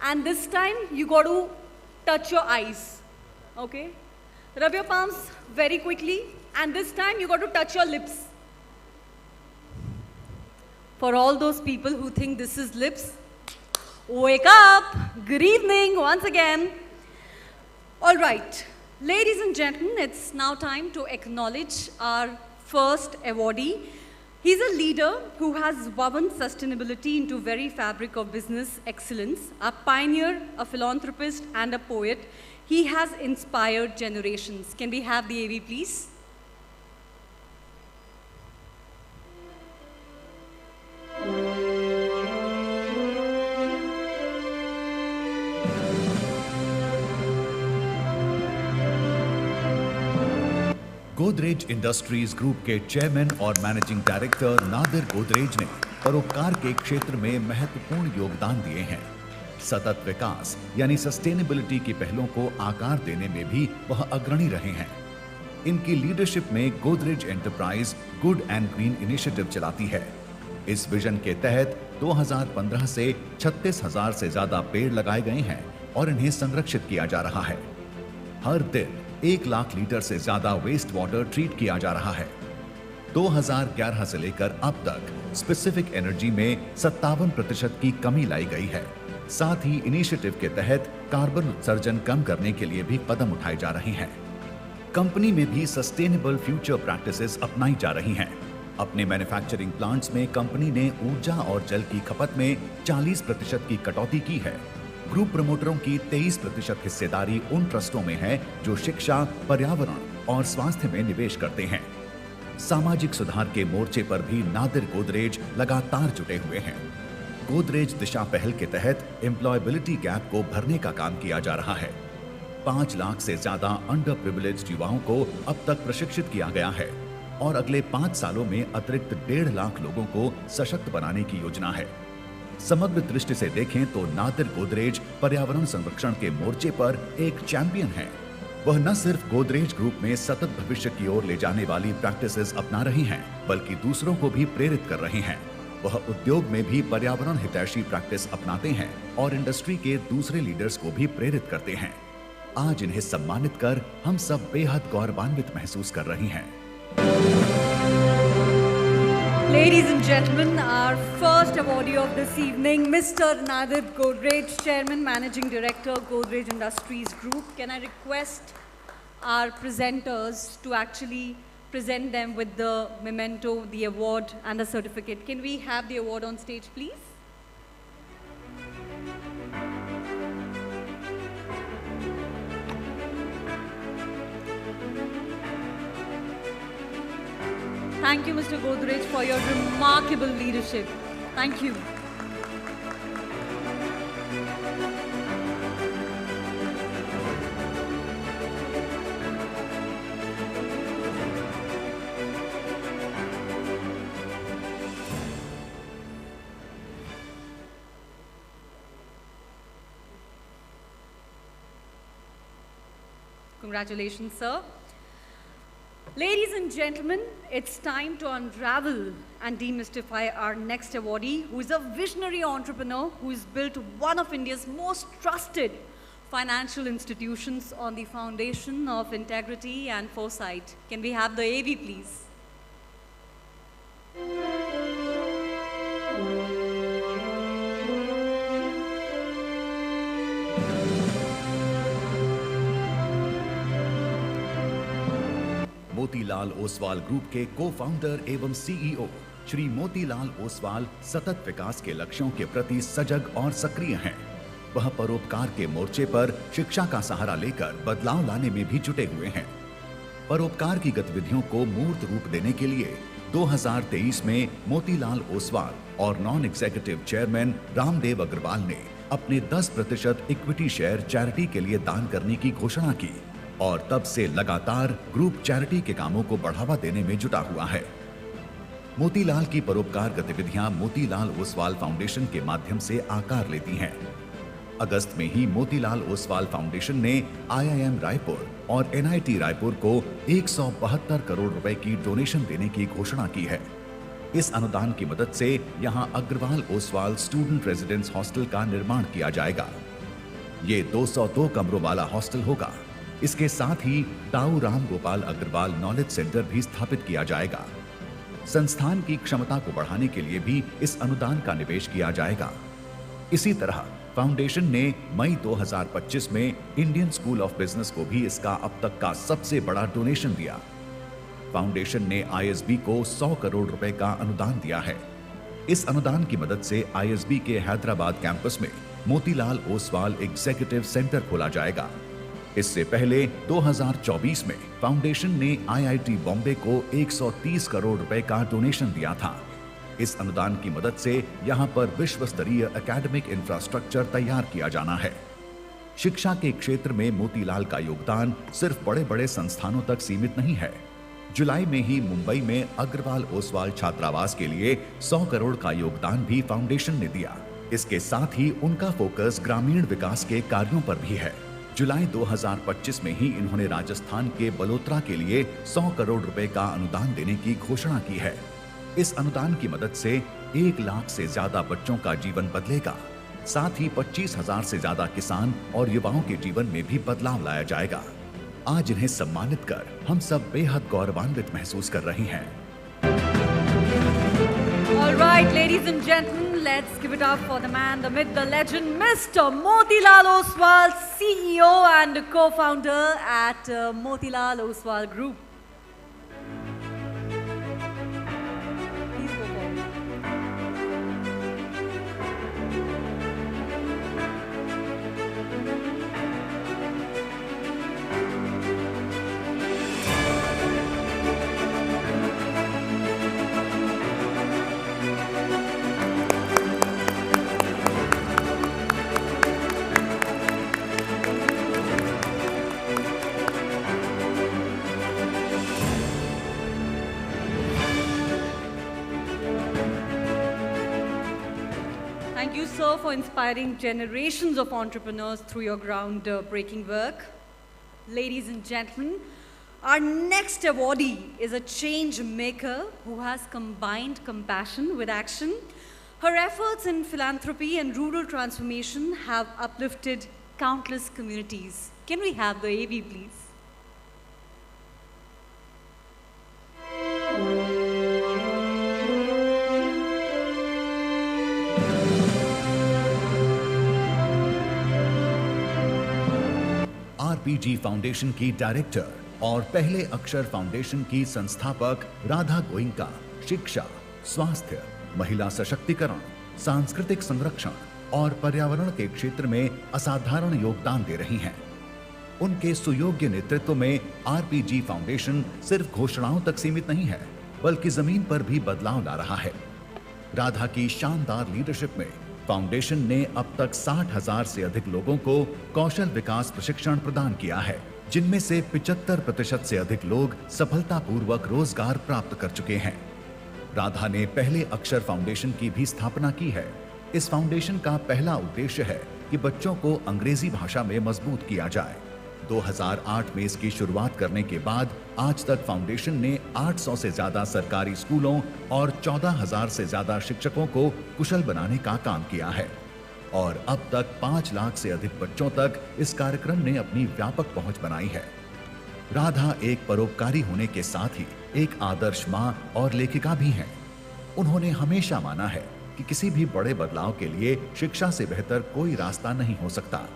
and this time you got to touch your eyes. Okay? Rub your palms very quickly, and this time you got to touch your lips. For all those people who think this is lips, wake up! Good evening once again. All right, ladies and gentlemen, it's now time to acknowledge our first awardee. He's a leader who has woven sustainability into very fabric of business excellence, a pioneer, a philanthropist, and a poet. He has inspired generations. Can we have the AV, please? Godrej industries group के chairman और managing director Nadir Godrej ने परोपकार के क्षेत्र में महत्वपूर्ण योगदान दिए हैं। सतत विकास यानी सस्टेनेबिलिटी की पहलों को आकार देने में भी वह अग्रणी रहे हैं। इनकी लीडरशिप में Godrej enterprise good and green initiative चलाती है। इस विजन के तहत 2015 से 36,000 से ज्यादा पेड़ लगाए गए हैं और इन्हें संरक्षित किया जा रहा है। हर दिन 1 लाख लीटर से ज्यादा वेस्ट वाटर ट्रीट किया जा रहा है। 2011 से लेकर अब तक स्पेसिफिक एनर्जी में 57% की कमी लाई गई है। साथ ही इनिशिएटिव के तहत कार्बन उत्सर्जन कम करने के लिए भी कदम उठाए जा रहे हैं। कंपनी में भी सस्टेनेबल फ्यूचर प्रैक्टिसेस अपनाई जा रही हैं। अपने मैन्युफैक्चरिंग प्लांट्स में कंपनी ने ऊर्जा और जल की खपत में 40% की कटौती की है। ग्रुप प्रमोटरों की 23% हिस्सेदारी उन ट्रस्टों में है जो शिक्षा, पर्यावरण और स्वास्थ्य में निवेश करते हैं। सामाजिक सुधार के मोर्चे पर भी नादिर गोदरेज लगातार जुटे हुए हैं। गोदरेज दिशा पहल के तहत एम्प्लॉयबिलिटी गैप को भरने का काम किया जा रहा है। 5 लाख से ज्यादा अंडर प्रिविलेज्ड युवाओं को अब तक प्रशिक्षित किया गया है और अगले 5 सालों में अतिरिक्त 1.5 लाख लोगों को सशक्त बनाने की योजना है। समग्र दृष्टि से देखें तो नादिर गोदरेज पर्यावरण संरक्षण के मोर्चे पर एक चैंपियन है। वह न सिर्फ गोदरेज ग्रुप में सतत भविष्य की ओर ले जाने वाली प्रैक्टिसेस अपना रही हैं, बल्कि दूसरों को भी प्रेरित कर रहे हैं। वह उद्योग में भी पर्यावरण हितैषी प्रैक्टिस अपनाते हैं और इंडस्ट्री के दूसरे लीडर्स को भी प्रेरित करते हैं। आज इन्हें सम्मानित कर हम सब बेहद गौरवान्वित महसूस कर रही हैं। Ladies and gentlemen, our first awardee of this evening, Mr. Nadir Godrej, Chairman, Managing Director, Godrej Industries Group. Can I request our presenters to actually present them with the memento, the award and the certificate. Can we have the award on stage, please? Thank you, Mr. Godrej, for your remarkable leadership. Thank you. Congratulations, sir. Ladies and gentlemen, it's time to unravel and demystify our next awardee, who is a visionary entrepreneur who has built one of India's most trusted financial institutions on the foundation of integrity and foresight. Can we have the AV, please? Motilal Oswal group के cofounder एवं CEO Shri Motilal Oswal सतत विकास के लक्ष्यों के प्रति सजग और सक्रिय हैं। वह परोपकार के मोर्चे पर शिक्षा का सहारा लेकर बदलाव लाने में भी जुटे हुए हैं। परोपकार की गतिविधियों को मूर्त रूप देने के लिए 2023 में मोतीलाल ओसवाल और non executive chairman Ramdev Agarwal ने अपने 10% इक्विटी शेयर चैरिटी के लिए दान करने की घोषणा की और तब से लगातार ग्रुप चैरिटी के कामों को बढ़ावा देने में जुटा हुआ है। मोतीलाल की परोपकार गतिविधियां मोतीलाल ओसवाल फाउंडेशन के माध्यम से आकार लेती हैं। अगस्त में ही मोतीलाल ओसवाल फाउंडेशन ने IIM रायपुर और NIT रायपुर को 172 करोड़ रुपए की डोनेशन देने की घोषणा की है। इस अनुदान की मदद से यहां Agarwal Oswal student residence hostel का निर्माण किया जाएगा। ये 202 कमरों वाला हॉस्टल होगा। इसके साथ ही ताऊ राम गोपाल अग्रवाल नॉलेज सेंटर भी स्थापित किया जाएगा। संस्थान की क्षमता को बढ़ाने के लिए भी इस अनुदान का निवेश किया जाएगा। इसी तरह फाउंडेशन ने मई 2025 में इंडियन स्कूल ऑफ बिजनेस को भी इसका अब तक का सबसे बड़ा डोनेशन दिया। फाउंडेशन ने ISB को 100 करोड़ रुपए का अनुदान दिया है। इस अनुदान की मदद से ISB के हैदराबाद कैंपस में मोतीलाल ओसवाल एग्जीक्यूटिव सेंटर खोला जाएगा। इससे पहले 2024 में फाउंडेशन ने IIT बॉम्बे को 130 करोड़ रुपए का डोनेशन दिया था। इस अनुदान की मदद से यहां पर विश्व स्तरीय एकेडमिक इंफ्रास्ट्रक्चर तैयार किया जाना है। शिक्षा के क्षेत्र में मोतीलाल का योगदान सिर्फ बड़े-बड़े संस्थानों तक सीमित नहीं है। जुलाई में ही मुंबई में अग्रवाल ओसवाल छात्रावास के लिए 100 करोड़ का योगदान भी फाउंडेशन ने दिया। इसके साथ ही उनका फोकस ग्रामीण विकास के कार्यों पर भी है। जुलाई 2025 में ही इन्होंने राजस्थान के बलोत्रा के लिए 100 करोड़ रुपए का अनुदान देने की घोषणा की है। इस अनुदान की मदद से 1 लाख से ज्यादा बच्चों का जीवन बदलेगा। साथ ही 25,000 से ज्यादा किसान और युवाओं के जीवन में भी बदलाव लाया जाएगा। आज इन्हें सम्मानित कर हम सब बेहद गौरवान्वित महसूस कर रहे हैं। All right, ladies and gentlemen, let's give it up for the man, the myth, the legend, Mr. Motilal Oswal, CEO and co-founder at Motilal Oswal Group. Please go forward. Thank you, sir, for inspiring generations of entrepreneurs through your groundbreaking work. Ladies and gentlemen, our next awardee is a change maker who has combined compassion with action. Her efforts in philanthropy and rural transformation have uplifted countless communities. Can we have the AV, please? RPG foundation की director और पहले अक्षर foundation की संस्थापक राधा गोइंका शिक्षा, स्वास्थ्य, महिला सशक्तिकरण, सांस्कृतिक संरक्षण और पर्यावरण के क्षेत्र में असाधारण योगदान दे रही हैं। उनके सुयोग्य नेतृत्व में आरपीजी फाउंडेशन सिर्फ घोषणाओं तक सीमित नहीं है, बल्कि जमीन पर भी बदलाव ला रहा है। राधा की शानदार लीडरशिप में फाउंडेशन ने अब तक 60,000 से अधिक लोगों को कौशल विकास प्रशिक्षण प्रदान किया है, जिनमें से 75% से अधिक लोग सफलतापूर्वक रोजगार प्राप्त कर चुके हैं। राधा ने पहले अक्षर फाउंडेशन की भी स्थापना की है। इस फाउंडेशन का पहला उद्देश्य है कि बच्चों को अंग्रेजी भाषा में मजबूत किया जाए। 2008 में इसकी शुरुआत करने के बाद आज तक फाउंडेशन ने 800 से ज्यादा सरकारी स्कूलों और 14,000 से ज्यादा शिक्षकों को कुशल बनाने का काम किया है और अब तक 5 लाख से अधिक बच्चों तक इस कार्यक्रम ने अपनी व्यापक पहुंच बनाई है। राधा एक परोपकारी होने के साथ ही एक आदर्श मां और लेखिका भी हैं। उन्होंने हमेशा माना है कि किसी भी बड़े बदलाव के लिए शिक्षा से बेहतर कोई रास्ता नहीं हो सकता।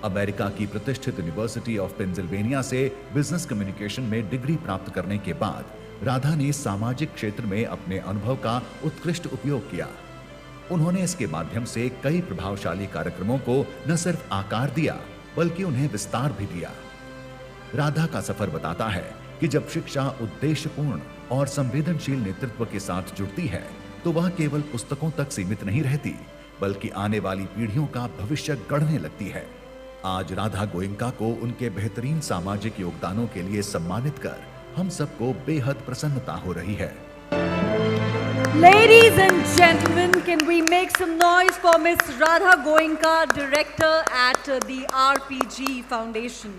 अमेरिका की प्रतिष्ठित यूनिवर्सिटी ऑफ पेंसिल्वेनिया से बिजनेस कम्युनिकेशन में डिग्री प्राप्त करने के बाद राधा ने सामाजिक क्षेत्र में अपने अनुभव का उत्कृष्ट उपयोग किया। उन्होंने इसके माध्यम से कई प्रभावशाली कार्यक्रमों को न सिर्फ आकार दिया, बल्कि उन्हें विस्तार भी दिया। राधा का सफर बताता है कि जब शिक्षा उद्देश्यपूर्ण और संवेदनशील नेतृत्व के साथ जुड़ती है, तो वह केवल पुस्तकों तक सीमित नहीं रहती, बल्कि आने वाली पीढ़ियों का भविष्य गढ़ने लगती है। आज राधा गोइंका को उनके बेहतरीन सामाजिक योगदानों के लिए सम्मानित कर हम सबको बेहद प्रसन्नता हो रही है। Ladies and gentlemen, can we make some noise for Miss Radha Goenka, Director at the RPG Foundation?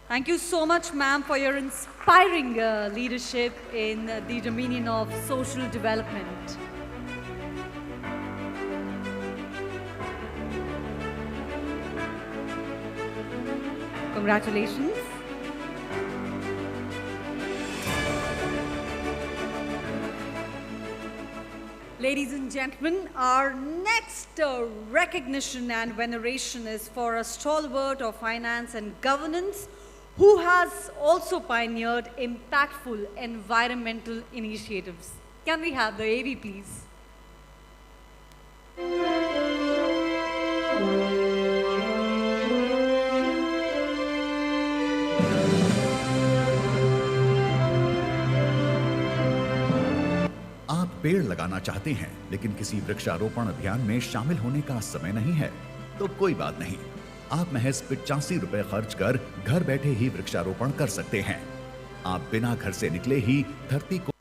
Thank you so much, ma'am, for your inspiring leadership in the dominion of social development. Congratulations. Ladies and gentlemen, our next recognition and veneration is for a stalwart of finance and governance who has also pioneered impactful environmental initiatives. Can we have the AV, please? आप पेड़ लगाना चाहते हैं, लेकिन किसी वृक्षारोपण अभियान में शामिल होने का समय नहीं है, तो कोई बात नहीं। आप महज 85 रुपए खर्च कर घर बैठे ही वृक्षारोपण कर सकते हैं। आप बिना घर से निकले ही धरती को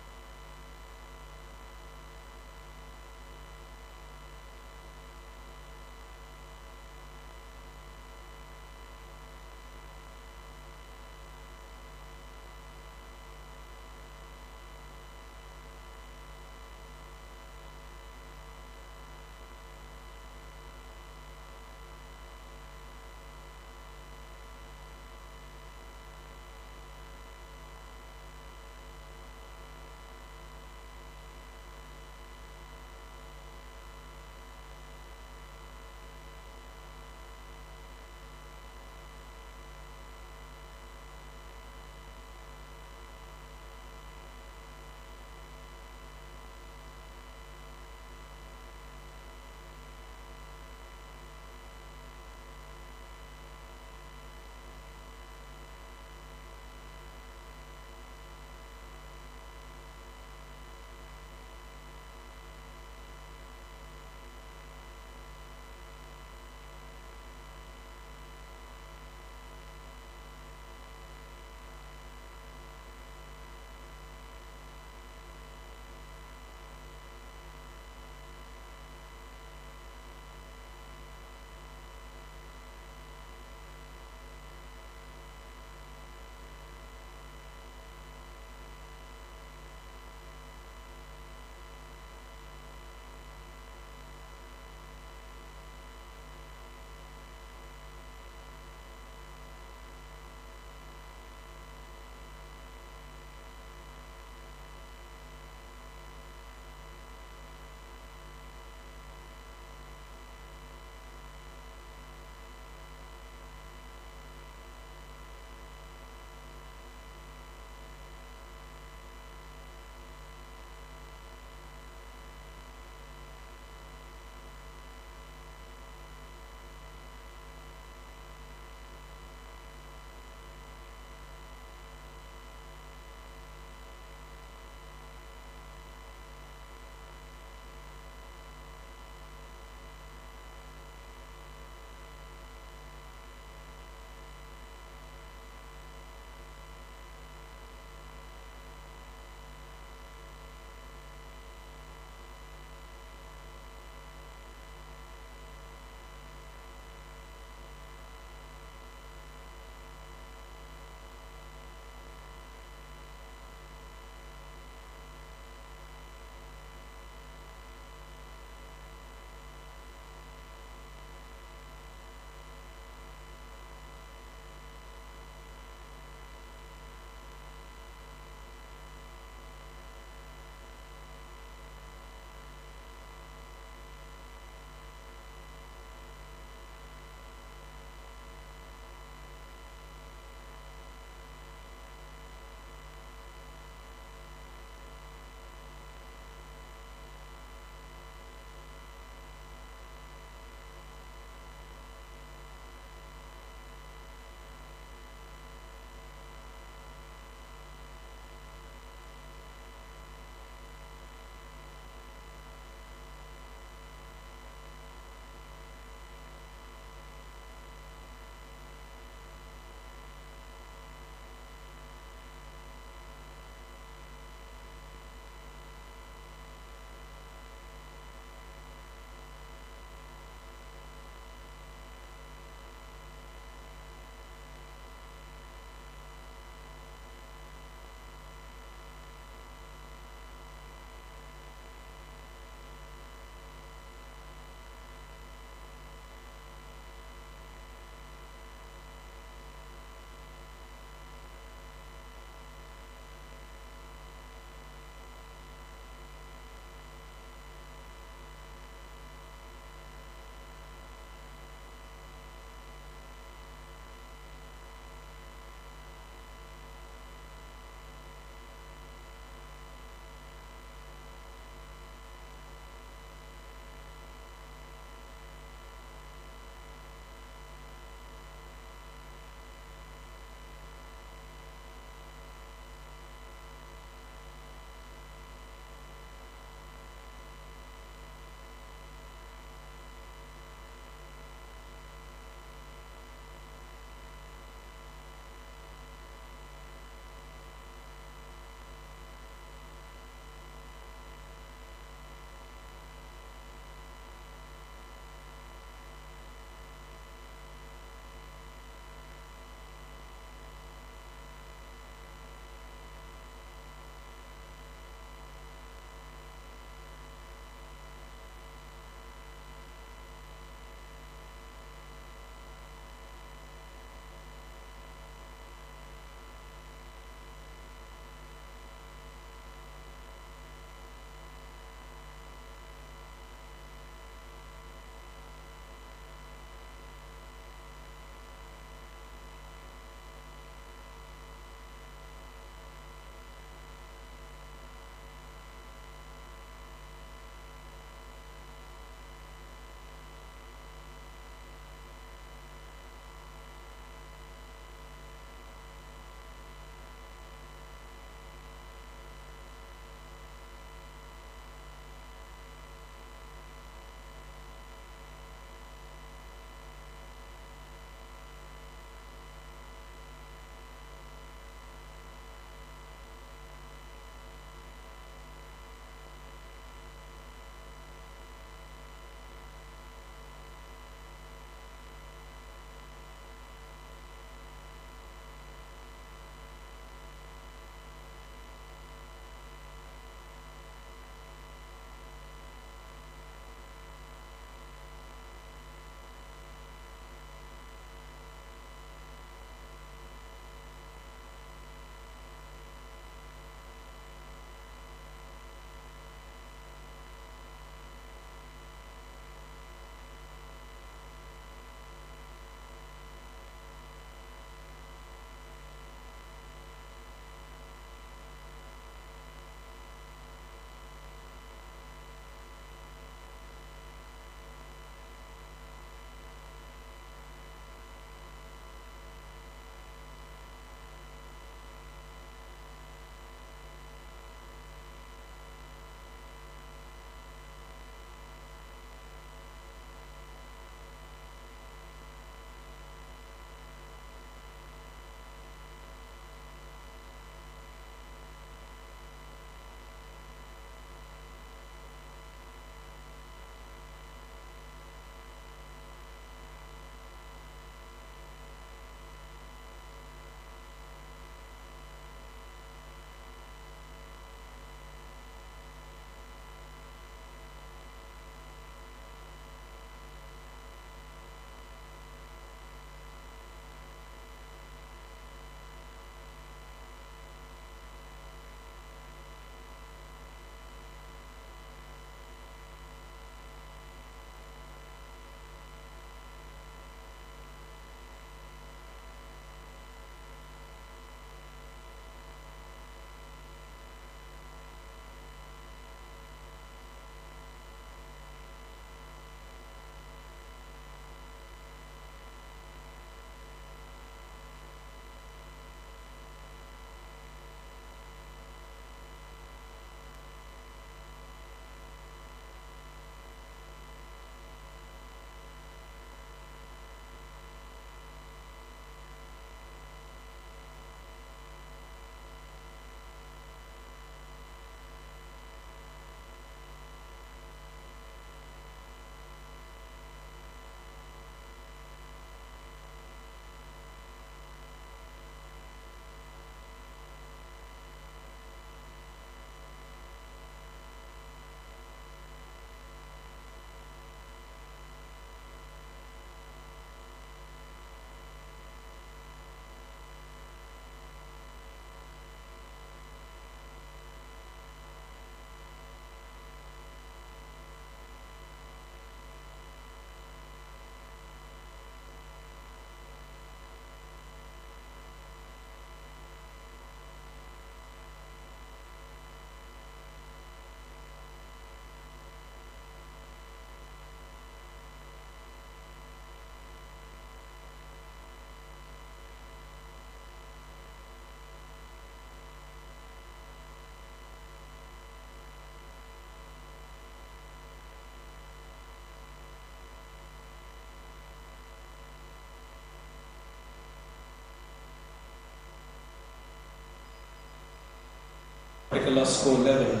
particular score level,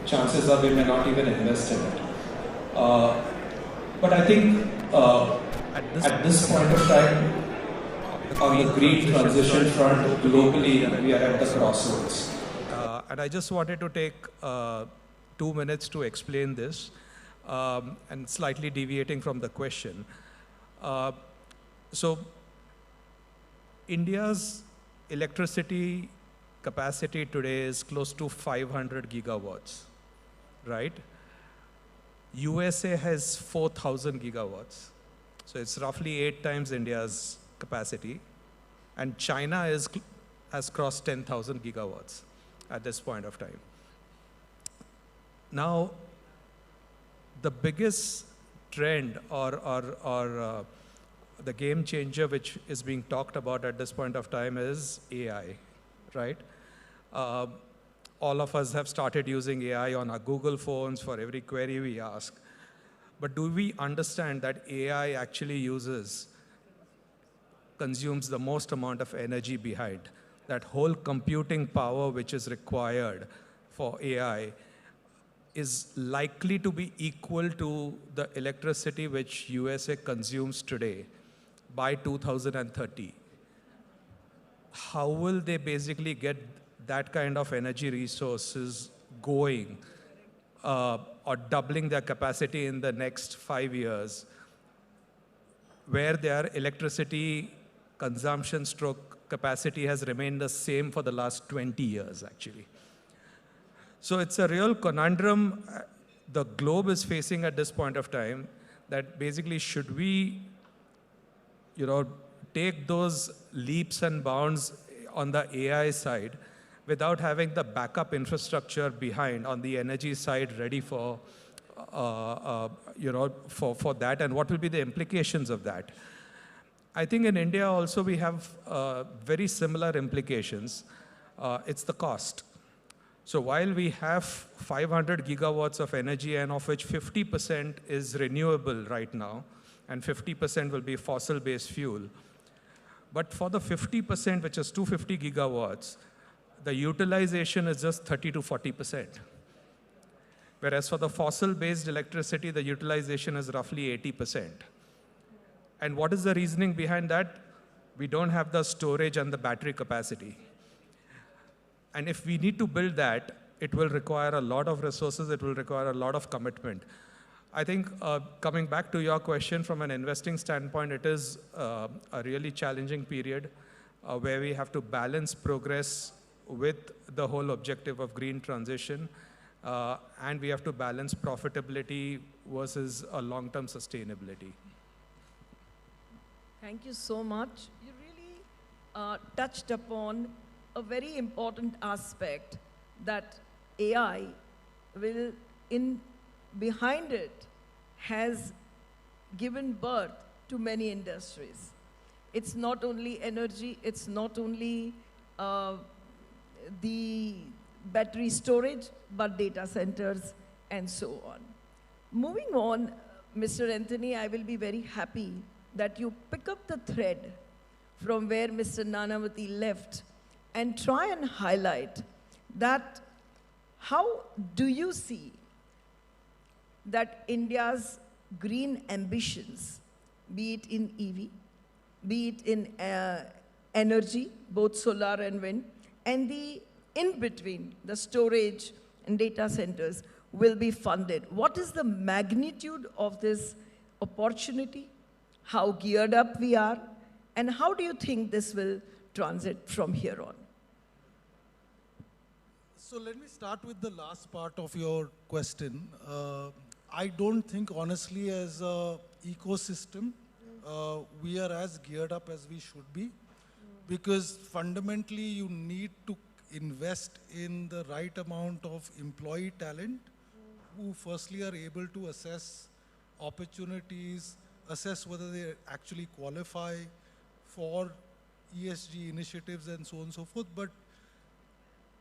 chances are we may not even invest in it. But I think at this point of time, on the green transition front globally, we are at the crossroads. And I just wanted to take 2 minutes to explain this, and slightly deviating from the question. So India's electricity capacity today is close to 500 gigawatts, right? USA has 4,000 gigawatts. So it's roughly 8 times India's capacity. And China has crossed 10,000 gigawatts at this point of time. Now, the biggest trend or the game changer which is being talked about at this point of time is AI, right? All of us have started using AI on our Google phones for every query we ask. But do we understand that AI actually consumes the most amount of energy behind? That whole computing power which is required for AI is likely to be equal to the electricity which USA consumes today by 2030. How will they basically get that kind of energy resources going or doubling their capacity in the next 5 years, where their electricity consumption stroke capacity has remained the same for the last 20 years, actually? So it's a real conundrum the globe is facing at this point of time, that basically should we, take those leaps and bounds on the AI side without having the backup infrastructure behind on the energy side ready for that, and what will be the implications of that? I think in India also we have very similar implications. It's the cost. So while we have 500 gigawatts of energy, and of which 50% is renewable right now, and 50% will be fossil-based fuel, but for the 50%, which is 250 gigawatts, the utilization is just 30 to 40%. Whereas for the fossil-based electricity, the utilization is roughly 80%. And what is the reasoning behind that? We don't have the storage and the battery capacity. And if we need to build that, it will require a lot of resources, it will require a lot of commitment. I think coming back to your question from an investing standpoint, it is a really challenging period where we have to balance progress with the whole objective of green transition, and we have to balance profitability versus a long-term sustainability. Thank you so much. You really touched upon a very important aspect, that AI will, behind it, has given birth to many industries. It's not only energy, it's not only the battery storage, but data centers and so on. Moving on, Mr. Anthony, I will be very happy that you pick up the thread from where Mr. Nanavati left and try and highlight that how do you see that India's green ambitions, be it in EV, be it in energy, both solar and wind, and the in-between, the storage and data centers, will be funded? What is the magnitude of this opportunity? How geared up we are? And how do you think this will transit from here on? So let me start with the last part of your question. I don't think, honestly, as an ecosystem, we are as geared up as we should be, because fundamentally you need to invest in the right amount of employee talent who firstly are able to assess opportunities, assess whether they actually qualify for ESG initiatives and so on and so forth. But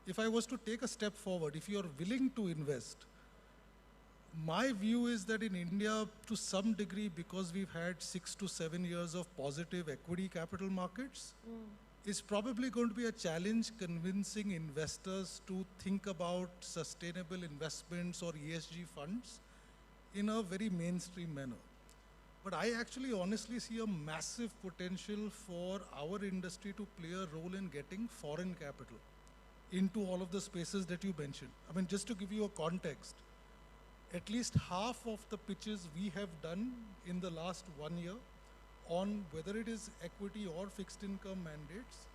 if I was to take a step forward, if you're willing to invest, my view is that in India, to some degree, because we've had 6 to 7 years of positive equity capital markets, it's probably going to be a challenge convincing investors to think about sustainable investments or ESG funds in a very mainstream manner. But I actually honestly see a massive potential for our industry to play a role in getting foreign capital into all of the spaces that you mentioned. I mean, just to give you a context, at least half of the pitches we have done in the last 1 year on whether it is equity or fixed income mandates.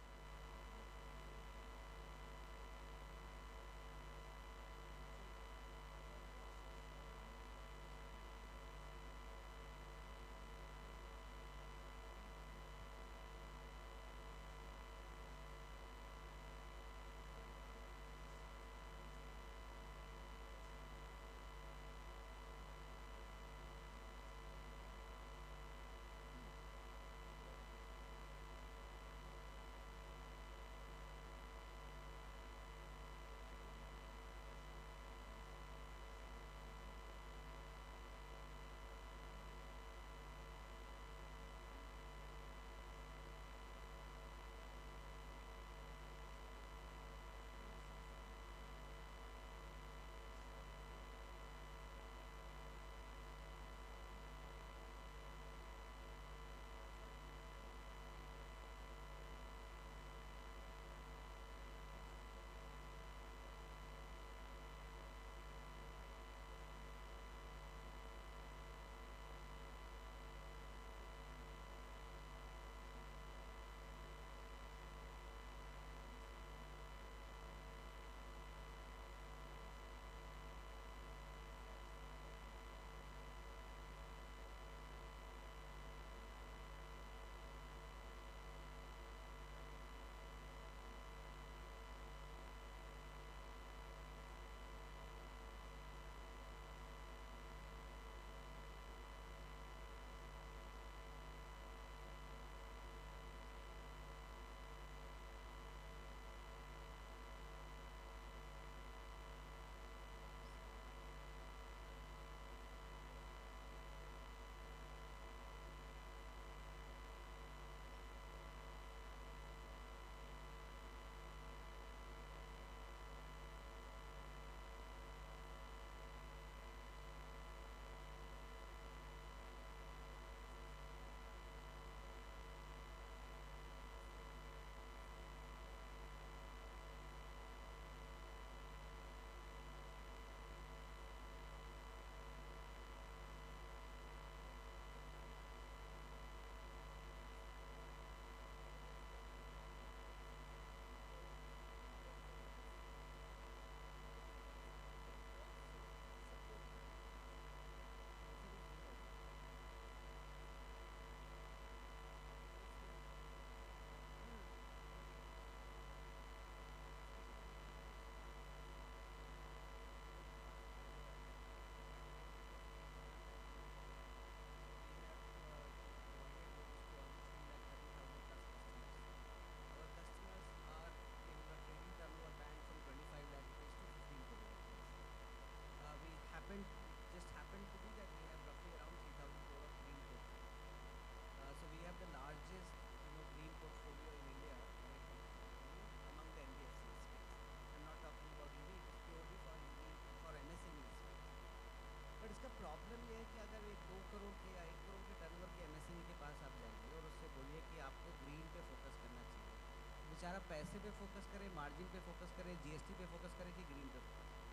बेचारा पैसे पे focus करे, margin पे focus करे, GST पे focus करे कि green पे फोकस करे।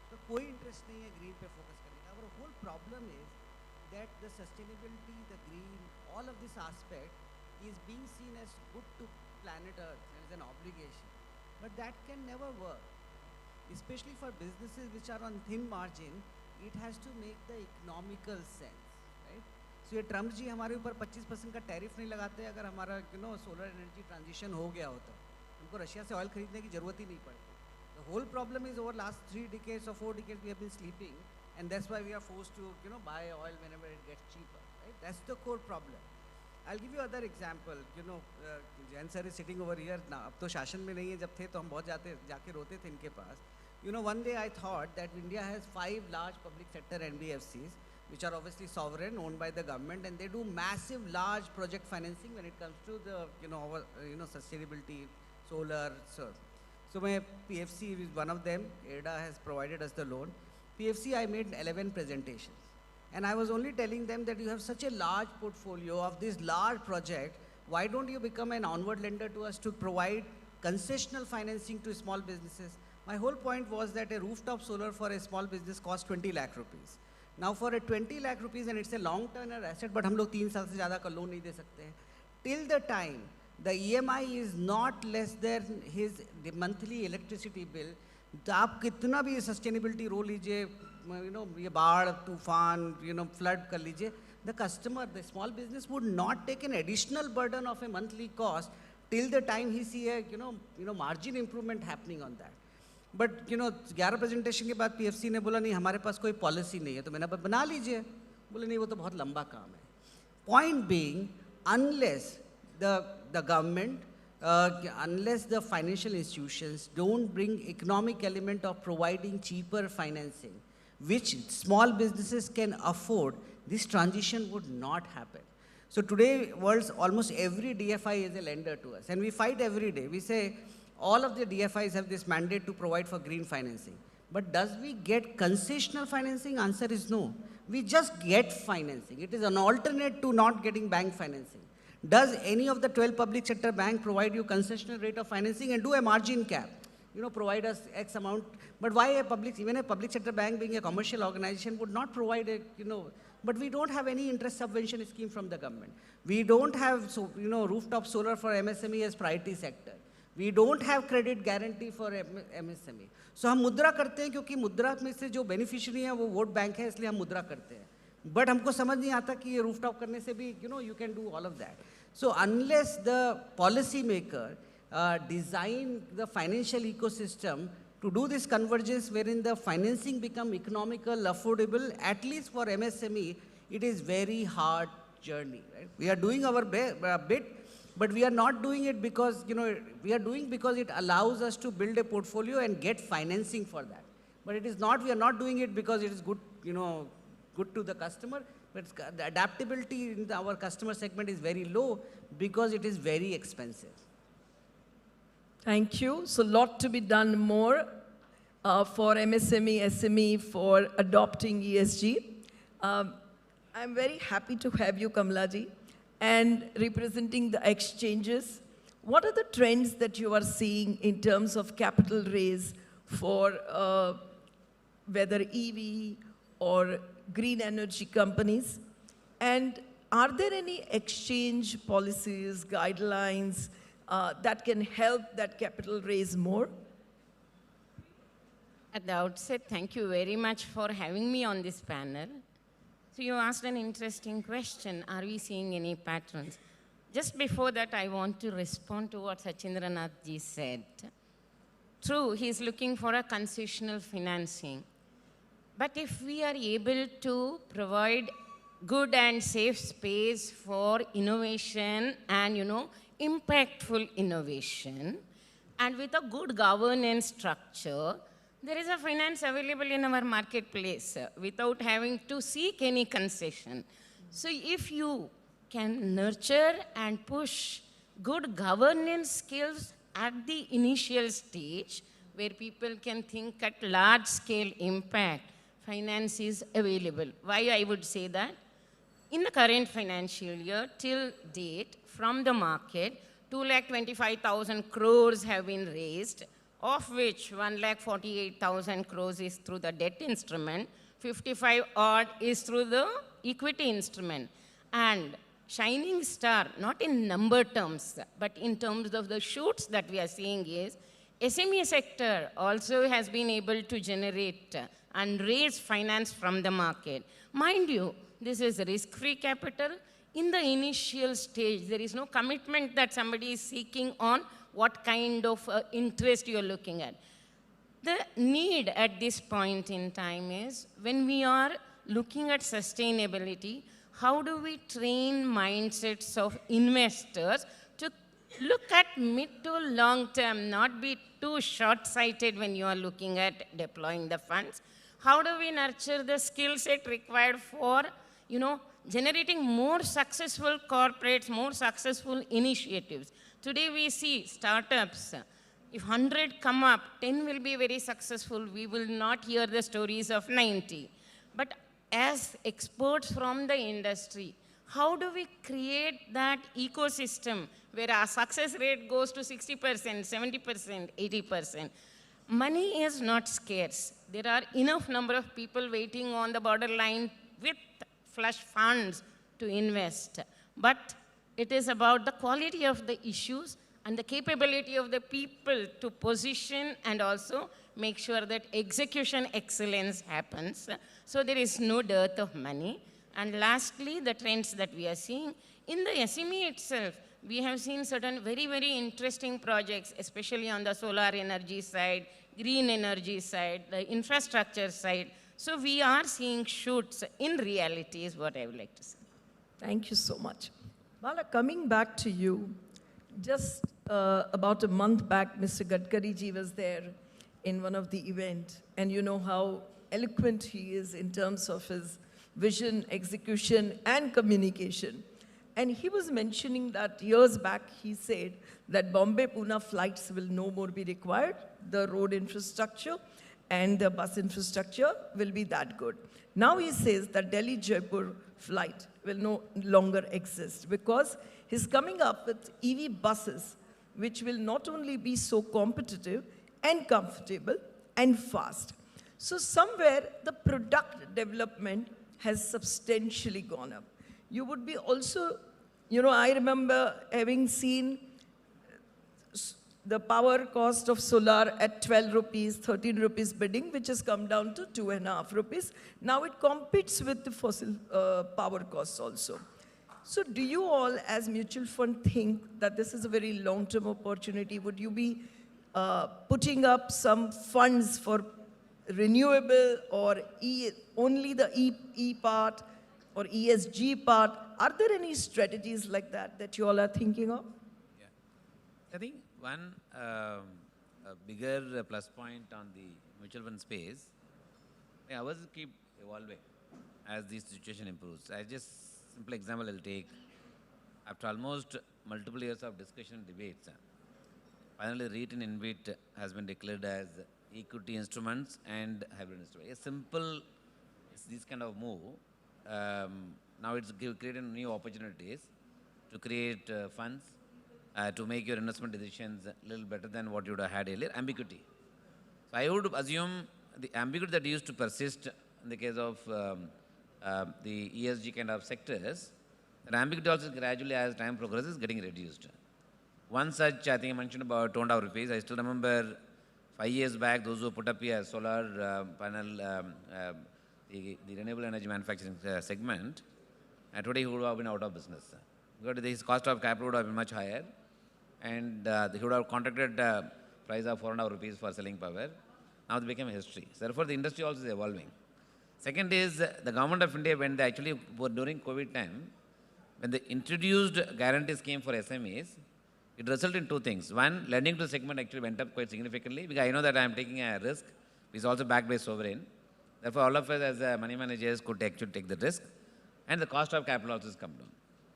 तो कोई इंटरेस्ट नहीं है ग्रीन पे फोकस करने का। Our whole problem is that the sustainability, the green, all of this aspect is being seen as good to planet Earth and is an obligation. But that can never work. Especially for businesses which are on thin margin, it has to make the economical sense, right? So ये Trump जी हमारे ऊपर 25% का tariff नहीं लगाते अगर हमारा solar energy transition हो गया होता, उनको रशिया से ऑयल खरीदने की जरूरत ही नहीं पड़ती। The whole problem is over last 3 decades or 4 decades we have been sleeping, and that's why we are forced to buy oil whenever it gets cheaper, right? That's the core problem. I'll give you other example. Jain sir is sitting over here now. अब तो शासन में नहीं है, जब थे तो हम बहुत जाके रोते थे इनके पास. One day I thought that India has 5 large public sector NBFCs which are obviously sovereign, owned by the government, and they do massive, large project financing when it comes to the, our, sustainability, solar. So my PFC is one of them. ADA has provided us the loan. PFC, I made 11 presentations. And I was only telling them that you have such a large portfolio of this large project. Why don't you become an onward lender to us to provide concessional financing to small businesses? My whole point was that a rooftop solar for a small business costs 20 lakh rupees. Now for a 20 lakh rupees, and it's a long-term asset, but हम लोग 3 साल से ज़्यादा का loan नहीं दे सकते हैं. Till the time the EMI is not less than his monthly electricity bill, तो आप कितना भी sustainability रो लीजिए, ये बाढ़, तूफान, flood कर लीजिए, the customer, the small business would not take an additional burden of a monthly cost till the time he see a, margin improvement happening on that. But 11 presentation के बाद PFC ने बोला नहीं हमारे पास कोई policy नहीं है, तो मैंने बना लीजिए. बोले नहीं वो तो बहुत लंबा काम है. Point being, unless the government, unless the financial institutions don't bring economic element of providing cheaper financing, which small businesses can afford, this transition would not happen. So today, world's almost every DFI is a lender to us, and we fight every day. We say all of the DFIs have this mandate to provide for green financing. But does we get concessional financing? Answer is no. We just get financing. It is an alternate to not getting bank financing. Does any of the 12 public sector banks provide you concessional rate of financing and do a margin cap? Provide us X amount. But why even a public sector bank being a commercial organization would not provide a, but we don't have any interest subvention scheme from the government. We don't have, rooftop solar for MSME as priority sector. We don't have credit guarantee for MSME. So हम मुद्रा करते हैं क्योंकि मुद्रा में से जो beneficiary है वो वोट बैंक है, इसलिए हम मुद्रा करते हैं. But हमको समझ नहीं आता कि ये rooftop करने से भी, you can do all of that. So unless the policy maker design the financial ecosystem to do this convergence wherein the financing become economical, affordable, at least for MSME, it is very hard journey. Right? We are doing our bit, but we are not doing it because, we are doing because it allows us to build a portfolio and get financing for that. But it is not, we are not doing it because it is good, good to the customer, but the adaptability in our customer segment is very low because it is very expensive. Thank you. So, lot to be done more for MSME, SME for adopting ESG. I'm very happy to have you, Kamlaji, and representing the exchanges. What are the trends that you are seeing in terms of capital raise for whether EV or green energy companies? And are there any exchange policies, guidelines that can help that capital raise more? At the outset, thank you very much for having me on this panel. So you asked an interesting question, are we seeing any patterns? Just before that, I want to respond to what Sachindranath ji said. True, he's looking for a concessional financing. But if we are able to provide good and safe space for innovation and, impactful innovation, and with a good governance structure, there is a finance available in our marketplace without having to seek any concession. So if you can nurture and push good governance skills at the initial stage, where people can think at large scale impact, finance is available. Why I would say that? In the current financial year, till date, from the market, 2,25,000 crores have been raised, of which 1,48,000 crores is through the debt instrument, 55 odd is through the equity instrument. And shining star, not in number terms, but in terms of the shoots that we are seeing is, SME sector also has been able to generate and raise finance from the market. Mind you, this is risk-free capital. In the initial stage, there is no commitment that somebody is seeking on what kind of interest you are looking at. The need at this point in time is, when we are looking at sustainability, how do we train mindsets of investors to look at mid to long term, not be too short-sighted when you are looking at deploying the funds, How do we nurture the skill set required for, generating more successful corporates, more successful initiatives? Today we see startups. If 100 come up, 10 will be very successful. We will not hear the stories of 90. But as experts from the industry, how do we create that ecosystem where our success rate goes to 60%, 70%, 80%? Money is not scarce. There are enough number of people waiting on the borderline with flush funds to invest. But it is about the quality of the issues and the capability of the people to position and also make sure that execution excellence happens. So there is no dearth of money. And lastly, the trends that we are seeing. In the SME itself, we have seen certain very, very interesting projects, especially on the solar energy side, green energy side, the infrastructure side. So we are seeing shoots in reality is what I would like to say. Thank you so much. Bala, coming back to you, just about a month back, Mr. Gadkari ji was there in one of the events, and you know how eloquent he is in terms of his vision, execution, and communication. And he was mentioning that years back, he said that Bombay-Pune flights will no more be required. The road infrastructure and the bus infrastructure will be that good. Now he says that Delhi-Jaipur flight will no longer exist because he's coming up with EV buses, which will not only be so competitive and comfortable and fast. So somewhere the product development has substantially gone up. You would be also, I remember having seen the power cost of solar at 12 rupees, 13 rupees bidding, which has come down to 2.5 rupees. Now it competes with the fossil power costs also. So do you all as mutual fund think that this is a very long-term opportunity? Would you be putting up some funds for renewable or only the E part or ESG part? Are there any strategies like that you all are thinking of? Yeah. I think one bigger plus point on the mutual fund space, ours keep evolving as the situation improves. I just simple example I'll take. After almost multiple years of discussion and debates, finally REIT and InvIT has been declared as equity instruments and hybrid instruments. A simple, this kind of move, now it's creating new opportunities to create funds, to make your investment decisions a little better than what you would have had earlier. Ambiguity. So I would assume the ambiguity that used to persist in the case of the ESG kind of sectors, that ambiguity also gradually as time progresses is getting reduced. One such, I think I mentioned about 2.5 rupees. I still remember 5 years back, those who put up a solar panel, the renewable energy manufacturing segment, today he would have been out of business. Because his cost of capital would have been much higher, and he would have contracted price of 4.5 rupees for selling power. Now it became history. So therefore, the industry also is evolving. Second is the government of India, when they actually were during COVID time, when they introduced guarantee scheme for SMEs, it resulted in two things. One, lending to the segment actually went up quite significantly because I know that I am taking a risk, which is also backed by sovereign. Therefore, all of us as money managers could actually take the risk, and the cost of capital also has come down.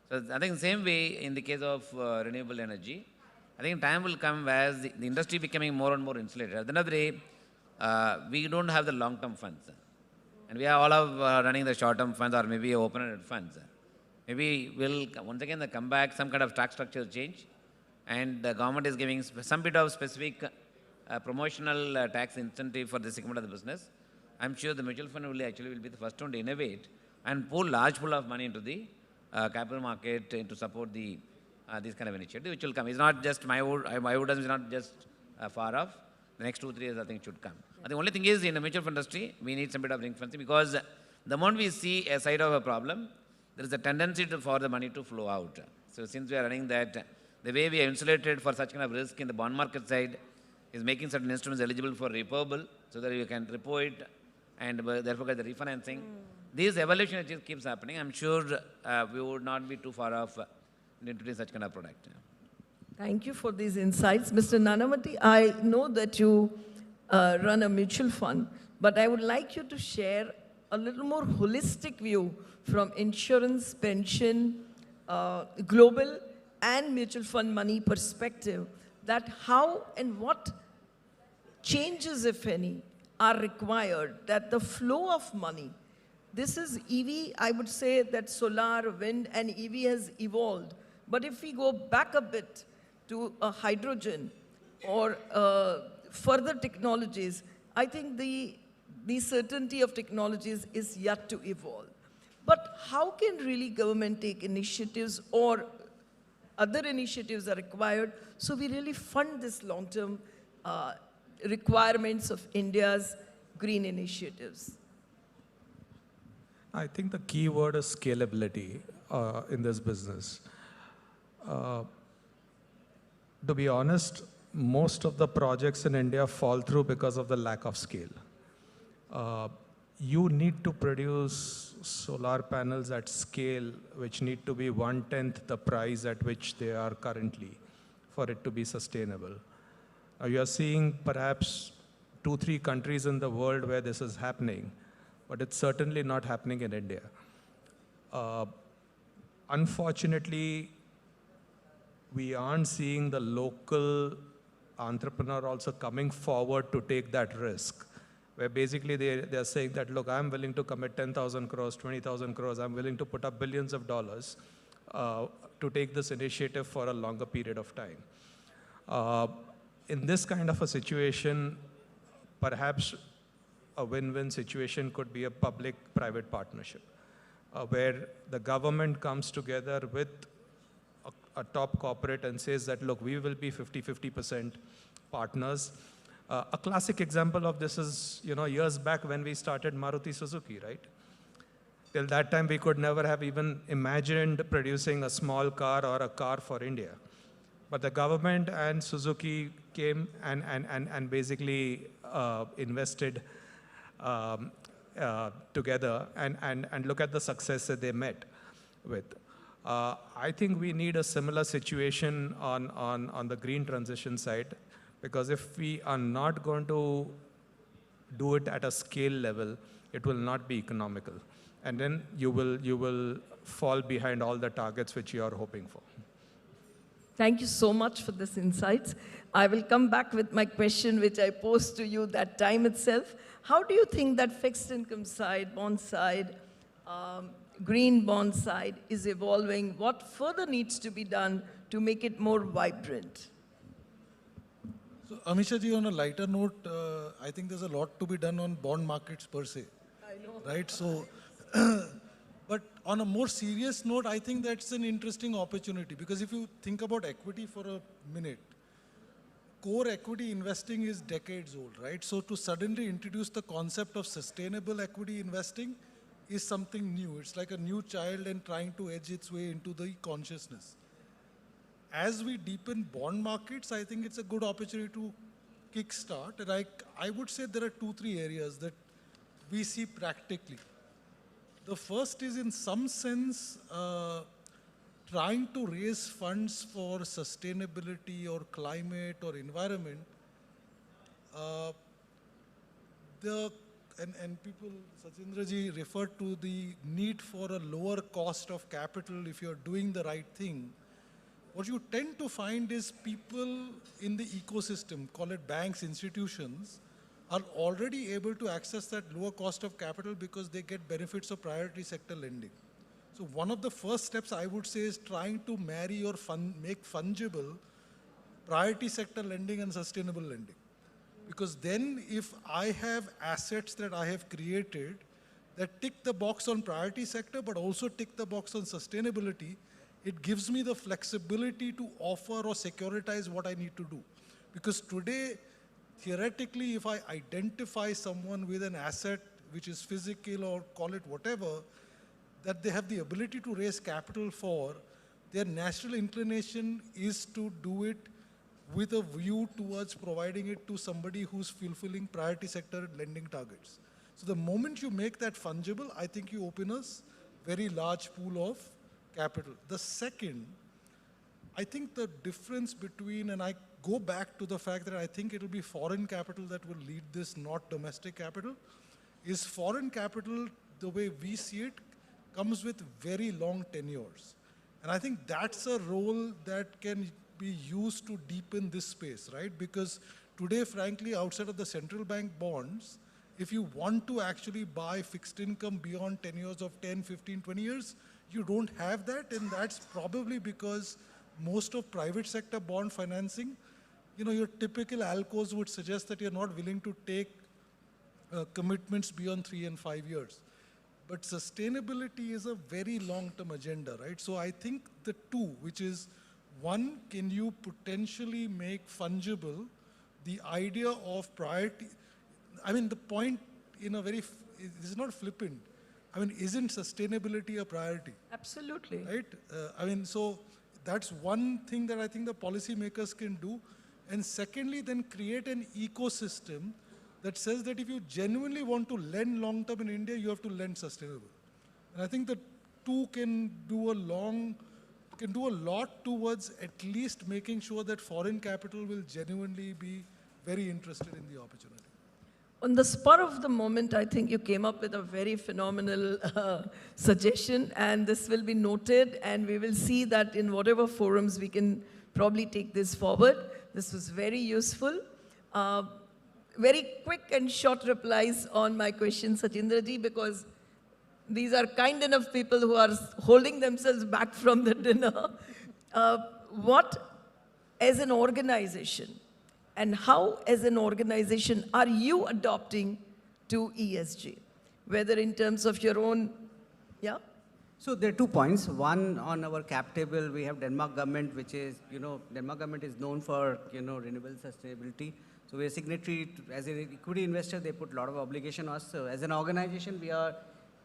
So I think the same way in the case of renewable energy, I think time will come as the industry becoming more and more insulated. At the end of the day, we don't have the long-term funds. And we are all of running the short-term funds or maybe open-ended funds. Maybe we'll, once again, come back, some kind of tax structure change, and the government is giving some bit of specific promotional tax incentive for this segment of the business. I'm sure the mutual fund will be the first one to innovate and pull large pool of money into the capital market to support the this kind of initiative, which will come. It's not just my wood is not just far off. The next 2-3 years, I think, should come. The only thing is, in the mutual fund industry, we need some bit of ring fencing because the moment we see a side of a problem, there is a tendency for the money to flow out. So since we are running that, the way we are insulated for such kind of risk in the bond market side is making certain instruments eligible for repoable so that you can repo it and therefore get the refinancing. This evolution just keeps happening. I'm sure we would not be too far off in introducing such kind of product. Thank you for these insights. Mr. Nanavati, I know that you run a mutual fund. But I would like you to share a little more holistic view from insurance, pension, global and mutual fund money perspective, that how and what changes, if any, are required, that the flow of money, this is EV, I would say that solar, wind, and EV has evolved. But if we go back a bit to hydrogen or further technologies, I think the certainty of technologies is yet to evolve. But how can really government take initiatives or other initiatives are required so we really fund this long-term requirements of India's green initiatives? I think the key word is scalability in this business. To be honest, most of the projects in India fall through because of the lack of scale. You need to produce solar panels at scale, which need to be 1/10 the price at which they are currently for it to be sustainable. You are seeing perhaps 2-3 countries in the world where this is happening, but it's certainly not happening in India. Unfortunately, we aren't seeing the local entrepreneur also coming forward to take that risk, where basically they're saying that, look, I'm willing to commit 10,000 crores, 20,000 crores, I'm willing to put up billions of dollars to take this initiative for a longer period of time. In this kind of a situation, perhaps a win-win situation could be a public-private partnership, where the government comes together with a top corporate and says that, look, we will be 50-50% partners. A classic example of this is, years back when we started Maruti Suzuki, right? Till that time, we could never have even imagined producing a small car or a car for India. But the government and Suzuki came and basically invested together and look at the success that they met with. I think we need a similar situation on the green transition side, because if we are not going to do it at a scale level, it will not be economical. And then you will fall behind all the targets which you are hoping for. Thank you so much for this insights. I will come back with my question, which I posed to you that time itself. How do you think that fixed income side, bond side, green bond side is evolving? What further needs to be done to make it more vibrant? So, Amisha ji, on a lighter note, I think there's a lot to be done on bond markets per se. I know. Right? So, but on a more serious note, I think that's an interesting opportunity, because if you think about equity for a minute, core equity investing is decades old, right? So to suddenly introduce the concept of sustainable equity investing is something new. It's like a new child and trying to edge its way into the consciousness. As we deepen bond markets, I think it's a good opportunity to kickstart. And I would say there are 2-3 areas that we see practically. The first is, in some sense, trying to raise funds for sustainability or climate or environment. And people, Sachindra ji, referred to the need for a lower cost of capital if you're doing the right thing. What you tend to find is people in the ecosystem, call it banks, institutions, are already able to access that lower cost of capital because they get benefits of priority sector lending. So one of the first steps I would say is trying to marry or make fungible priority sector lending and sustainable lending. Because then if I have assets that I have created that tick the box on priority sector but also tick the box on sustainability, it gives me the flexibility to offer or securitize what I need to do. Because today, theoretically, if I identify someone with an asset which is physical or call it whatever, that they have the ability to raise capital for, their natural inclination is to do it with a view towards providing it to somebody who's fulfilling priority sector lending targets. So the moment you make that fungible, I think you open a very large pool of capital. The second, I think the difference between, and I go back to the fact that I think it will be foreign capital that will lead this, not domestic capital, is foreign capital, the way we see it, comes with very long tenures. And I think that's a role that can be used to deepen this space, right? Because today, frankly, outside of the central bank bonds, if you want to actually buy fixed income beyond tenures of 10, 15, 20 years, you don't have that, and that's probably because most of private sector bond financing, your typical alcos would suggest that you're not willing to take commitments beyond 3 and 5 years. But sustainability is a very long-term agenda, right? So I think the two, which is, one, can you potentially make fungible the idea of priority? I mean, the point in a very, this is not flippant. I mean, isn't sustainability a priority? Absolutely. Right? So that's one thing that I think the policymakers can do. And secondly, then create an ecosystem that says that if you genuinely want to lend long-term in India, you have to lend sustainable. And I think the two can do a lot towards at least making sure that foreign capital will genuinely be very interested in the opportunity. On the spur of the moment, I think you came up with a very phenomenal suggestion, and this will be noted, and we will see that in whatever forums we can probably take this forward. This was very useful. Very quick and short replies on my question, Sachindraji, because these are kind enough people who are holding themselves back from the dinner. What, as an organization, and how, as an organization, are you adopting to ESG? Whether in terms of your own, yeah? So there are 2 points. One, on our cap table, we have Denmark government, which is, Denmark government is known for, renewable sustainability. So we are signatory, as an equity investor, they put a lot of obligation on us. So as an organization, we are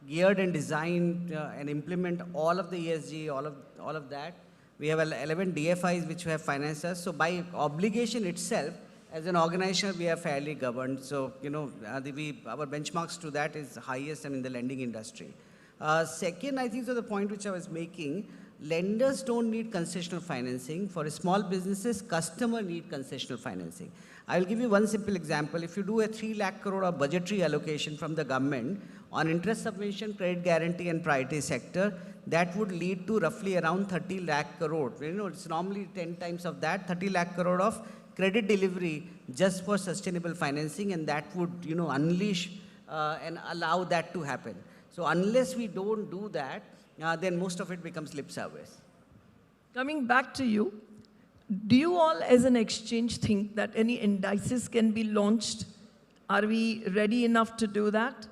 geared and designed and implement all of the ESG, all of that. We have 11 DFIs which have financed us. So by obligation itself, as an organization, we are fairly governed. So, our benchmarks to that is highest in the lending industry. Second, I think so the point which I was making, lenders don't need concessional financing. For small businesses, customer need concessional financing. I will give you one simple example. If you do a 3 lakh crore of budgetary allocation from the government on interest subvention, credit guarantee and priority sector, that would lead to roughly around 30 lakh crore. It's normally 10 times of that, 30 lakh crore of credit delivery just for sustainable financing, and that would, unleash and allow that to happen. So unless we don't do that, then most of it becomes lip service. Coming back to you, do you all as an exchange think that any indices can be launched? Are we ready enough to do that?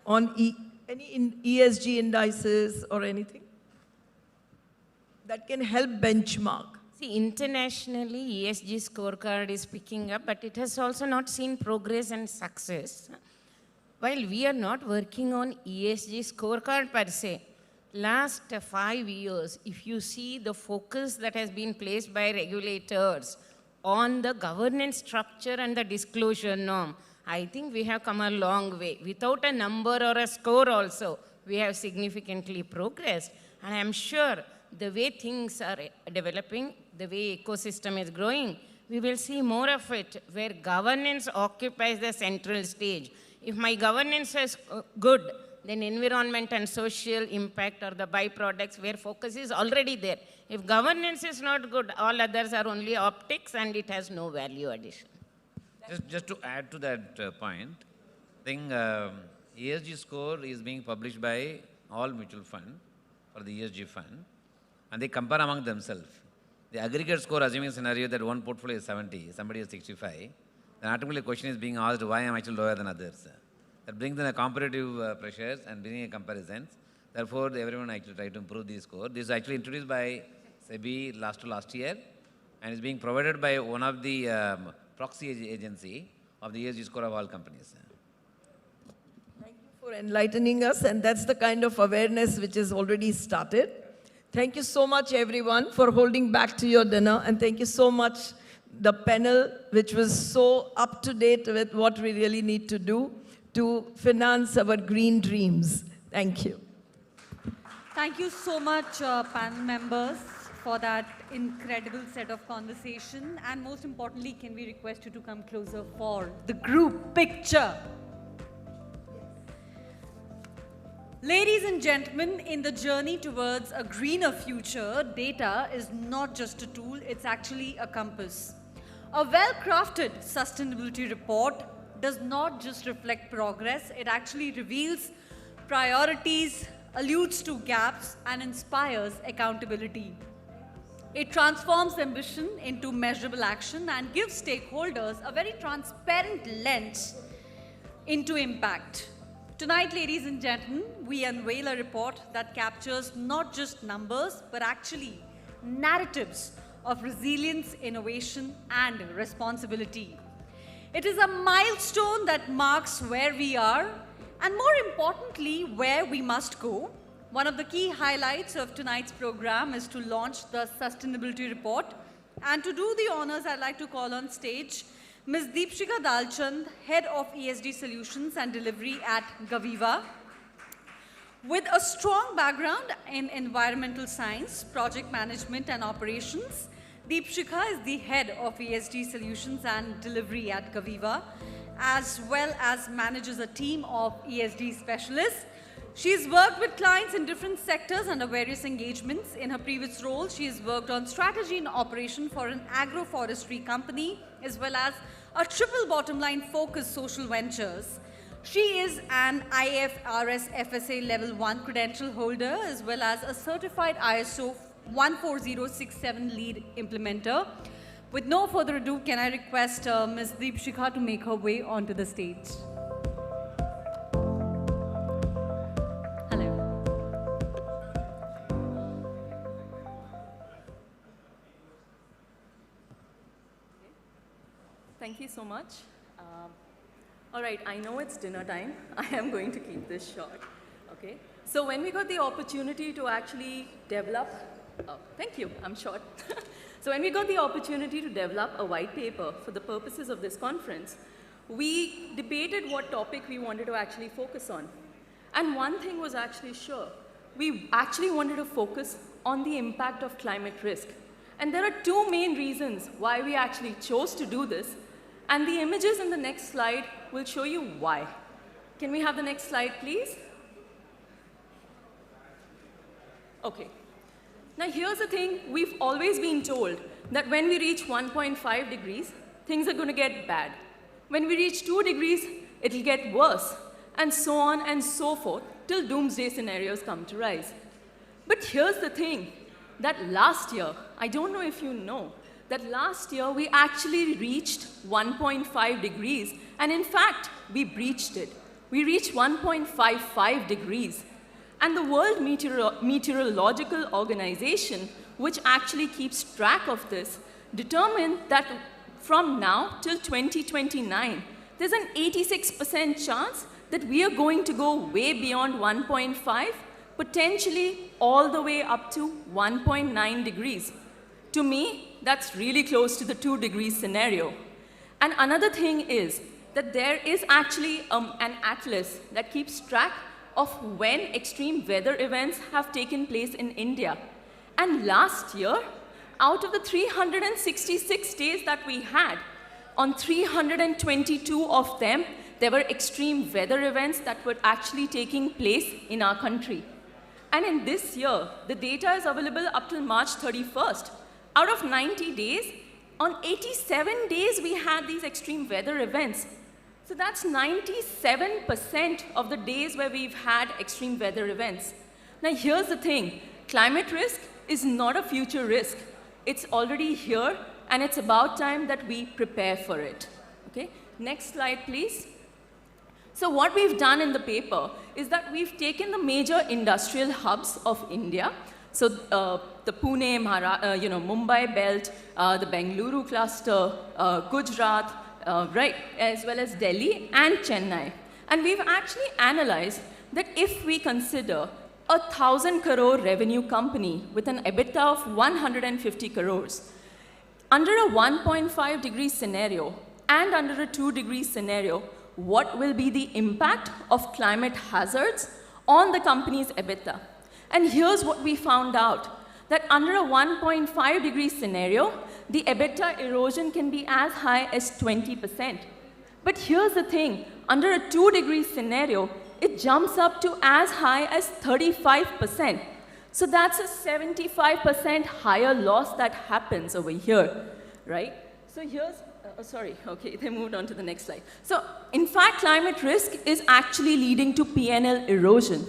On any ESG indices or anything that can help benchmark? See, internationally, ESG scorecard is picking up, but it has also not seen progress and success. While we are not working on ESG scorecard per se, last 5 years, if you see the focus that has been placed by regulators on the governance structure and the disclosure norm, I think we have come a long way. Without a number or a score also, we have significantly progressed. And I'm sure the way things are developing, the way ecosystem is growing, we will see more of it where governance occupies the central stage. If my governance is good, then environment and social impact are the byproducts where focus is already there. If governance is not good, all others are only optics and it has no value addition. Just to add to that point, I think ESG score is being published by all mutual fund or the ESG fund, and they compare among themselves. The aggregate score, assuming a scenario that one portfolio is 70, somebody is 65, then automatically a question is being asked why I am actually lower than others. That brings in a comparative pressures and bringing a comparisons. Therefore, everyone actually try to improve the score. This is actually introduced by SEBI last year and is being provided by one of the proxy agency of the ESG score of all companies. Thank you for enlightening us, and that's the kind of awareness which is already started. Thank you so much, everyone, for holding back to your dinner, and thank you so much, the panel, which was so up to date with what we really need to do to finance our green dreams. Thank you. Thank you so much, panel members, for that incredible set of conversation. And most importantly, can we request you to come closer for the group picture? Ladies and gentlemen, in the journey towards a greener future, data is not just a tool, it's actually a compass. A well-crafted sustainability report does not just reflect progress, it actually reveals priorities, alludes to gaps, and inspires accountability. It transforms ambition into measurable action and gives stakeholders a very transparent lens into impact. Tonight, ladies and gentlemen, we unveil a report that captures not just numbers, but actually narratives of resilience, innovation, and responsibility. It is a milestone that marks where we are, and more importantly, where we must go. One of the key highlights of tonight's program is to launch the sustainability report. And to do the honors, I'd like to call on stage Ms. Deepshika Dalchand, Head of ESG Solutions and Delivery at Gaviva. With a strong background in environmental science, project management and operations, Deepshika is the Head of ESG Solutions and Delivery at Gaviva, as well as manages a team of ESG specialists. She's worked with clients in different sectors under various engagements. In her previous role, she has worked on strategy and operation for an agroforestry company, as well as a triple bottom line focused social ventures. She is an IFRS FSA Level 1 credential holder, as well as a certified ISO 14067 lead implementer. With no further ado, can I request Ms. Deepshika to make her way onto the stage? Thank you so much. All right, I know it's dinner time. I am going to keep this short, okay? So when we got the opportunity to actually develop, thank you, I'm short. So when we got the opportunity to develop a white paper for the purposes of this conference, we debated what topic we wanted to actually focus on. And one thing was actually sure. We actually wanted to focus on the impact of climate risk. And there are two main reasons why we actually chose to do this. And the images in the next slide will show you why. Can we have the next slide, please? Okay. Now here's the thing, we've always been told that when we reach 1.5 degrees, things are going to get bad. When we reach 2 degrees, it'll get worse, and so on and so forth, till doomsday scenarios come to rise. But here's the thing, that last year, I don't know if you know, that last year we actually reached 1.5 degrees, and in fact, we breached it. We reached 1.55 degrees. And the World Meteorological Organization, which actually keeps track of this, determined that from now till 2029, there's an 86% chance that we are going to go way beyond 1.5, potentially all the way up to 1.9 degrees. To me, that's really close to the 2 degrees scenario. And another thing is that there is actually an atlas that keeps track of when extreme weather events have taken place in India. And last year, out of the 366 days that we had, on 322 of them, there were extreme weather events that were actually taking place in our country. And in this year, the data is available up till March 31st. Out of 90 days, on 87 days, we had these extreme weather events. So that's 97% of the days where we've had extreme weather events. Now here's the thing, climate risk is not a future risk. It's already here, and it's about time that we prepare for it. Okay? Next slide, please. So what we've done in the paper is that we've taken the major industrial hubs of India. So the Pune, Mumbai belt, the Bengaluru cluster, Gujarat, right, as well as Delhi and Chennai. And we've actually analyzed that if we consider 1,000 crore revenue company with an EBITDA of 150 crores, under a 1.5 degree scenario and under a 2 degree scenario, what will be the impact of climate hazards on the company's EBITDA? And here's what we found out, that under a 1.5 degree scenario, the EBITDA erosion can be as high as 20%. But here's the thing, under a 2 degree scenario, it jumps up to as high as 35%. So that's a 75% higher loss that happens over here, right? So here's, sorry, okay, they moved on to the next slide. So in fact, climate risk is actually leading to PNL erosion.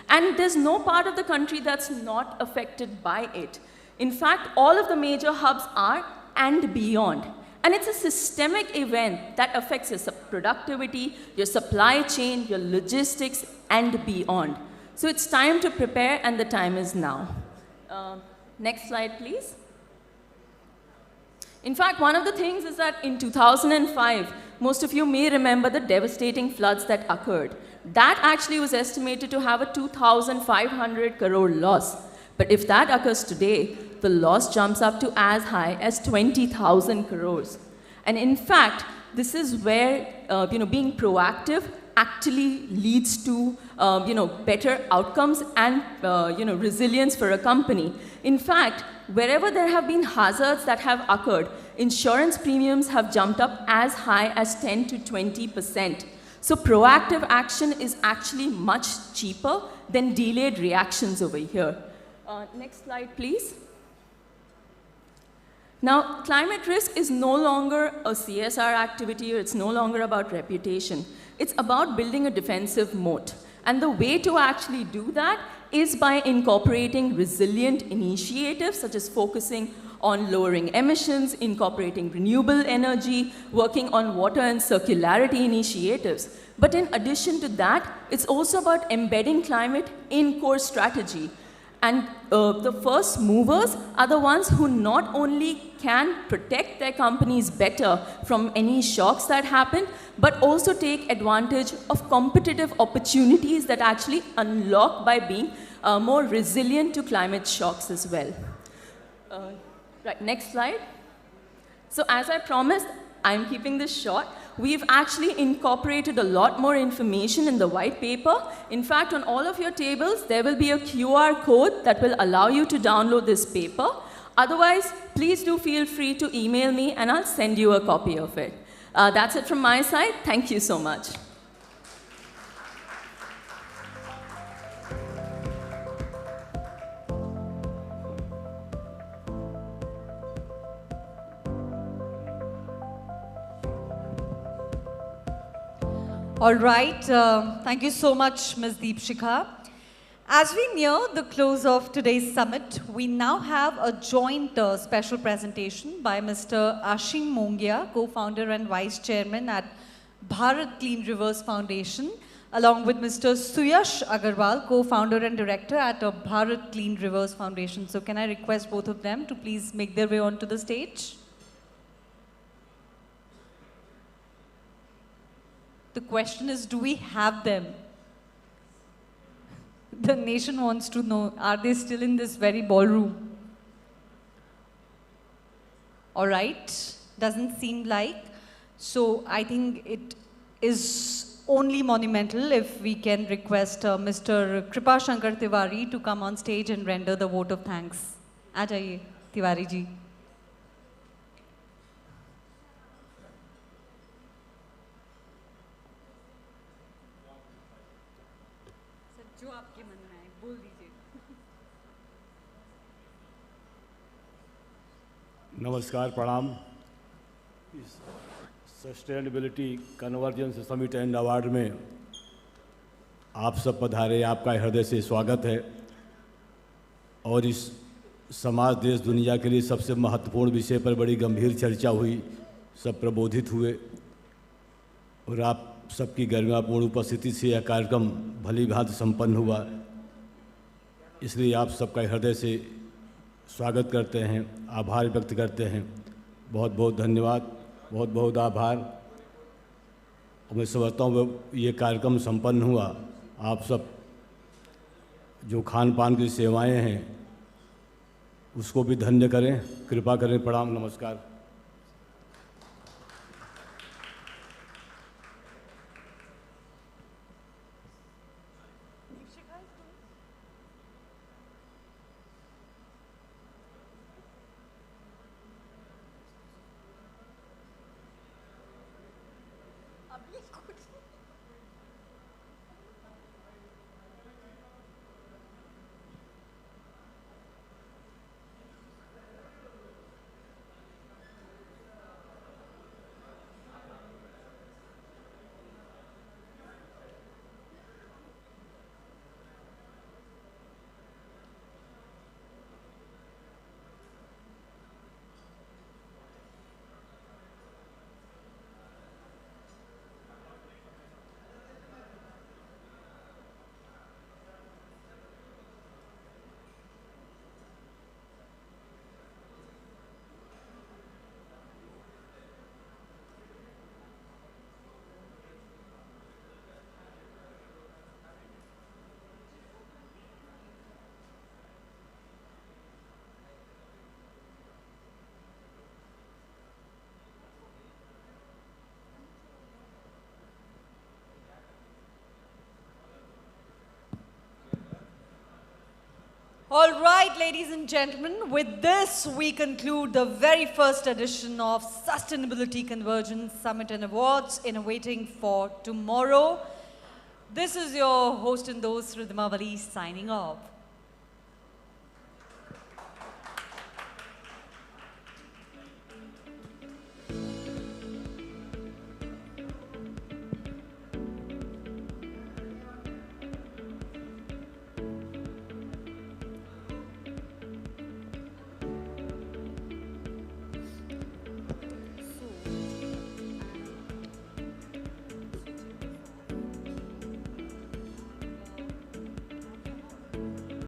And there's no part of the country that's not affected by it. In fact, all of the major hubs are and beyond. And it's a systemic event that affects your productivity, your supply chain, your logistics, and beyond. So it's time to prepare, and the time is now. Next slide, please. In fact, one of the things is that in 2005, most of you may remember the devastating floods that occurred. That actually was estimated to have a 2,500 crore loss. But if that occurs today, the loss jumps up to as high as 20,000 crores. And in fact, this is where being proactive actually leads to better outcomes and resilience for a company. In fact, wherever there have been hazards that have occurred, insurance premiums have jumped up as high as 10 to 20%. So proactive action is actually much cheaper than delayed reactions over here. Next slide, please. Now, climate risk is no longer a CSR activity, or it's no longer about reputation. It's about building a defensive moat. And the way to actually do that is by incorporating resilient initiatives, such as focusing on lowering emissions, incorporating renewable energy, working on water and circularity initiatives. But in addition to that, it's also about embedding climate in core strategy. And the first movers are the ones who not only can protect their companies better from any shocks that happen, but also take advantage of competitive opportunities that actually unlock by being more resilient to climate shocks as well. Right, next slide. So as I promised, I'm keeping this short. We've actually incorporated a lot more information in the white paper. In fact, on all of your tables, there will be a QR code that will allow you to download this paper. Otherwise, please do feel free to email me and I'll send you a copy of it. That's it from my side. Thank you so much. All right, thank you so much, Ms. Deepshikha. As we near the close of today's summit, we now have a joint special presentation by Mr. Ashim Mongia, co-founder and vice chairman at Bharat Clean Rivers Foundation, along with Mr. Suyash Agarwal, co-founder and director at Bharat Clean Rivers Foundation. So can I request both of them to please make their way onto the stage? The question is, do we have them? The nation wants to know, are they still in this very ballroom? All right, doesn't seem like. So I think it is only monumental if we can request Mr. Kripa Shankar Tiwari to come on stage and render the vote of thanks. Aa jaiye, Tiwari ji. नमस्कार प्रणाम इस sustainability convergence summit and award में आप सब पधारे, आपका हृदय से स्वागत है। और इस समाज देश दुनिया के लिए सबसे महत्वपूर्ण विषय पर बड़ी गंभीर चर्चा हुई, सब प्रबोधित हुए और आप सबकी गरिमापूर्ण उपस्थिति से यह कार्यक्रम भली भांति संपन्न हुआ। इसलिए आप सबका हृदय से स्वागत करते हैं, आभार व्यक्त करते हैं। बहुत बहुत धन्यवाद, बहुत बहुत आभार। मैं समझता हूँ ये कार्यक्रम संपन्न हुआ, आप सब जो खान पान की सेवाएं हैं उसको भी धन्य करें, कृपा करें। प्रणाम, नमस्कार। All right, ladies and gentlemen, with this we conclude the very first edition of Sustainability Convergence Summit and Awards, Innovating for Tomorrow. This is your host and host, Ridhimavali, signing off.